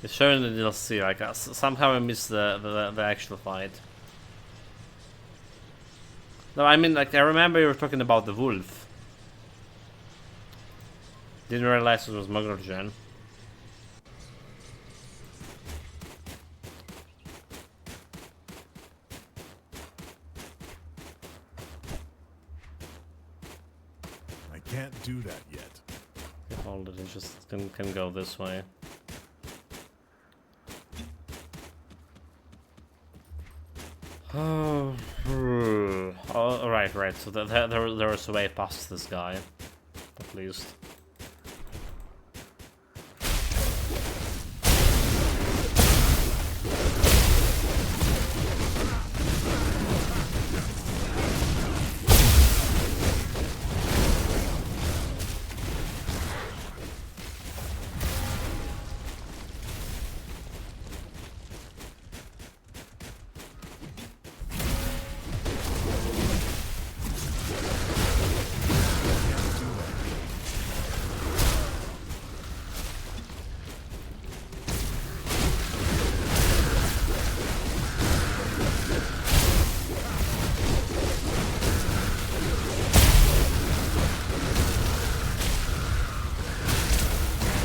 It's showing the DLC, like, somehow I missed the actual fight. No, I mean, like, I remember you were talking about the wolf. Didn't realize it was Mogdrojran. I can't do that yet. Hold it, it just can go this way. Oh, right. So there was a way past this guy, at least.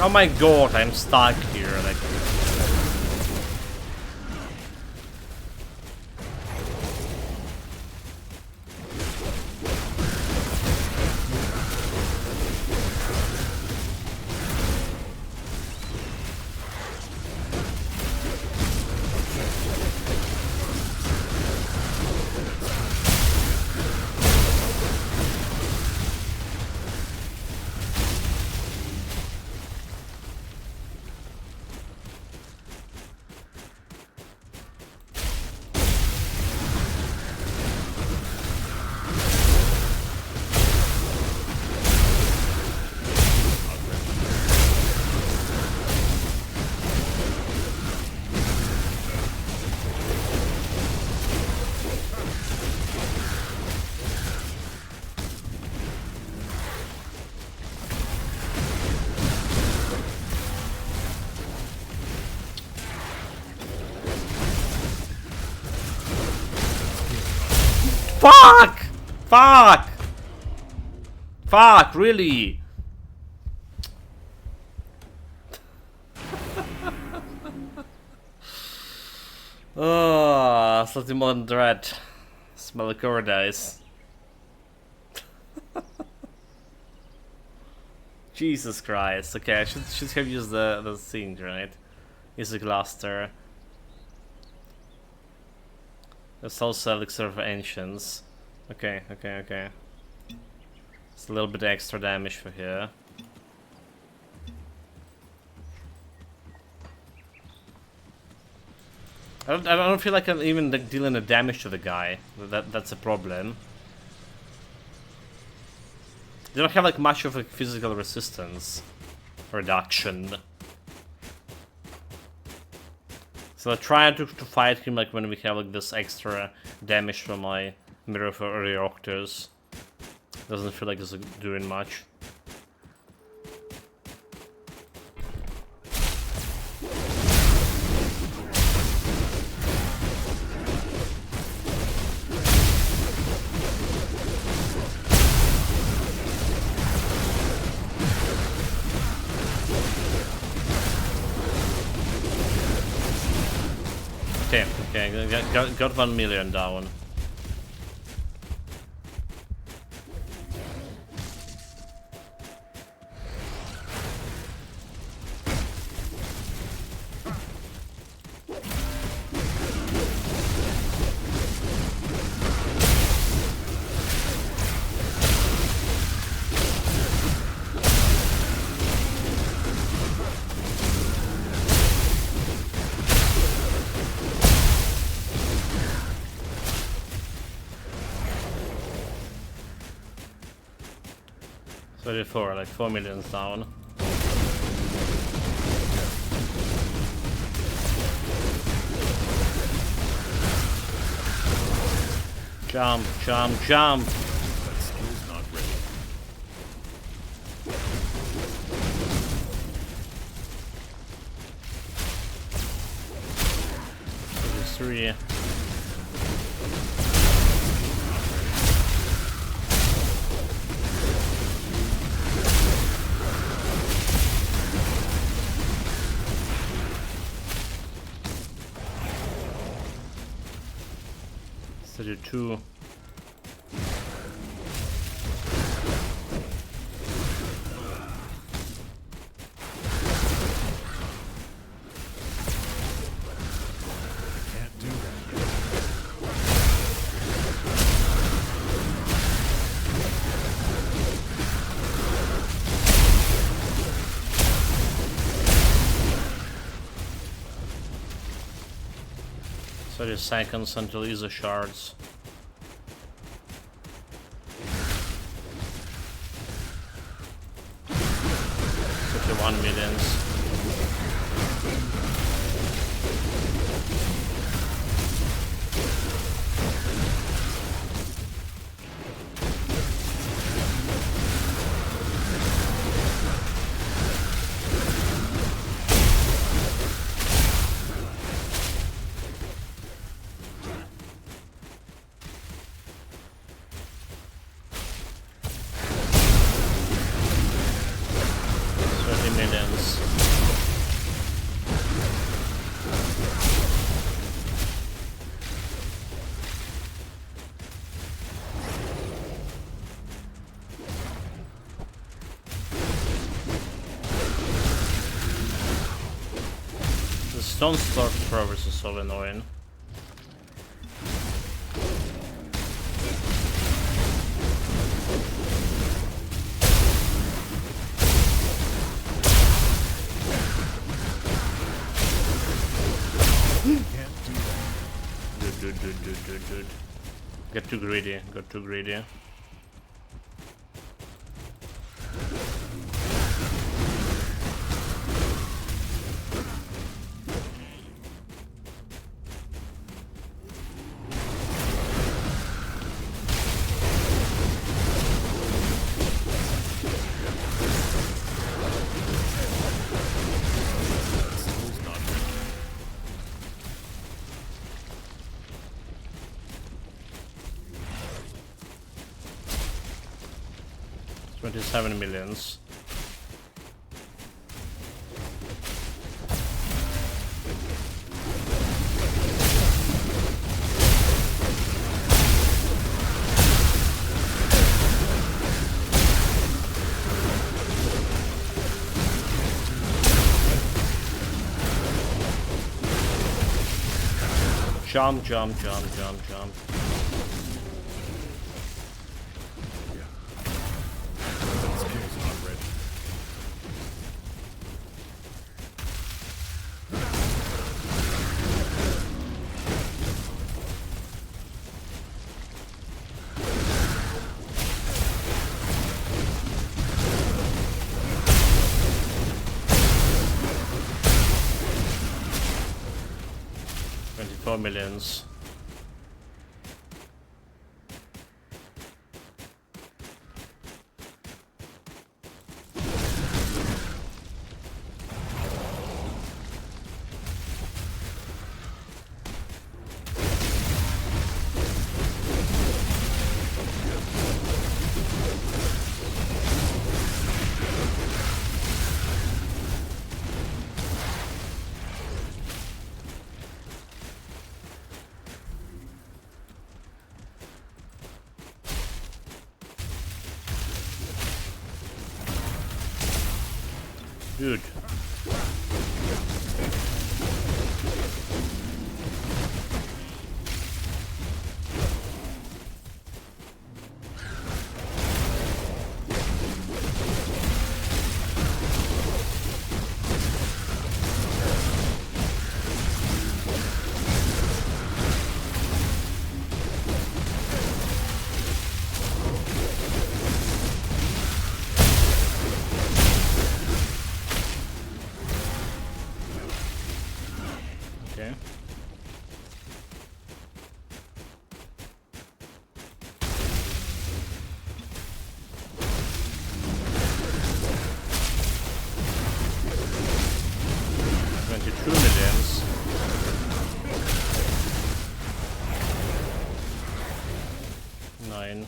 Oh my god, I'm stuck here, like... Fuck! Fuck! Fuck, really? Oh, slightly more than dread. Smell of paradise. Jesus Christ. Okay, I should have used the thing, right? Use a cluster. There's also elixir of ancients. Okay. It's a little bit extra damage for here. I don't feel like I'm even dealing the damage to the guy. That's a problem. They don't have like much of a physical resistance reduction. So I try to fight him like when we have like this extra damage from my mirror for reactors. Doesn't feel like it's doing much. Okay, got 1 million down. Like 4 million down. Jump. That skill's not ready. 3. Two. Can't do that yet. So 30 seconds until user shards. $51 million. Stone Storm Throwers is so annoying. Can't do that. Good. Got too greedy. 27 millions. Jump, jump, jump, jump, jump. Skill's not ready. Millions. Dude. Okay. $22 million. Nine.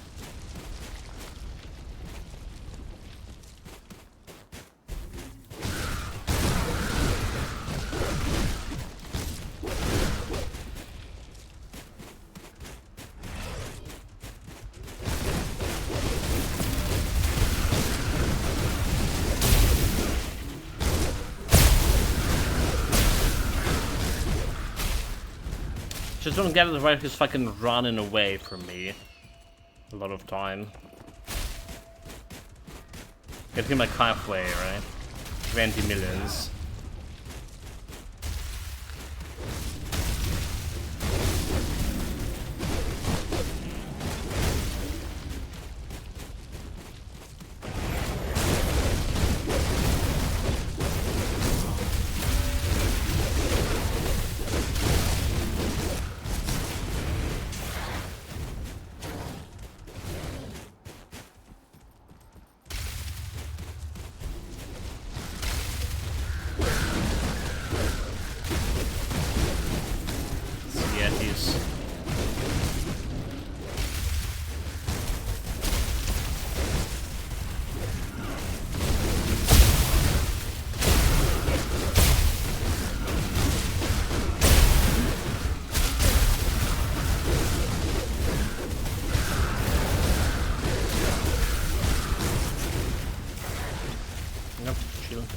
Just don't get it right, he's fucking running away from me. A lot of time. Get him like halfway, right? 20 millions.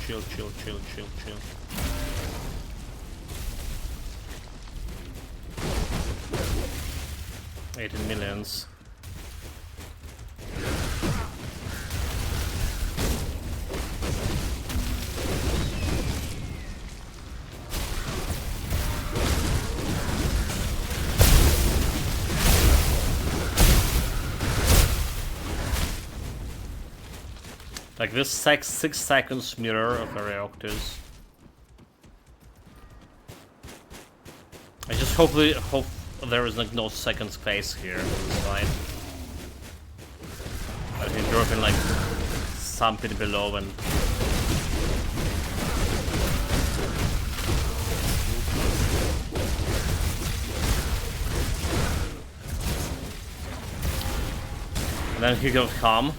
Chill. 18 millions. Like this 6 seconds mirror of Areoctus. I just hope there is like no second space here on this side. I can drop in like something below and then he goes calm.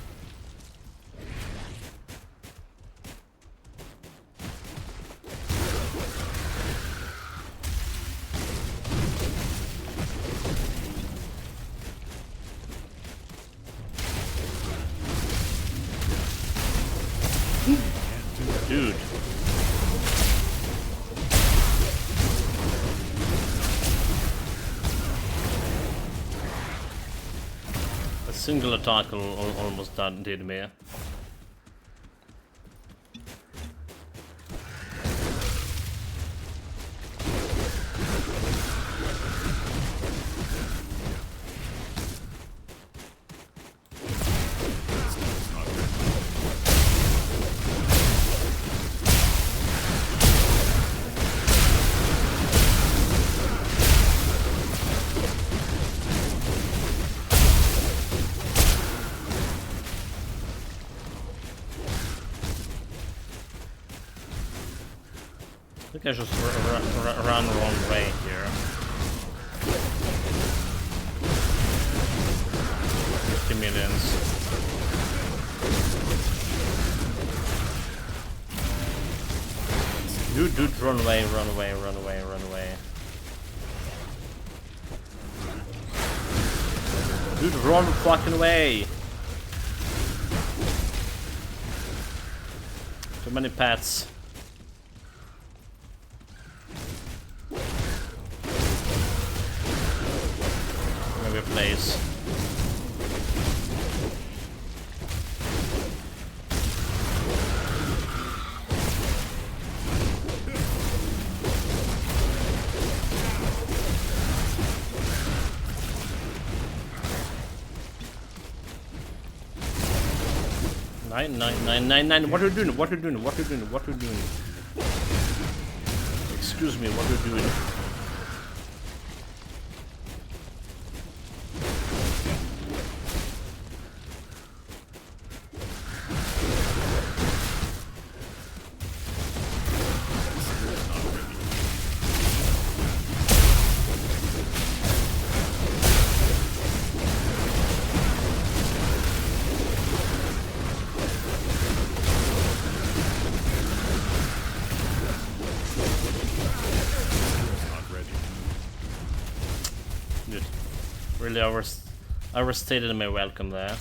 Single attack almost did me. I think I just run the wrong way here. 50 millions. Dude, run away, run away, run away, run away. Dude, run fucking away! Too many pets. Maybe a place. Nine. What are you doing? What are you doing? What are you doing? What are you doing? Excuse me, what are you doing? Really overstated my welcome there.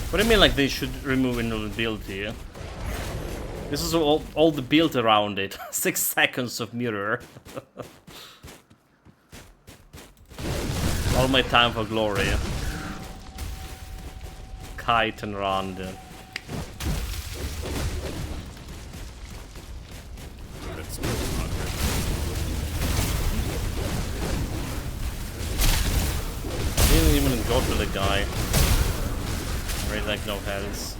What do you mean, like they should remove invulnerability? This is all the build around it. 6 seconds of mirror. All my time for glory. Kite and run. I didn't even go to the guy. Really like no health.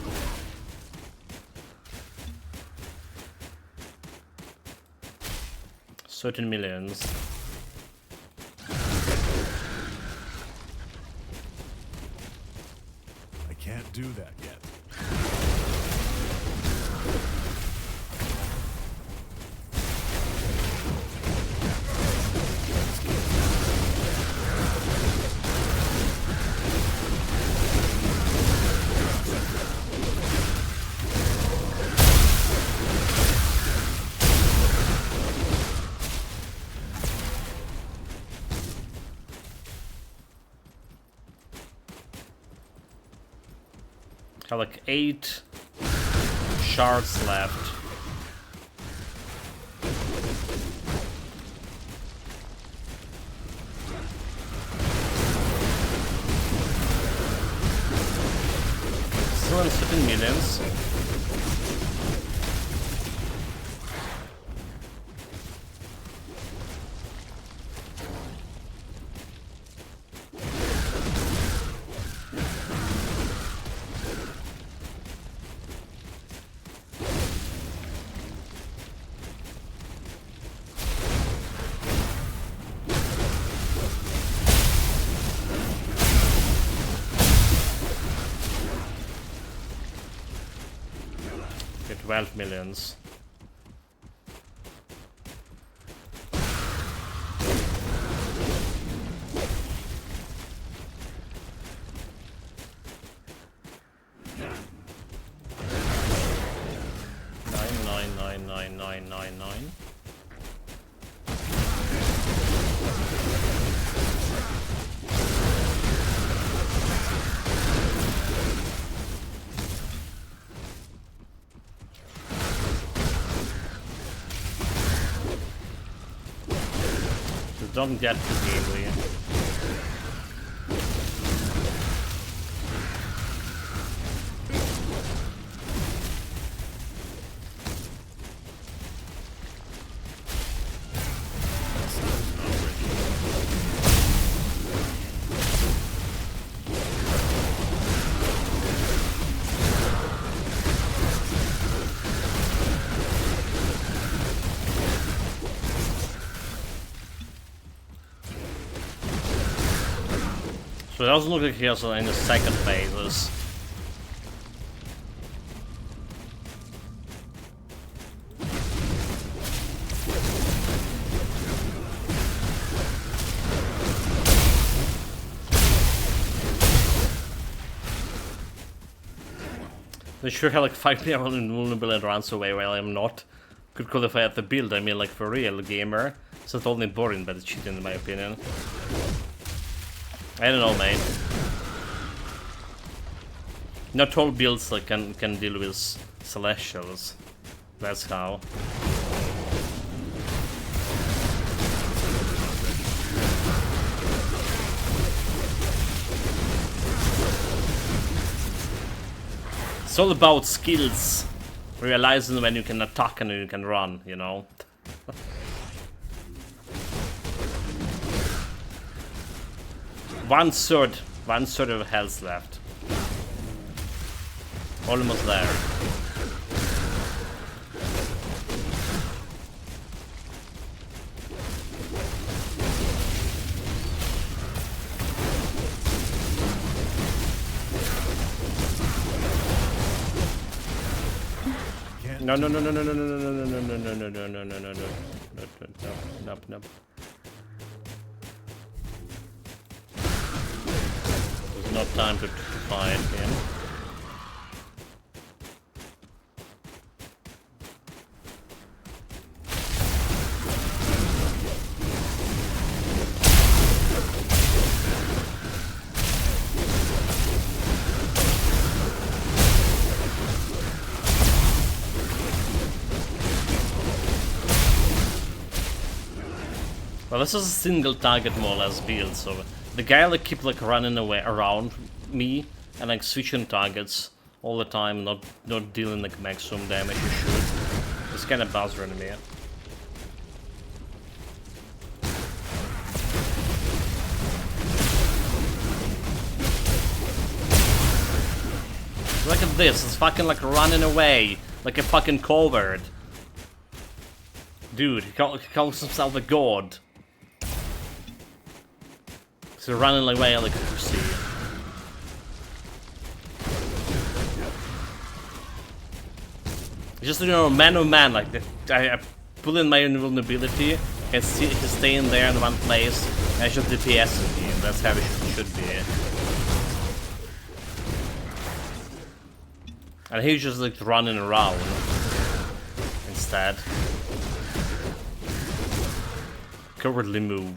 Certain millions. I can't do that yet. Have like 8 shards left. Still in 7 millions. Okay, 12 millions. Nine. don't get too gamely. So it doesn't look like he has any second phases. They sure have like 5 million invulnerable and runs away while I'm not. Could qualify at the build, I mean like for real gamer. It's not only boring but it's cheating in my opinion. I don't know, mate. Not all builds like, can deal with celestials. That's how. It's all about skills. Realizing when you can attack and when you can run, you know? One third of health left. Almost there. No. There's not time to fight him. Well, this is a single target more or less build, so the guy like keep like running away around me and like switching targets all the time, not dealing like maximum damage you should. It's kind of bothering me. Look at this, it's fucking like running away like a fucking coward. Dude, he calls himself a god. So running away like a pussy. Just, you know, man oh man, like I pull in my invulnerability and he's staying there in one place and I should DPS him. That's how it should be. And he's just like running around instead. Cowardly move.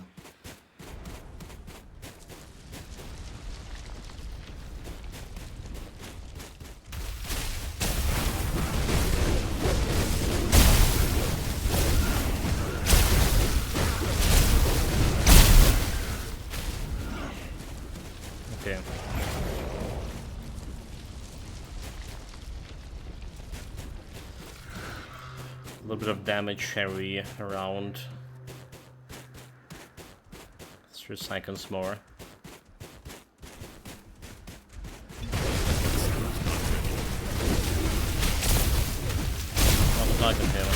Okay. A little bit of damage carry around. 3 seconds more. Not attacking him.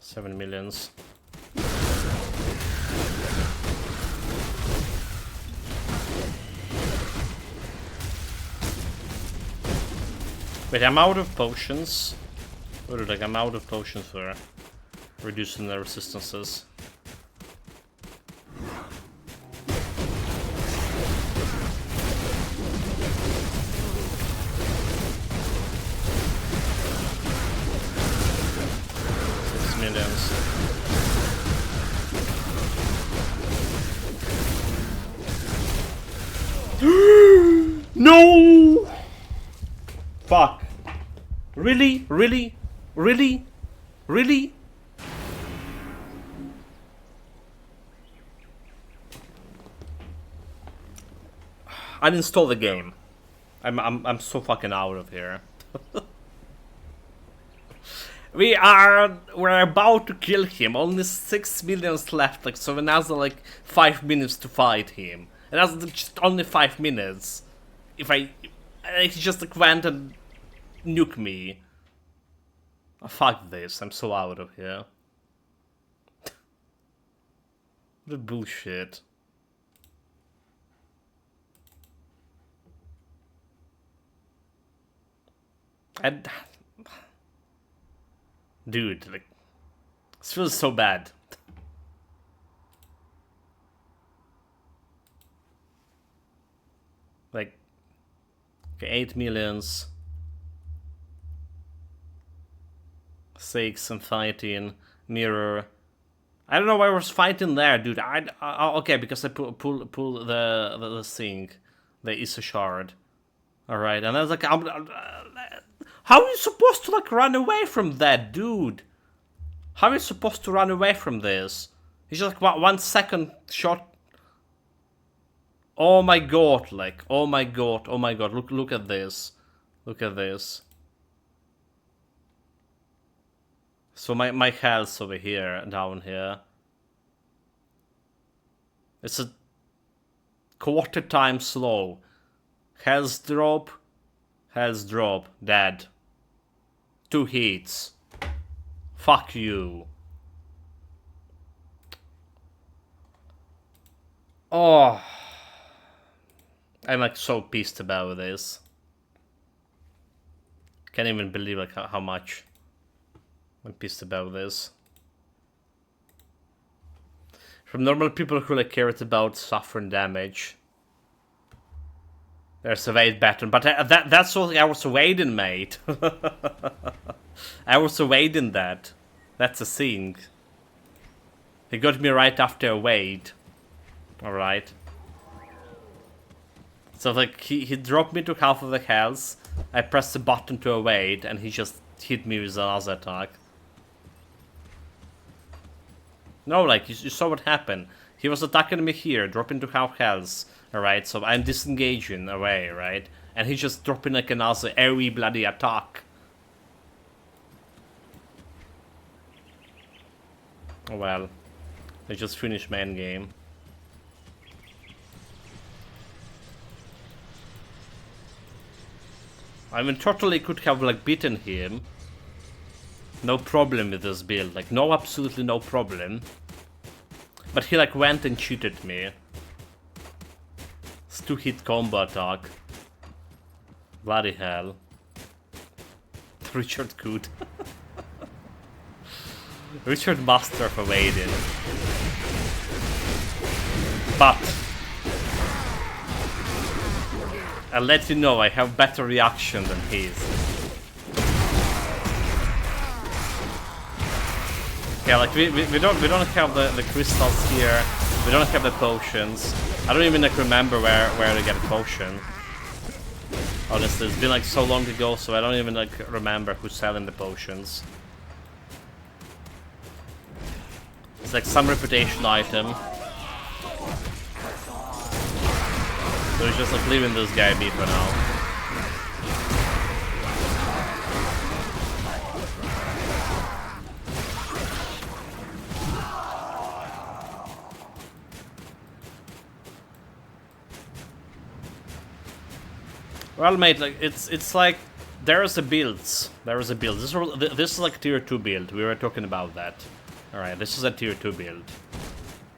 $7 million. Wait, I'm out of potions. Oh, dude, like I'm out of potions for reducing the resistances. $6 million. No! Fuck. Really? Really? Really? Really? Uninstall the game. I'm so fucking out of here. We're about to kill him. Only 6 millions left. Like, so we now have like 5 minutes to fight him, and that's just only 5 minutes. If he just like went and nuke me. Oh, fuck this. I'm so out of here. What a bullshit. And dude, like, this feels so bad. Like, okay, 8 millions. 6 and fighting. Mirror. I don't know why I was fighting there, dude. Okay, because I pull the thing. The Issa shard. Alright, and I was like, how are you supposed to, like, run away from that, dude? How are you supposed to run away from this? It's just like 1 second shot. Oh my god, like, oh my god, oh my god, look at this. Look at this. So my health's over here, down here. It's a quarter time slow. Health drop, dead. 2 hits. Fuck you. Oh. I'm like so pissed about this. Can't even believe like how much I'm pissed about this. From normal people who like cared about suffering damage. There's a wait button, but that's what I was waiting, mate. I was waiting that. That's a thing. He got me right after a wait. Alright. So like he dropped me to half of the health. I pressed the button to evade, and he just hit me with another attack. No, like, you saw what happened. He was attacking me here, dropping to half health, alright? So I'm disengaging away, right? And he's just dropping like another airy bloody attack. Oh well. I just finished my endgame. I mean, totally could have like beaten him. No problem with this build, like no, absolutely no problem. But he like went and cheated me. It's 2-hit combo attack. Bloody hell. Richard could. Richard master for evading. But I'll let you know I have better reaction than his. Yeah, like we don't have the crystals here. We don't have the potions. I don't even like remember where to get a potion. Honestly, it's been like so long ago, so I don't even like remember who's selling the potions. It's like some reputation item. So he's just like leaving this guy be for now. Well, mate, like it's like there's a build. This is like tier 2 build. We were talking about that. All right, this is a tier 2 build.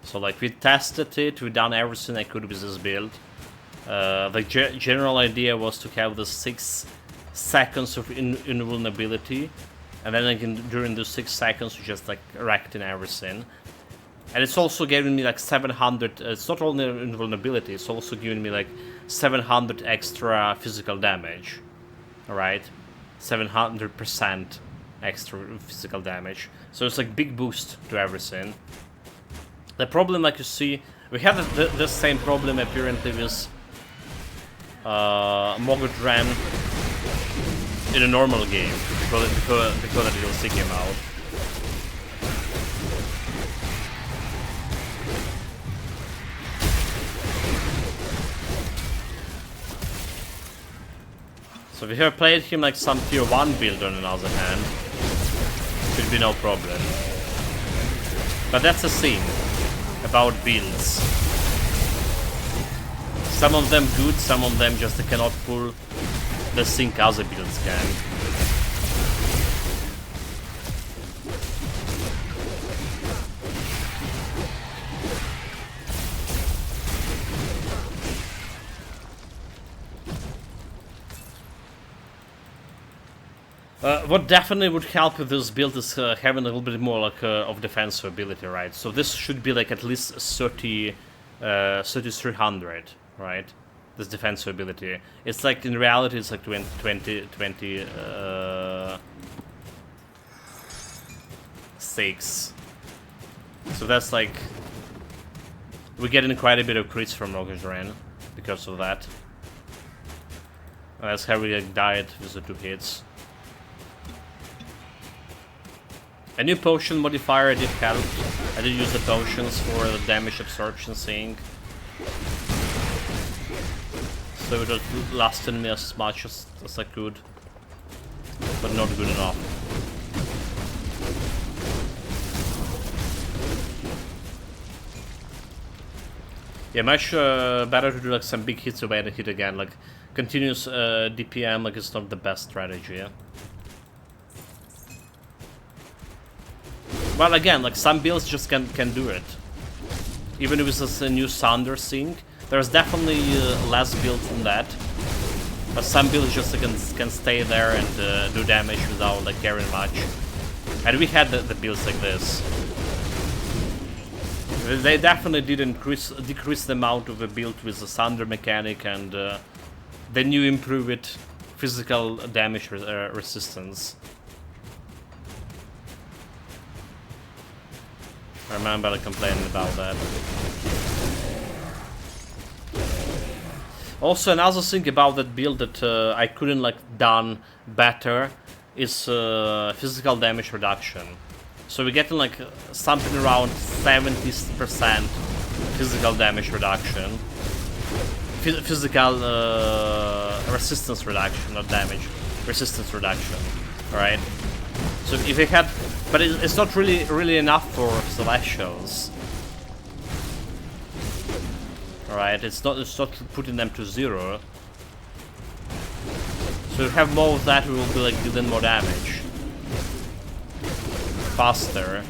So like we tested it. We done everything I could with this build. The general idea was to have the 6 seconds of invulnerability, and then during those 6 seconds you just like wrecked in everything. And it's also giving me like 700. It's not only invulnerability. It's also giving me like 700 extra physical damage. All right, 700% extra physical damage. So it's like big boost to everything. The problem, like you see, we have the same problem apparently with Mogodran in a normal game before the DLC came out. So if you have played him like some tier 1 build on the other hand, should be no problem. But that's the thing about builds. Some of them good, some of them just cannot pull the sync other builds can. What definitely would help with this build is having a little bit more like of defensive ability, right? So this should be like at least 3300, right? This defensive ability. It's like in reality it's like 6. So that's like we're getting quite a bit of crits from Rocket Rain because of that. That's how we like died with the 2 hits. A new potion modifier did help. I did use the potions for the damage absorption thing. So it lasted me as much as I could. But not good enough. Yeah, much better to do like some big hits away and hit again. Like continuous DPM like it's not the best strategy, yeah? Well, again, like some builds just can do it. Even if it's a new Thunder thing, there's definitely less builds than that. But some builds just can stay there and do damage without like caring much. And we had the builds like this. They definitely did decrease the amount of a build with the Thunder mechanic, and then you improve it physical damage resistance. I remember complaining about that. Also, another thing about that build that I couldn't like done better is physical damage reduction. So we're getting like something around 70% physical damage reduction. Physical resistance reduction, not damage. Resistance reduction, alright? So if they had... But it's not really enough for Celestials. Alright, it's not putting them to 0. So if we have more of that, we will be like dealing more damage. Faster.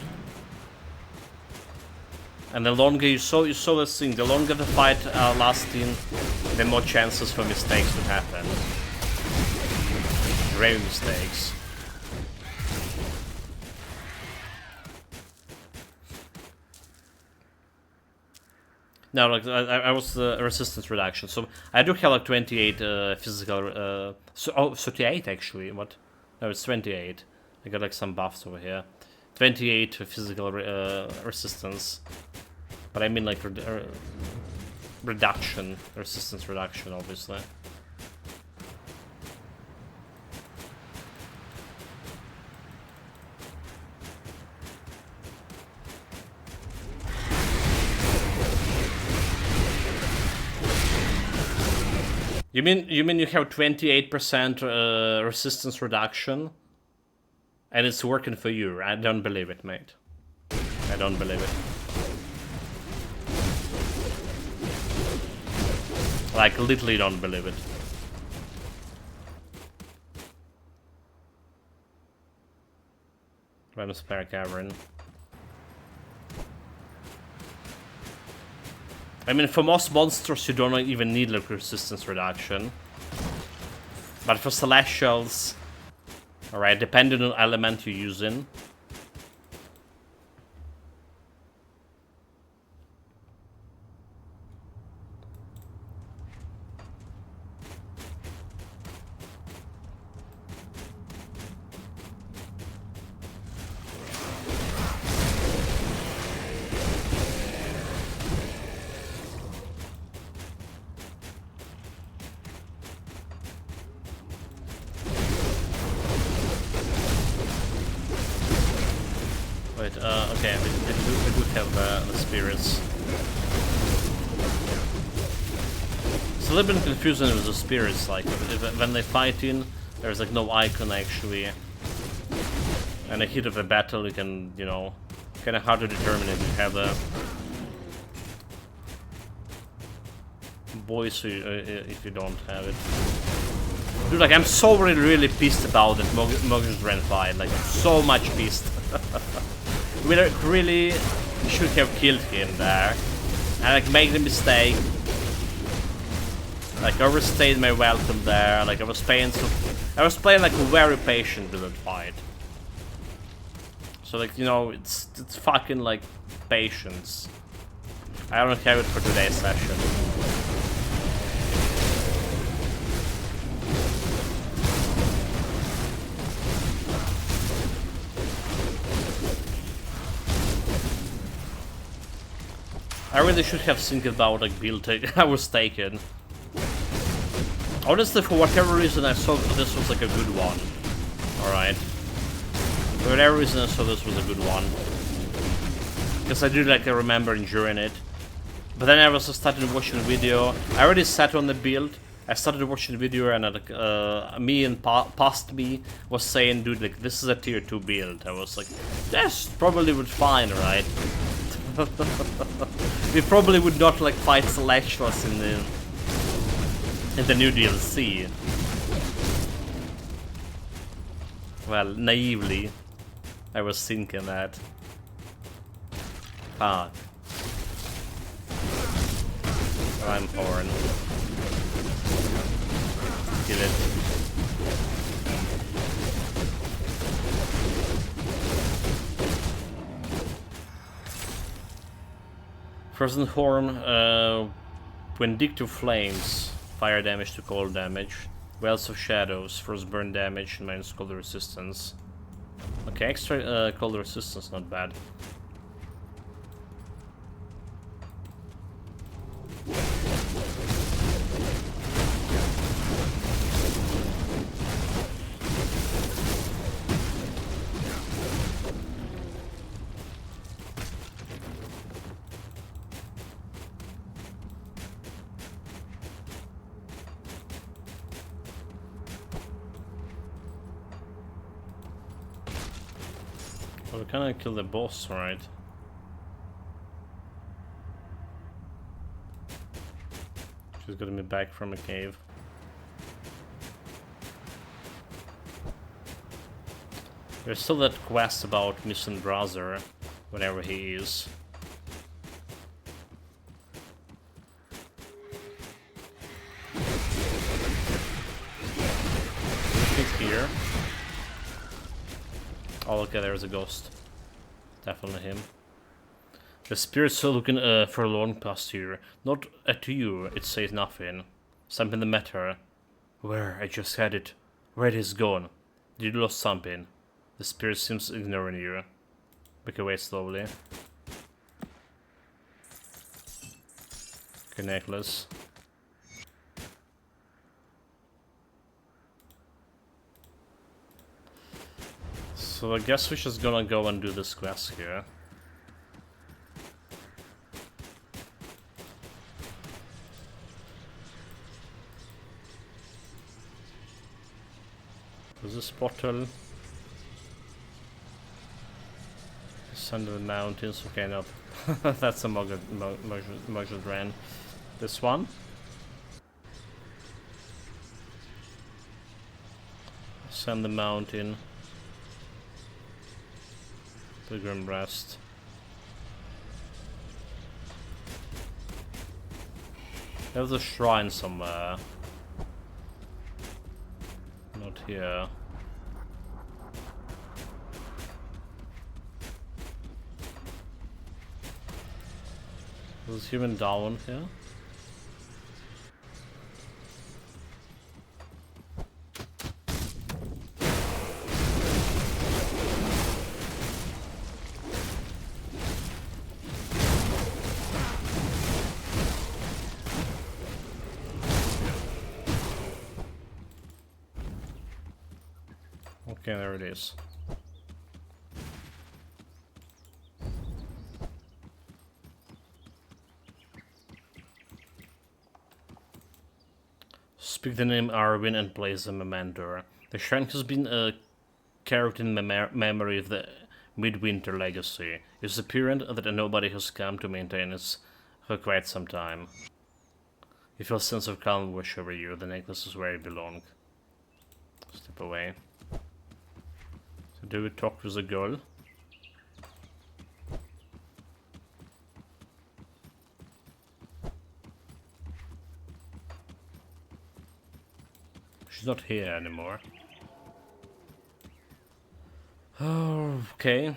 And the longer you saw this thing, the longer the fight lasting, the more chances for mistakes to happen. Grave mistakes. No, like I was resistance reduction, so I do have like 28 physical. 38 actually. What? No, it's 28. I got like some buffs over here. 28 physical resistance, but I mean like reduction, resistance reduction, obviously. You mean you have 28% resistance reduction, and it's working for you? I don't believe it, mate. I don't believe it. Like literally don't believe it. Random spare cavern. I mean, for most monsters you don't even need like resistance reduction. But for Celestials, alright, depending on element you're using. Okay, we do have the spirits. It's a little bit confusing with the spirits, like, when they fight in, there's like no icon actually. And the heat of a battle, you can, you know, kinda hard to determine if you have a voice or if you don't have it. Dude, like, I'm so really pissed about that Mogus ran fight, like, so much pissed. We really should have killed him there. And like make the mistake. Like overstayed my welcome there. Like I was playing like very patient with that fight. So like, you know, it's fucking like patience. I don't have it for today's session. I really should have think about like build I was taken. Honestly, for whatever reason I thought this was like a good one. Alright. For whatever reason I thought this was a good one. Because I do like I remember enjoying it. But then I was started watching the video. I already sat on the build. I started watching the video and like me and past me was saying, dude, like this is a tier 2 build. I was like, this probably would fine, right? We probably would not like fight Celestials in the new DLC. Well, naively, I was thinking that. Fuck. I'm horn. Kill it. Frozen Horn, when dig to flames, fire damage to cold damage, Wells of Shadows, frostburn damage, and minus cold resistance. Okay, extra cold resistance, not bad. Well, we kinda kill the boss, right? She's getting me back from a cave. There's still that quest about missing brother, whenever he is. He's here. Oh, okay, there's a ghost. Definitely him. The spirit's still looking forlorn past here. Not at you, it says nothing. Something the matter. Where? I just had it. Where it is gone. Did you lose something? The spirit seems ignoring you. Back away slowly. Okay, necklace. So I guess we're just gonna go and do this quest here. There's this portal. Ascend the mountains. Okay, no. That's a Mogged Ran. This one. Ascend the mountain. Pilgrim Rest. There's a shrine somewhere. Not here. There's human down here. Okay, there it is. Speak the name Arwin and place him a mentor. The shrine has been carved in memory of the Midwinter legacy. It's apparent that nobody has come to maintain it for quite some time. You feel a sense of calm wash over you. The necklace is where it belongs. Step away. So do we talk to the girl? She's not here anymore. Okay.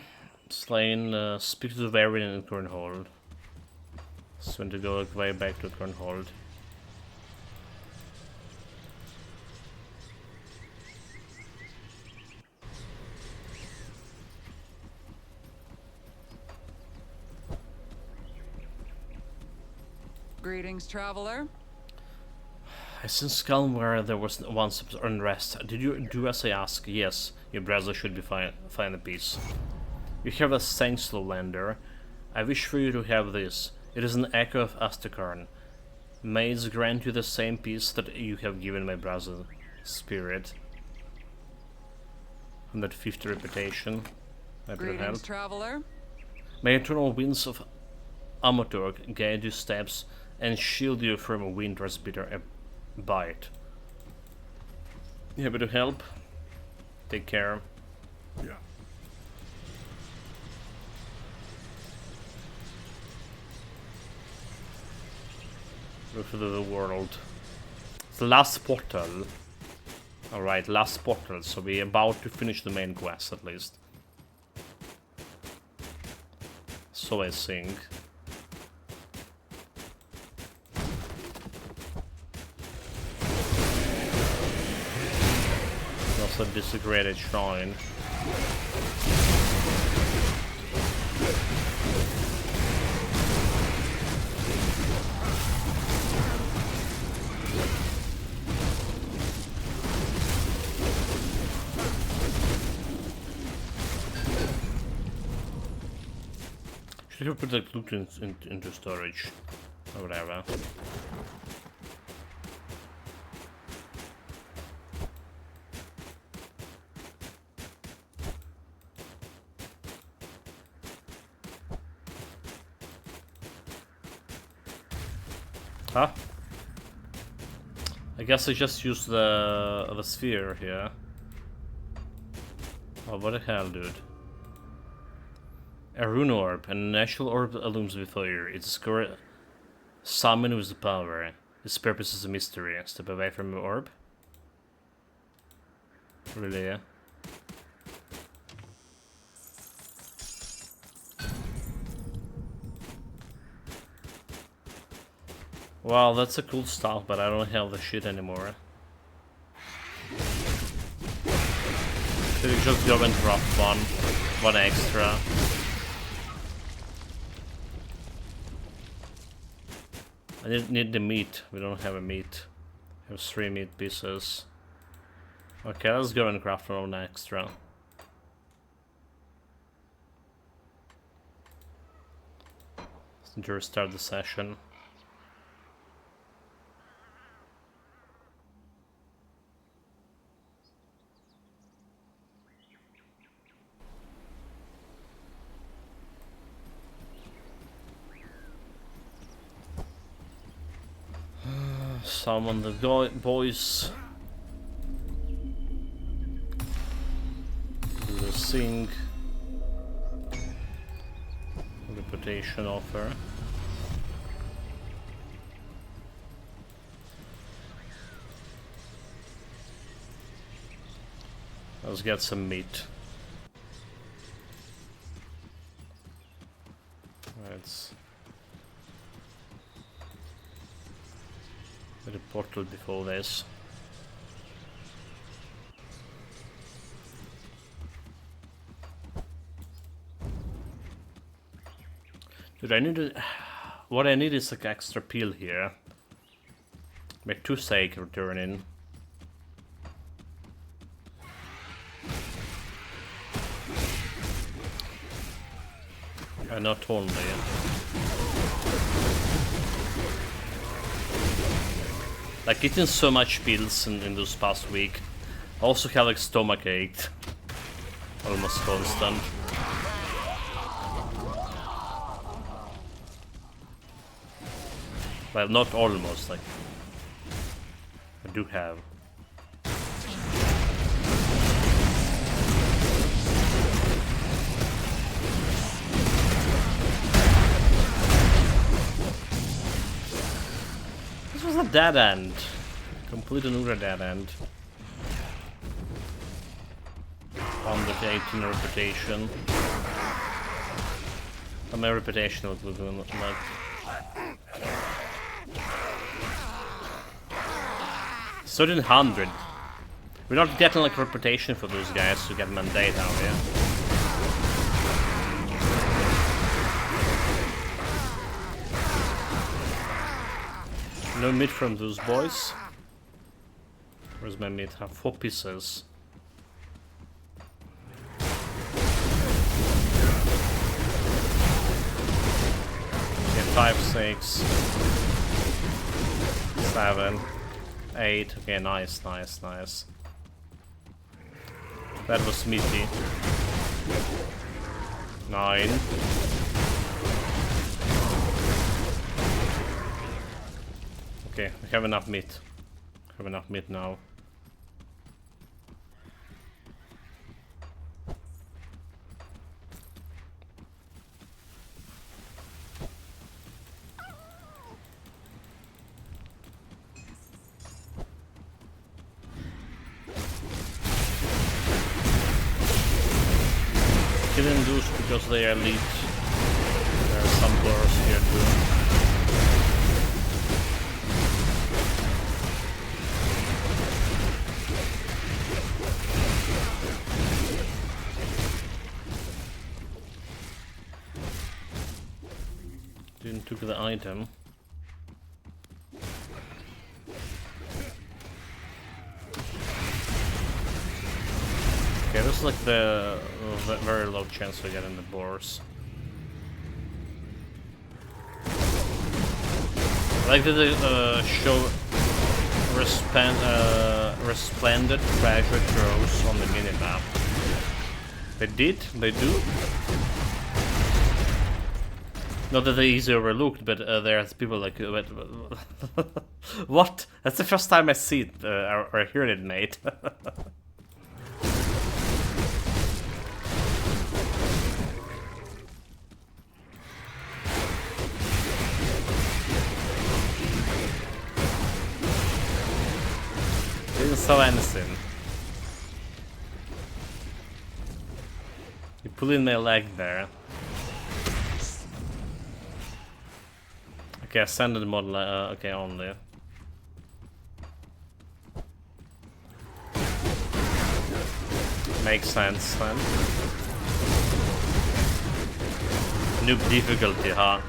Slain, speak to the variant in Cornhold. So when to go way back to Cornhold. Greetings, traveler. Since Calmware there was once unrest, did you do as I ask? Yes, your brother should be find a peace. You have a thanks, Lowlander. I wish for you to have this. It is an echo of Asterkarn. May it grant you the same peace that you have given my brother, Spirit. 150 reputation. That will help. Greetings, traveler. May eternal winds of Amatorg guide your steps and shield you from winter's bitter bite. You happy to help? Take care. Yeah. Go through the world. It's the last portal. Alright, last portal, so we're about to finish the main quest at least. So I think. Also desecrated shrine. Should have put the loot into storage or whatever. Huh? I guess I just used the sphere here. Oh, what the hell, dude? A rune orb, and a natural orb illumes before you. It's a score summoned with the power. Its purpose is a mystery. Step away from the orb. Really, yeah. Wow, that's a cool stuff, but I don't have the shit anymore. Should we just go and drop one extra? I need the meat. We don't have a meat. We have 3 meat pieces. Okay, let's go and craft one extra. Let's need to restart the session. Summon the boys. Do the sing. Reputation offer. Let's get some meat. Let's with a portal before this. Dude, I need to... What I need is like extra peel here. Make 2 sake return in. Not only. Like, eating so much pills in this past week. Also have like stomach ache. Almost constant. Well, not almost, like, I do have. This was a dead end. Complete another dead end. 118 reputation. And my reputation would be like 1300. We're not getting like reputation for those guys to get mandate now, yeah? No meat from those boys. Where's my meat? I have 4 pieces. Okay, 5, 6, 7, 8. Okay, nice, nice, nice. That was meaty. 9. Okay, we have enough meat. Have enough meat now. Killing those because they are elite. There are some blurs here too. Didn't took the item. Okay, this is like the very low chance of getting the boars. I like that they show resplendent treasure troves on the minimap. They do. Not that they easily overlooked, but there's people like... What? That's the first time I see it, or hear it, mate. Didn't sell anything. You pull in my leg there. Okay, ascended model, okay, only. Makes sense then. Noob difficulty, huh?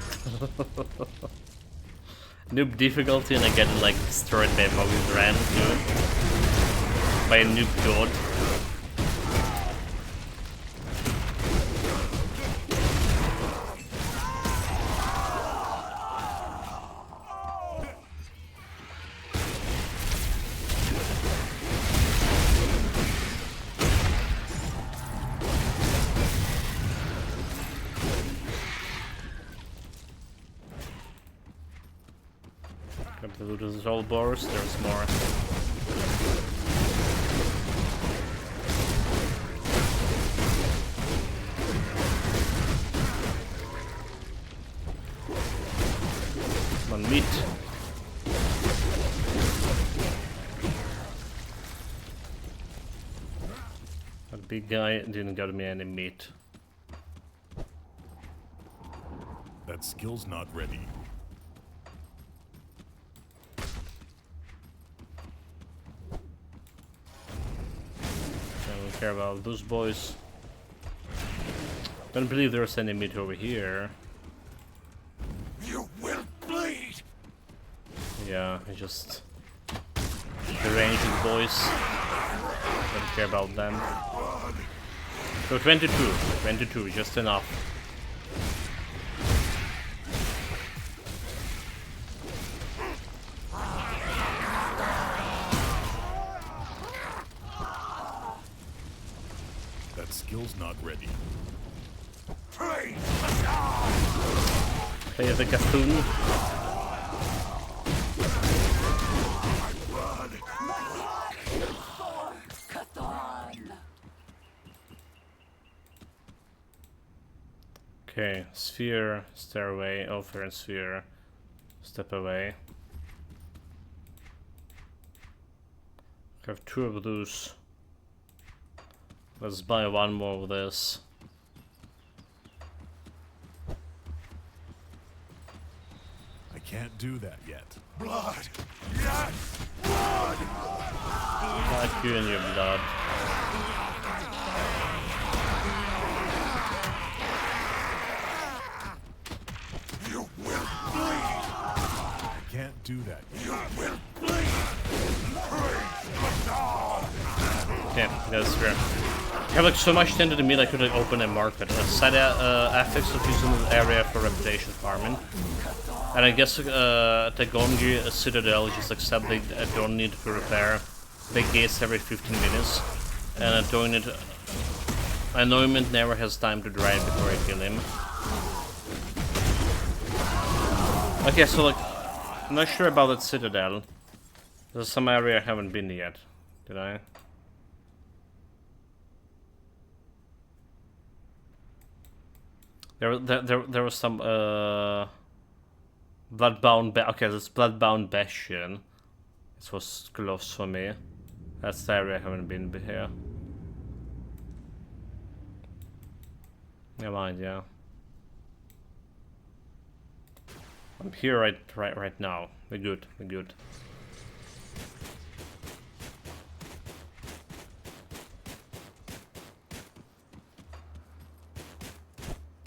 Noob difficulty and I get like destroyed by Mogus Ran too. By a noob god. There's all boars, there's more. Come on, meat. That big guy didn't get me any meat. That skill's not ready. Care about those boys. Don't believe there's any meat over here. You will bleed. Yeah, I just the ranged boys. Don't care about them. So 22, just enough. not ready. Play the Cthulhu. Okay, sphere, stairway, over and sphere, step away. Have 2 of those. Let's buy 1 more of this. I can't do that yet. Blood! Yes! Blood! Like you and your blood. You will bleed! I can't do that yet. You will bleed! Praise the dawn! Okay, that's fair. I have like so much tended to me that I could like, open a market. Side affix of using the area for reputation farming. And I guess Tagongi Citadel just accept they don't need to repair the gates every 15 minutes. And Anointment never has time to dry before I kill him. Okay, so like, I'm not sure about that Citadel. There's some area I haven't been yet. Did I? There was some Bloodbound okay, this Bloodbound Bastion. This was close for me. That's the area I haven't been here. Never mind, yeah. I'm here right now. We're good, we're good.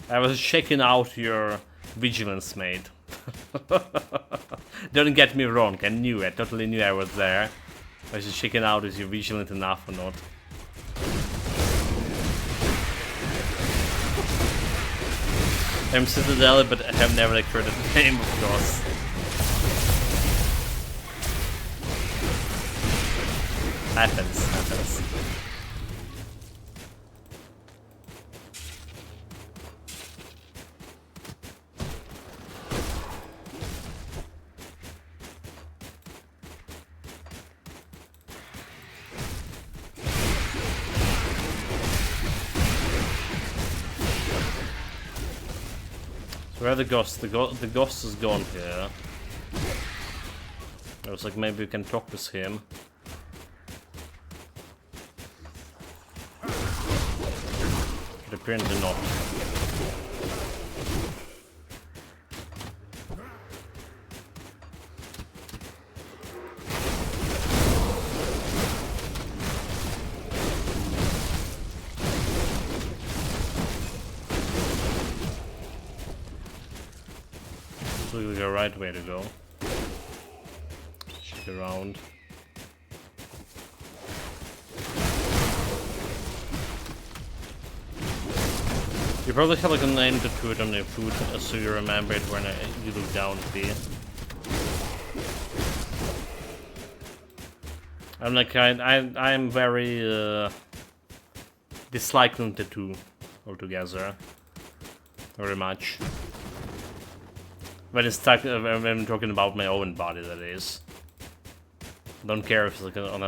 I was checking out your vigilance, mate. Don't get me wrong, I knew it. Totally knew I was there. I was just checking out if you're vigilant enough or not. I'm Citadel, but I have never like heard the name, of course. Happens. Where are the ghosts? The ghost is gone here. I was like, maybe we can talk with him. But apparently not. The right way to go. Check around. You probably have like a name to put on your food so you remember it when you look down at the. I'm like I'm very disliking the two altogether. Very much. When it's stuck, when I'm talking about my own body, that is. Don't care if it's like on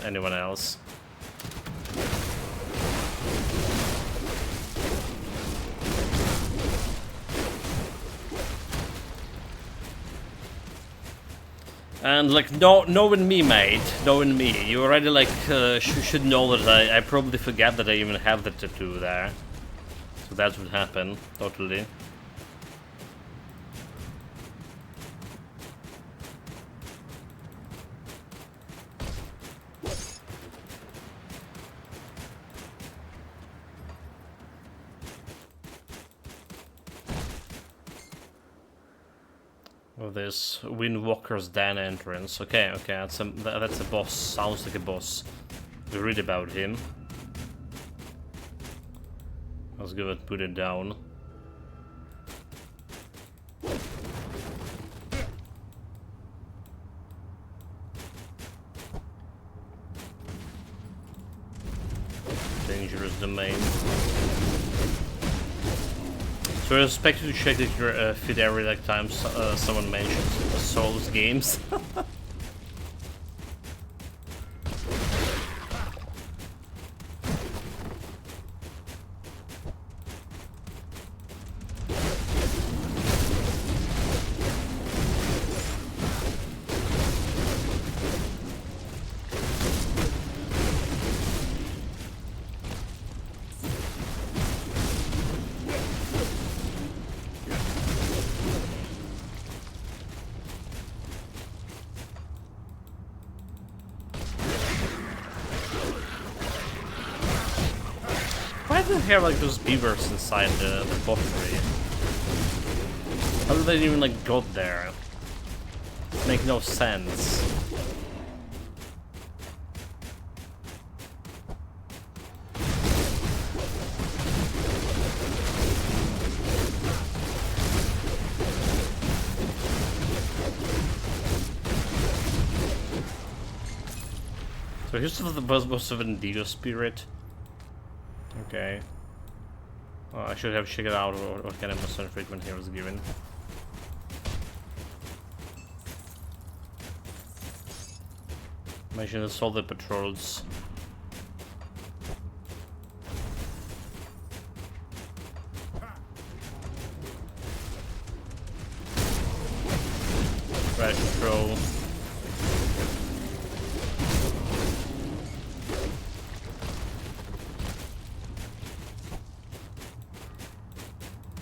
anyone else. And like, knowing me, mate, knowing me, you already like should know that I probably forget that I even have the tattoo there. So that's what happened, totally. This Windwalker's Den entrance. Okay, that's a boss. Sounds like a boss. We read about him. Let's go and put it down. dangerous domain. So I expect you to check your feed every like time someone mentions Souls games. Why do they have like those beavers inside the pottery? How did they even like got there? It makes no sense. So here's the boss of Indigo Spirit. Okay. Well, I should have checked out what kind of massage treatment he was given. Imagine the all the patrols. Right control.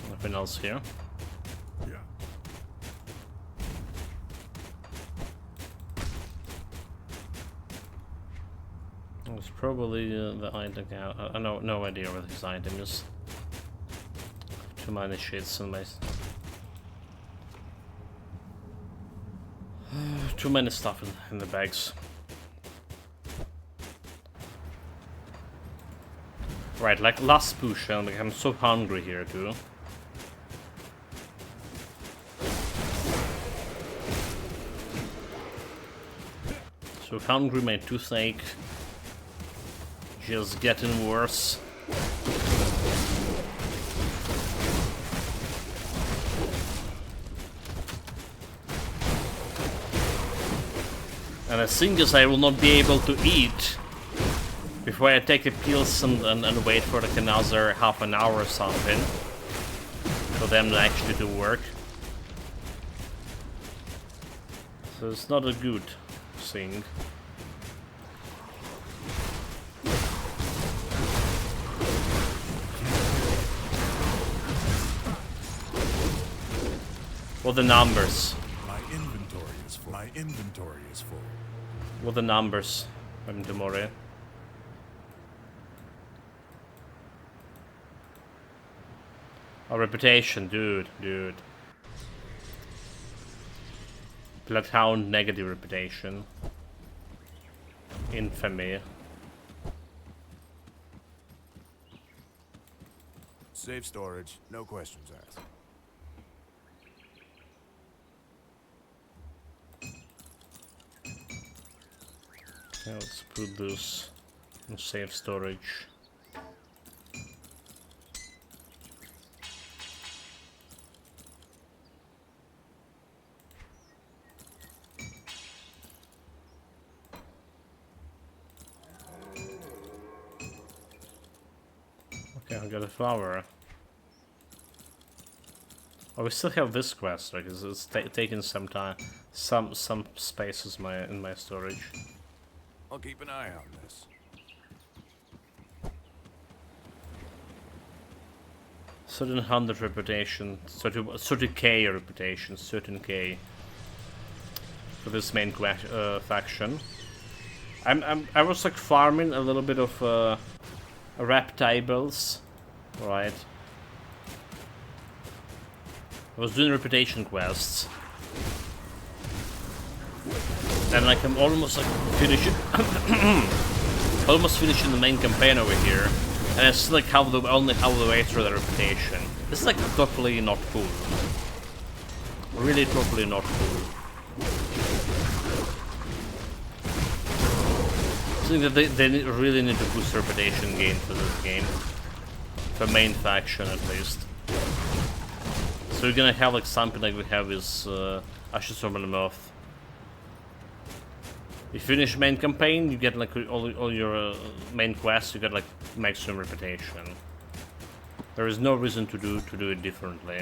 Nothing else here. Yeah. It's probably the item. I know no idea what his item is. Too many shits in my. Too many stuff in the bags. Right, like last push, I'm so hungry here too. So hungry, my toothache just getting worse. And the thing is, I will not be able to eat before I take the pills and wait for like another half an hour or something for them to actually do work. So it's not a good thing. What the numbers? My inventory is full. My inventory is full. What the numbers? I'm tomorrow. Our reputation, dude. Bloodhound negative reputation. Infamy. Safe storage, no questions asked. Okay, let's put this in safe storage. Okay, I got a flower. Oh, we still have this quest, like it's taking some time, some spaces in my storage. I'll keep an eye on this. Certain 100 reputation, 30k reputation, certain k for this main faction. I was like farming a little bit of reptibles, right? I was doing reputation quests, and like I'm almost like finishing, almost finishing the main campaign over here, and I still like only halfway through the reputation. This is like totally not cool. Really, totally not cool. think that they really need to boost reputation gain for this game. For main faction, at least. So we're gonna have like something like we have with Ashes from Malmoth. You finish main campaign, you get like all your main quests, you get like maximum reputation. There is no reason to do it differently.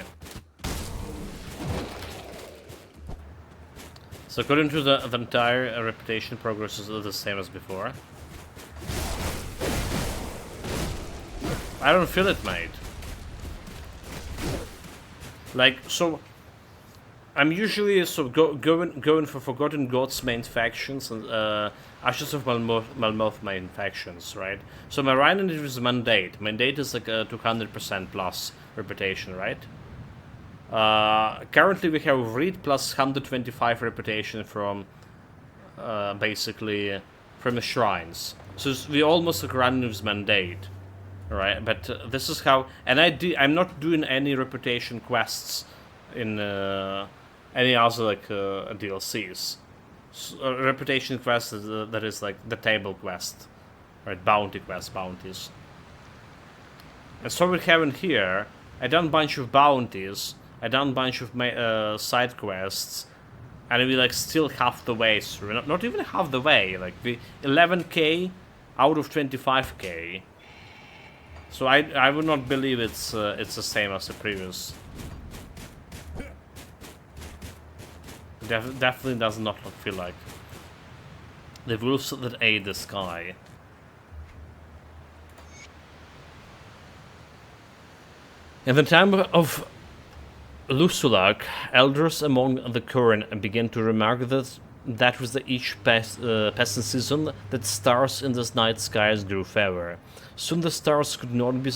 So according to the entire reputation progress is the same as before. I don't feel it, mate. Like, so I'm usually going for Forgotten Gods main factions and Ashes of Malmoth main factions, right? So my Rhino is Mandate. Mandate is like a 200% plus reputation, right? Currently we have Reed plus 125 reputation from basically from the shrines. So we almost like Ranuv's Mandate, right? But this is how, and I'm not doing any reputation quests in any other like DLCs. So, reputation quest that is like the table quest, right? Bounty quest, bounties. And so we're having here. I done a bunch of bounties. I done a bunch of side quests, and we like still half the way through. Not even half the way. Like we 11k out of 25k. So I would not believe it's the same as the previous. Definitely does not feel like the wolves that ate the sky. In the time of Lusulak, elders among the Curran began to remark that with each passing season, that stars in the night skies grew fairer. Soon the stars could not be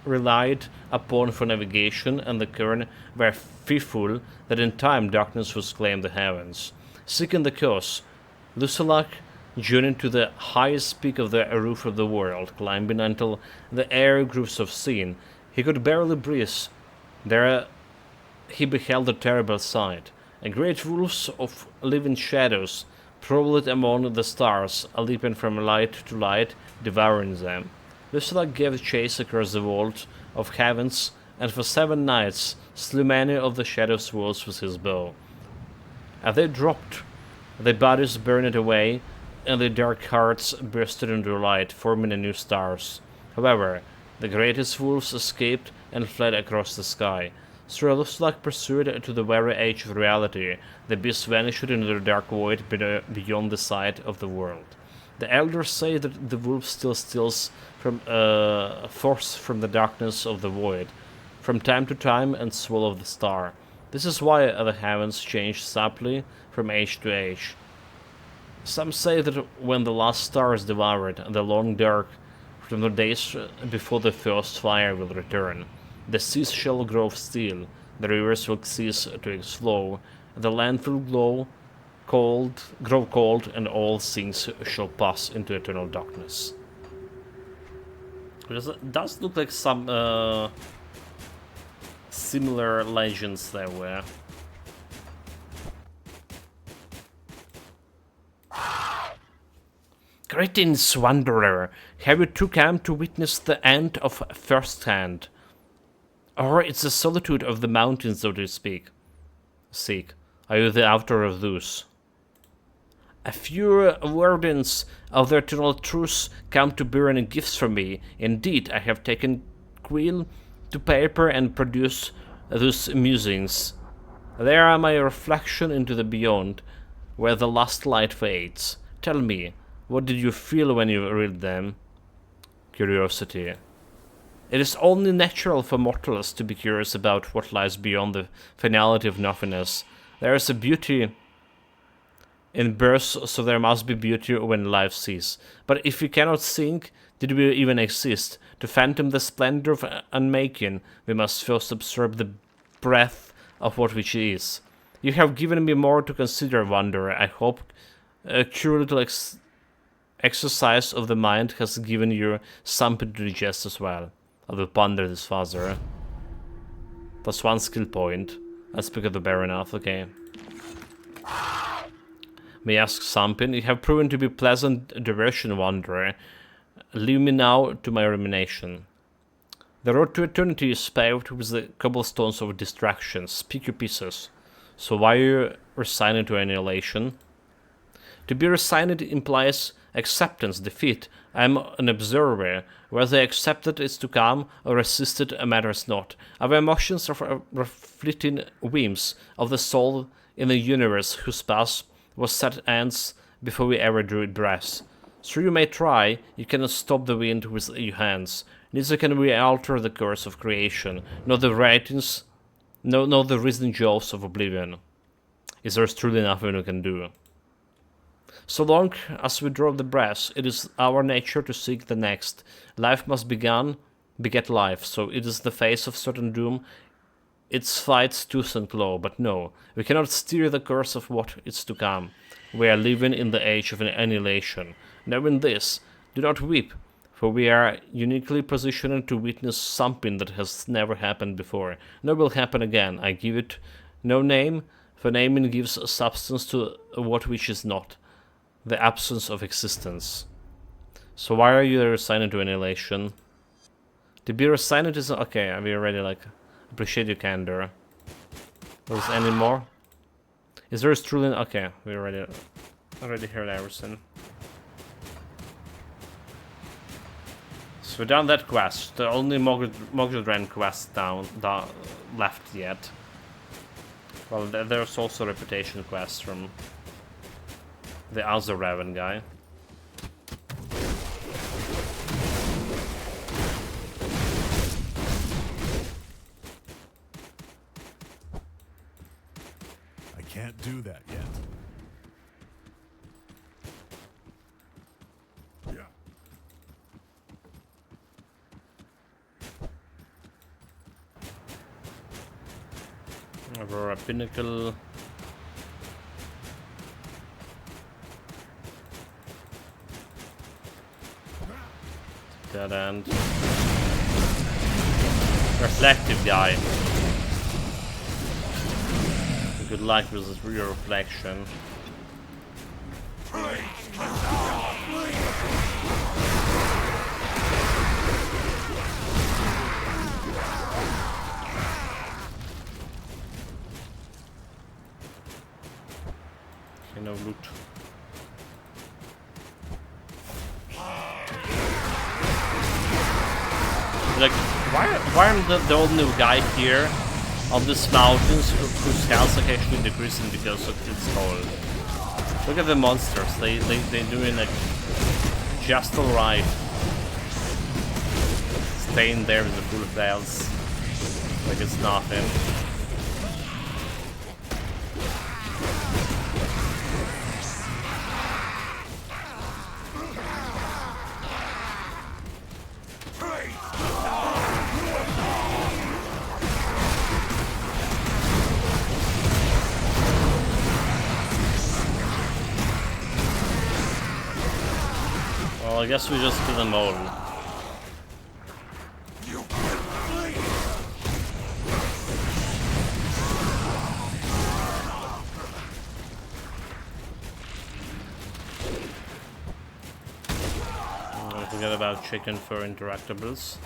relied upon for navigation, and the Curran were fearful that in time darkness would claim the heavens. Seeking the cause, Lusulak journeyed to the highest peak of the roof of the world, climbing until the air grew so thin he could barely breathe. There he beheld a terrible sight. A great wolves of living shadows prowled among the stars, leaping from light to light, devouring them. Lusulak gave chase across the vault of heavens, and for 7 nights slew many of the shadow's wolves with his bow. As they dropped, their bodies burned away, and their dark hearts bursted into light, forming a new stars. However, the greatest wolves escaped and fled across the sky. So Lusulak pursued to the very edge of reality. The beasts vanished into the dark void beyond the sight of the world. The elders say that the wolf still steals from forth from the darkness of the void, from time to time, and swallows the star. This is why the heavens change subtly from age to age. Some say that when the last star is devoured, the long dark from the days before the first fire will return. The seas shall grow still, the rivers will cease to flow, the land will grow cold, and all things shall pass into eternal darkness. It does look like some similar legends there were. Greetings, wanderer. Have you too come to witness the end of first hand? Or it's the solitude of the mountains, so to speak. Seek, are you the author of those? A few wardens of the eternal truth come to burn gifts from me. Indeed, I have taken quill to paper and produced those musings. They are my reflection into the beyond, where the last light fades. Tell me, what did you feel when you read them? Curiosity. It is only natural for mortals to be curious about what lies beyond the finality of nothingness. There is a beauty in birth, so there must be beauty when life ceases. But if we cannot think, did we even exist? To fathom the splendor of unmaking, we must first absorb the breath of what which is. You have given me more to consider, wanderer. I hope a cure little exercise of the mind has given you something to digest as well. I will ponder this further. +1 skill point. I speak of the Baronath, okay. May I ask something? You have proven to be pleasant diversion, wanderer. Leave me now to my rumination. The road to eternity is paved with the cobblestones of distractions. Speak your pieces. So why are you resigned to annihilation? To be resigned implies acceptance, defeat. I am an observer. Whether I accept it is to come or resist it matters not. Our emotions are fleeting whims of the soul in a universe whose path was set ends before we ever drew breath. So you may try, you cannot stop the wind with your hands. Neither can we alter the course of creation, nor the writings, nor the risen jaws of oblivion. Is there truly nothing we can do? So long as we draw the breath, it is our nature to seek the next. Life must beget life, so it is the face of certain doom. Its fights tooth and claw, but no, we cannot steer the course of what is to come. We are living in the age of annihilation. Knowing this, do not weep, for we are uniquely positioned to witness something that has never happened before, nor will happen again. I give it no name, for naming gives a substance to what which is not, the absence of existence. So why are you resigned to annihilation? To be resigned is okay. We already appreciate your candor. Was any more? Is there truly okay? We already heard everything. So we're done that quest. The only Mogildren quest down left yet. Well, there's also a reputation quest from the other Raven guy. I can't do that yet. Aurora Pinnacle. Dead end. Reflective guy. Good luck with your reflection. Okay, no loot. Like, why am the only guy here on these mountains whose health is actually decreasing because of it's cold? Look at the monsters, they're doing like just alright. Staying there with the full health like it's nothing. Well, I guess we just kill them all. Don't forget about chicken for interactables.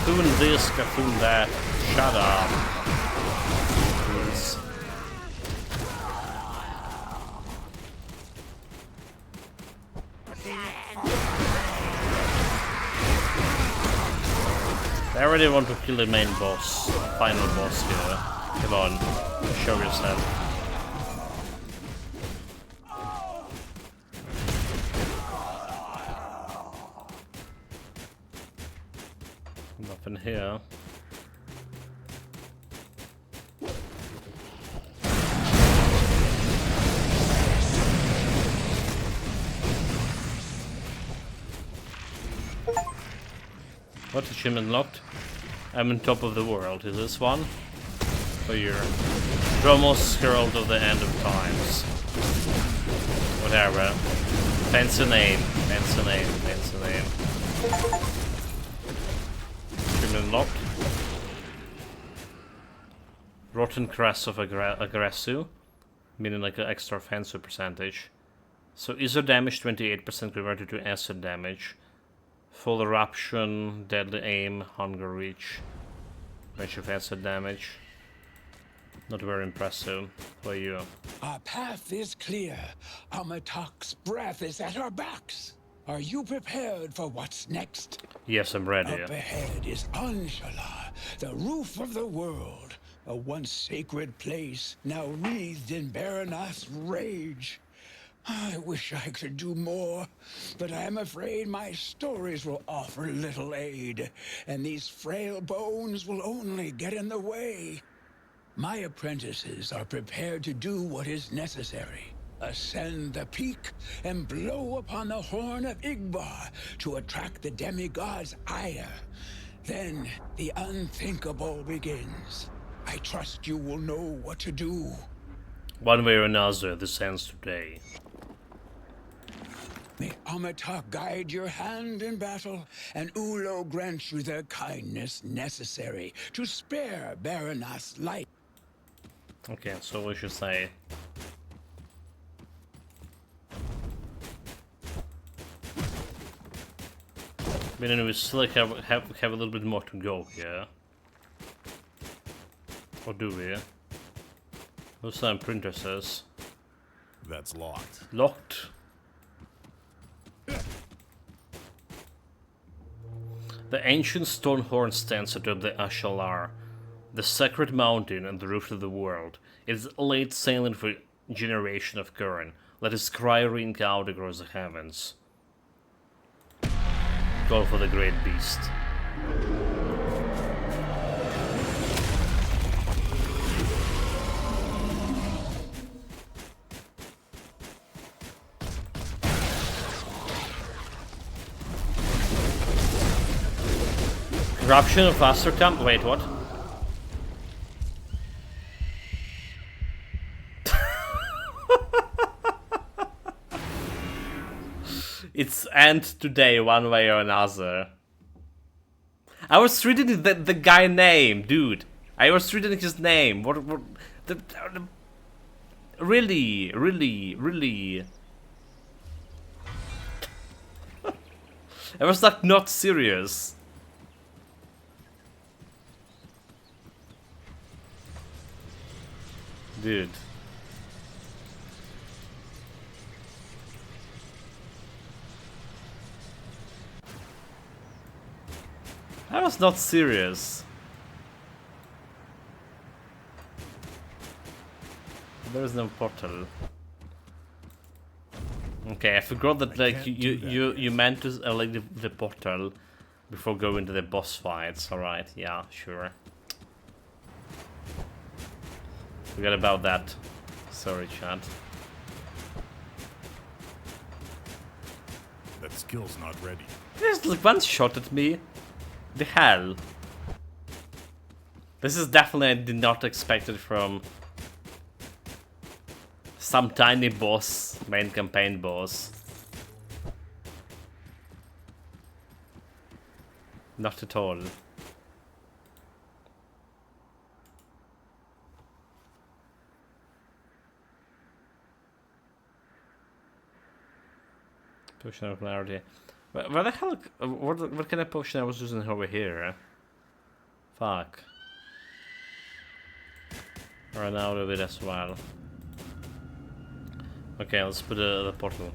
Cthulhu this, Cthulhu that. Shut up. Please. I already want to kill the main boss, final boss here. Come on, show yourself. Nothing here. What achievement unlocked? I'm on top of the world. Is this one? For your Dromos Herald of the End of Times. Whatever. Fancy name. Fancy name. Fancy name. Achievement unlocked. Rotten Crest of Aggressu. Meaning like an extra offensive percentage. So is your damage 28% converted to acid damage? Full eruption, deadly aim, hunger reach, bunch of acid damage. Not very impressive for you. Our path is clear. Amatak's breath is at our backs. Are you prepared for what's next? Yes, I'm ready. Up ahead is Anshala, the roof of the world. A once sacred place, now wreathed in Baranath's rage. I wish I could do more, but I'm afraid my stories will offer little aid, and these frail bones will only get in the way. My apprentices are prepared to do what is necessary. Ascend the peak and blow upon the horn of Igbar to attract the demigod's ire. Then the unthinkable begins. I trust you will know what to do. One way or another, this ends today. May Amatak guide your hand in battle, and Ulo grant you the kindness necessary to spare Baranath's life. Okay, so we should say. But anyway, we still have a little bit more to go here. Or do we? What's that printer says? That's locked. Locked. The ancient stone horn stands atop the Ashalar, the sacred mountain and the roof of the world. It is laid silent for a generation of Kurn. Let its cry ring out across the heavens. Go for the great beast. Corruption of Asterkarn. Wait, what? It's end today, one way or another. I was reading the guy name, dude. I was reading his name. What really. I was like not serious. Dude. I was not serious. There is no portal. Okay, I forgot that like you meant to like the portal before going to the boss fights. All right, yeah, sure. Forget about that. Sorry, chat. That skill's not ready. There's like one shot at me. The hell? This is definitely I did not expect it from some tiny boss, main campaign boss. Not at all. Potion of clarity. Where the hell? What kind of potion I was using over here? Fuck. Run out of it as well. Okay, let's put the portal.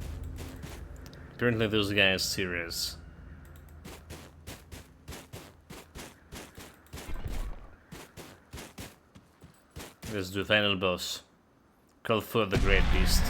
Apparently, this guy is serious. Let's do final boss. Call for the Great Beast.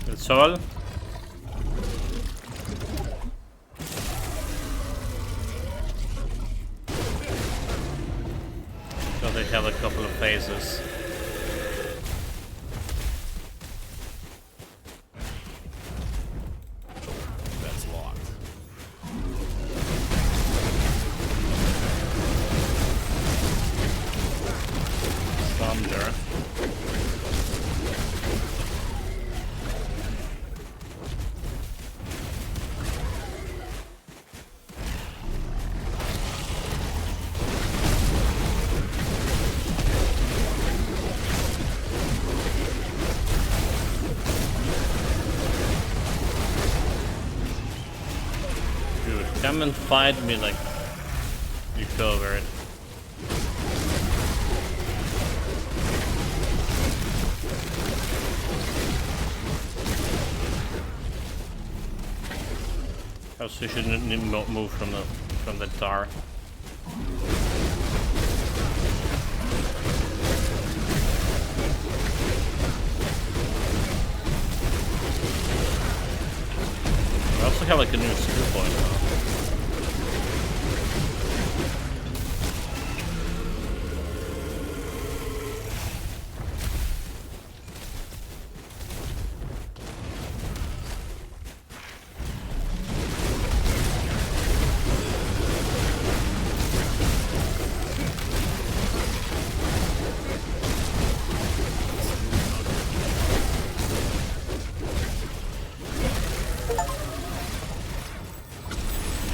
That's all. So they have a couple of phases. That's locked. Thunder. Dude, come and fight me like you covered. Also, you shouldn't move from the tar. I also have like a new skill point now.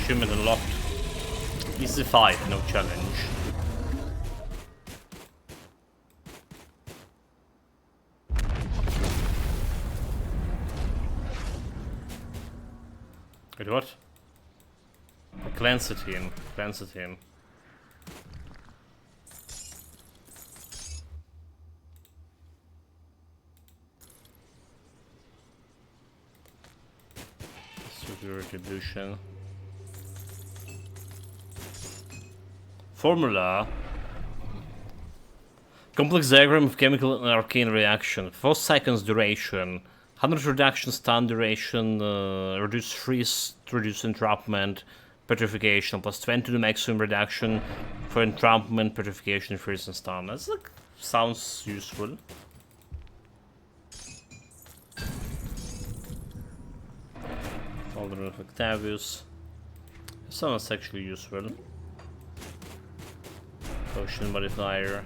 Achievement unlocked. Easy fight, no challenge. Wait, what? Cleansitine. Cleansitine. Severe retribution. Formula. Complex diagram of chemical and arcane reaction. 4 seconds duration. 100 reduction stun duration. Reduce freeze, reduce entrapment, petrification. Plus 20 to maximum reduction for entrapment, petrification, freeze, and stun. That's like, sounds useful. Alderman of Octavius. Sounds actually useful. Potion modifier.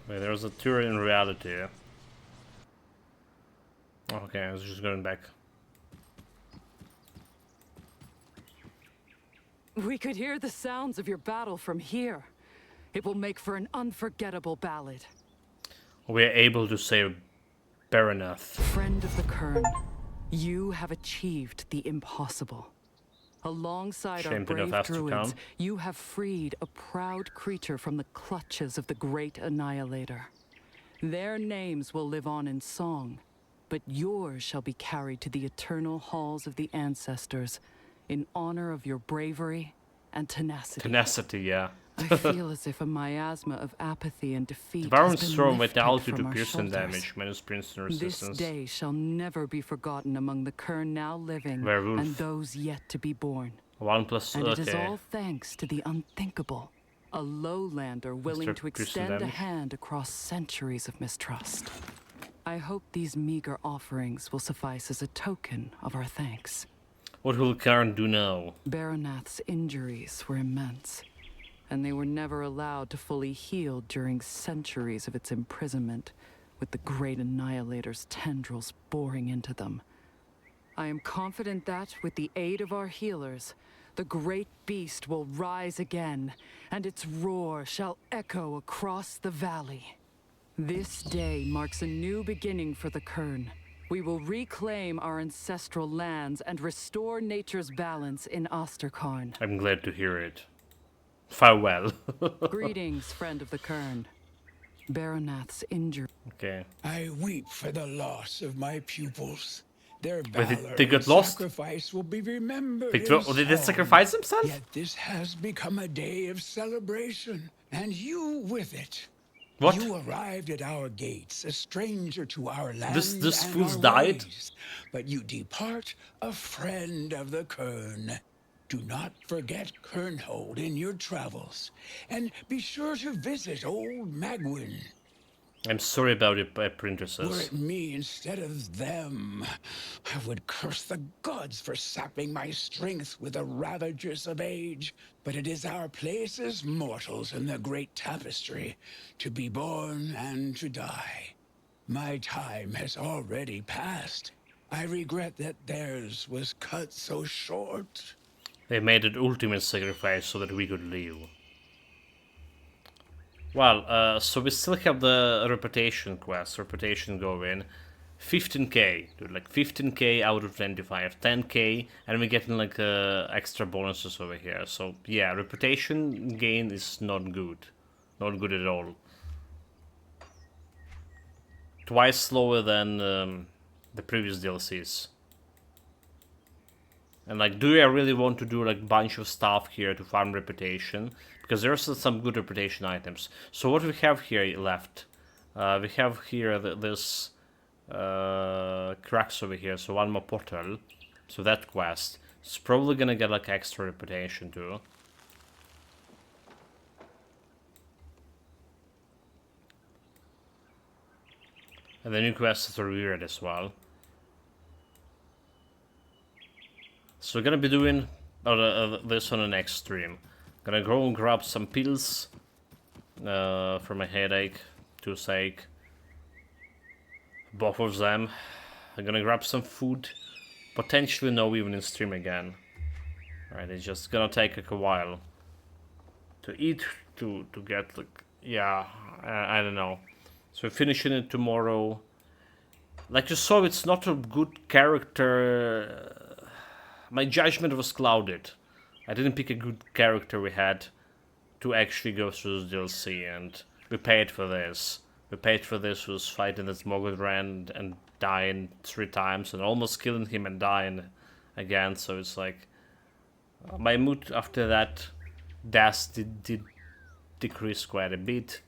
Wait, there's a tour in reality. Okay, I was just going back. We could hear the sounds of your battle from here. It will make for an unforgettable ballad. We are able to save Baranath. Friend of the Kern, you have achieved the impossible. Alongside our Champion of brave druids, Asterkarn. you have freed a proud creature from the clutches of the great annihilator. Their names will live on in song, but yours shall be carried to the eternal halls of the ancestors in honor of your bravery and tenacity. Tenacity, yeah. I feel as if a miasma of apathy and defeat Baron's has been thrown lifted vitality from to our piercing shoulders. damage, minus Princeton This resistance. day shall never be forgotten among the Kern now living Werewolf. and those yet to be born. 1 plus, And it is okay. all thanks to the unthinkable. A lowlander willing Mr. to Piercing extend a damage. hand across centuries of mistrust. I hope these meager offerings will suffice as a token of our thanks. What will Karen do now? Baranath's injuries were immense, and they were never allowed to fully heal during centuries of its imprisonment with the Great Annihilator's tendrils boring into them. I am confident that, with the aid of our healers, the great beast will rise again, and its roar shall echo across the valley. This day marks a new beginning for the Kern. We will reclaim our ancestral lands and restore nature's balance in Asterkarn. I'm glad to hear it. Farewell. Greetings, friend of the Kern. Baronath's injury. Okay. I weep for the loss of my pupils. Their Wait, valor they got and lost? sacrifice will be remembered Did in they song. sacrifice themselves? Yet this has become a day of celebration, and you with it. What? You arrived at our gates, a stranger to our land This and fool's our died? ways, but you depart a friend of the Kern. Do not forget Kernhold in your travels, and be sure to visit old Magwin. I'm sorry about it, Were princesses. it me instead of them, I would curse the gods for sapping my strength with the ravages of age. But it is our place as mortals in the great tapestry, to be born and to die. My time has already passed. I regret that theirs was cut so short. They made an ultimate sacrifice so that we could live. Well, so we still have the reputation quest, reputation going. 15k, dude, like 15k out of 25, 10k, and we're getting like extra bonuses over here. So yeah, reputation gain is not good. Not good at all. Twice slower than the previous DLCs. And like, do I really want to do like bunch of stuff here to farm reputation? Because there's some good reputation items. So what we have here left? We have here this cracks over here. So one more portal. So that quest. It's probably gonna get like extra reputation too. And the new quests are weird as well. So we're gonna be doing this on the next stream. Gonna go and grab some pills for my headache, toothache. Both of them. I'm gonna grab some food. Potentially no evening stream again. Alright, it's just gonna take like a while to eat, to get like, yeah, I don't know. So we're finishing it tomorrow. Like you saw, it's not a good character. My judgment was clouded. I didn't pick a good character we had to actually go through this DLC, and we paid for this. We paid for this was fighting this Mogudran and dying 3 times and almost killing him and dying again, so it's like my mood after that death did decrease quite a bit.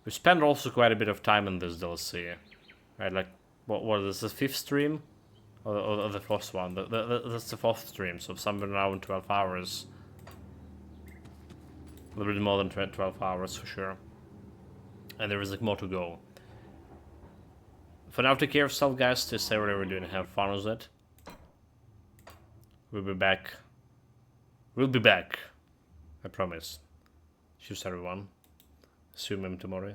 We spent also quite a bit of time in this DLC, right? Like, what was this, the 5th stream? Or the 4th one? That's the 4th stream, so somewhere around 12 hours. A little bit more than 12 hours for sure. And there is like more to go. For now, take care of yourself, guys. Stay safe whatever you're doing and have fun with it. We'll be back. We'll be back. I promise. Cheers, everyone. See you tomorrow.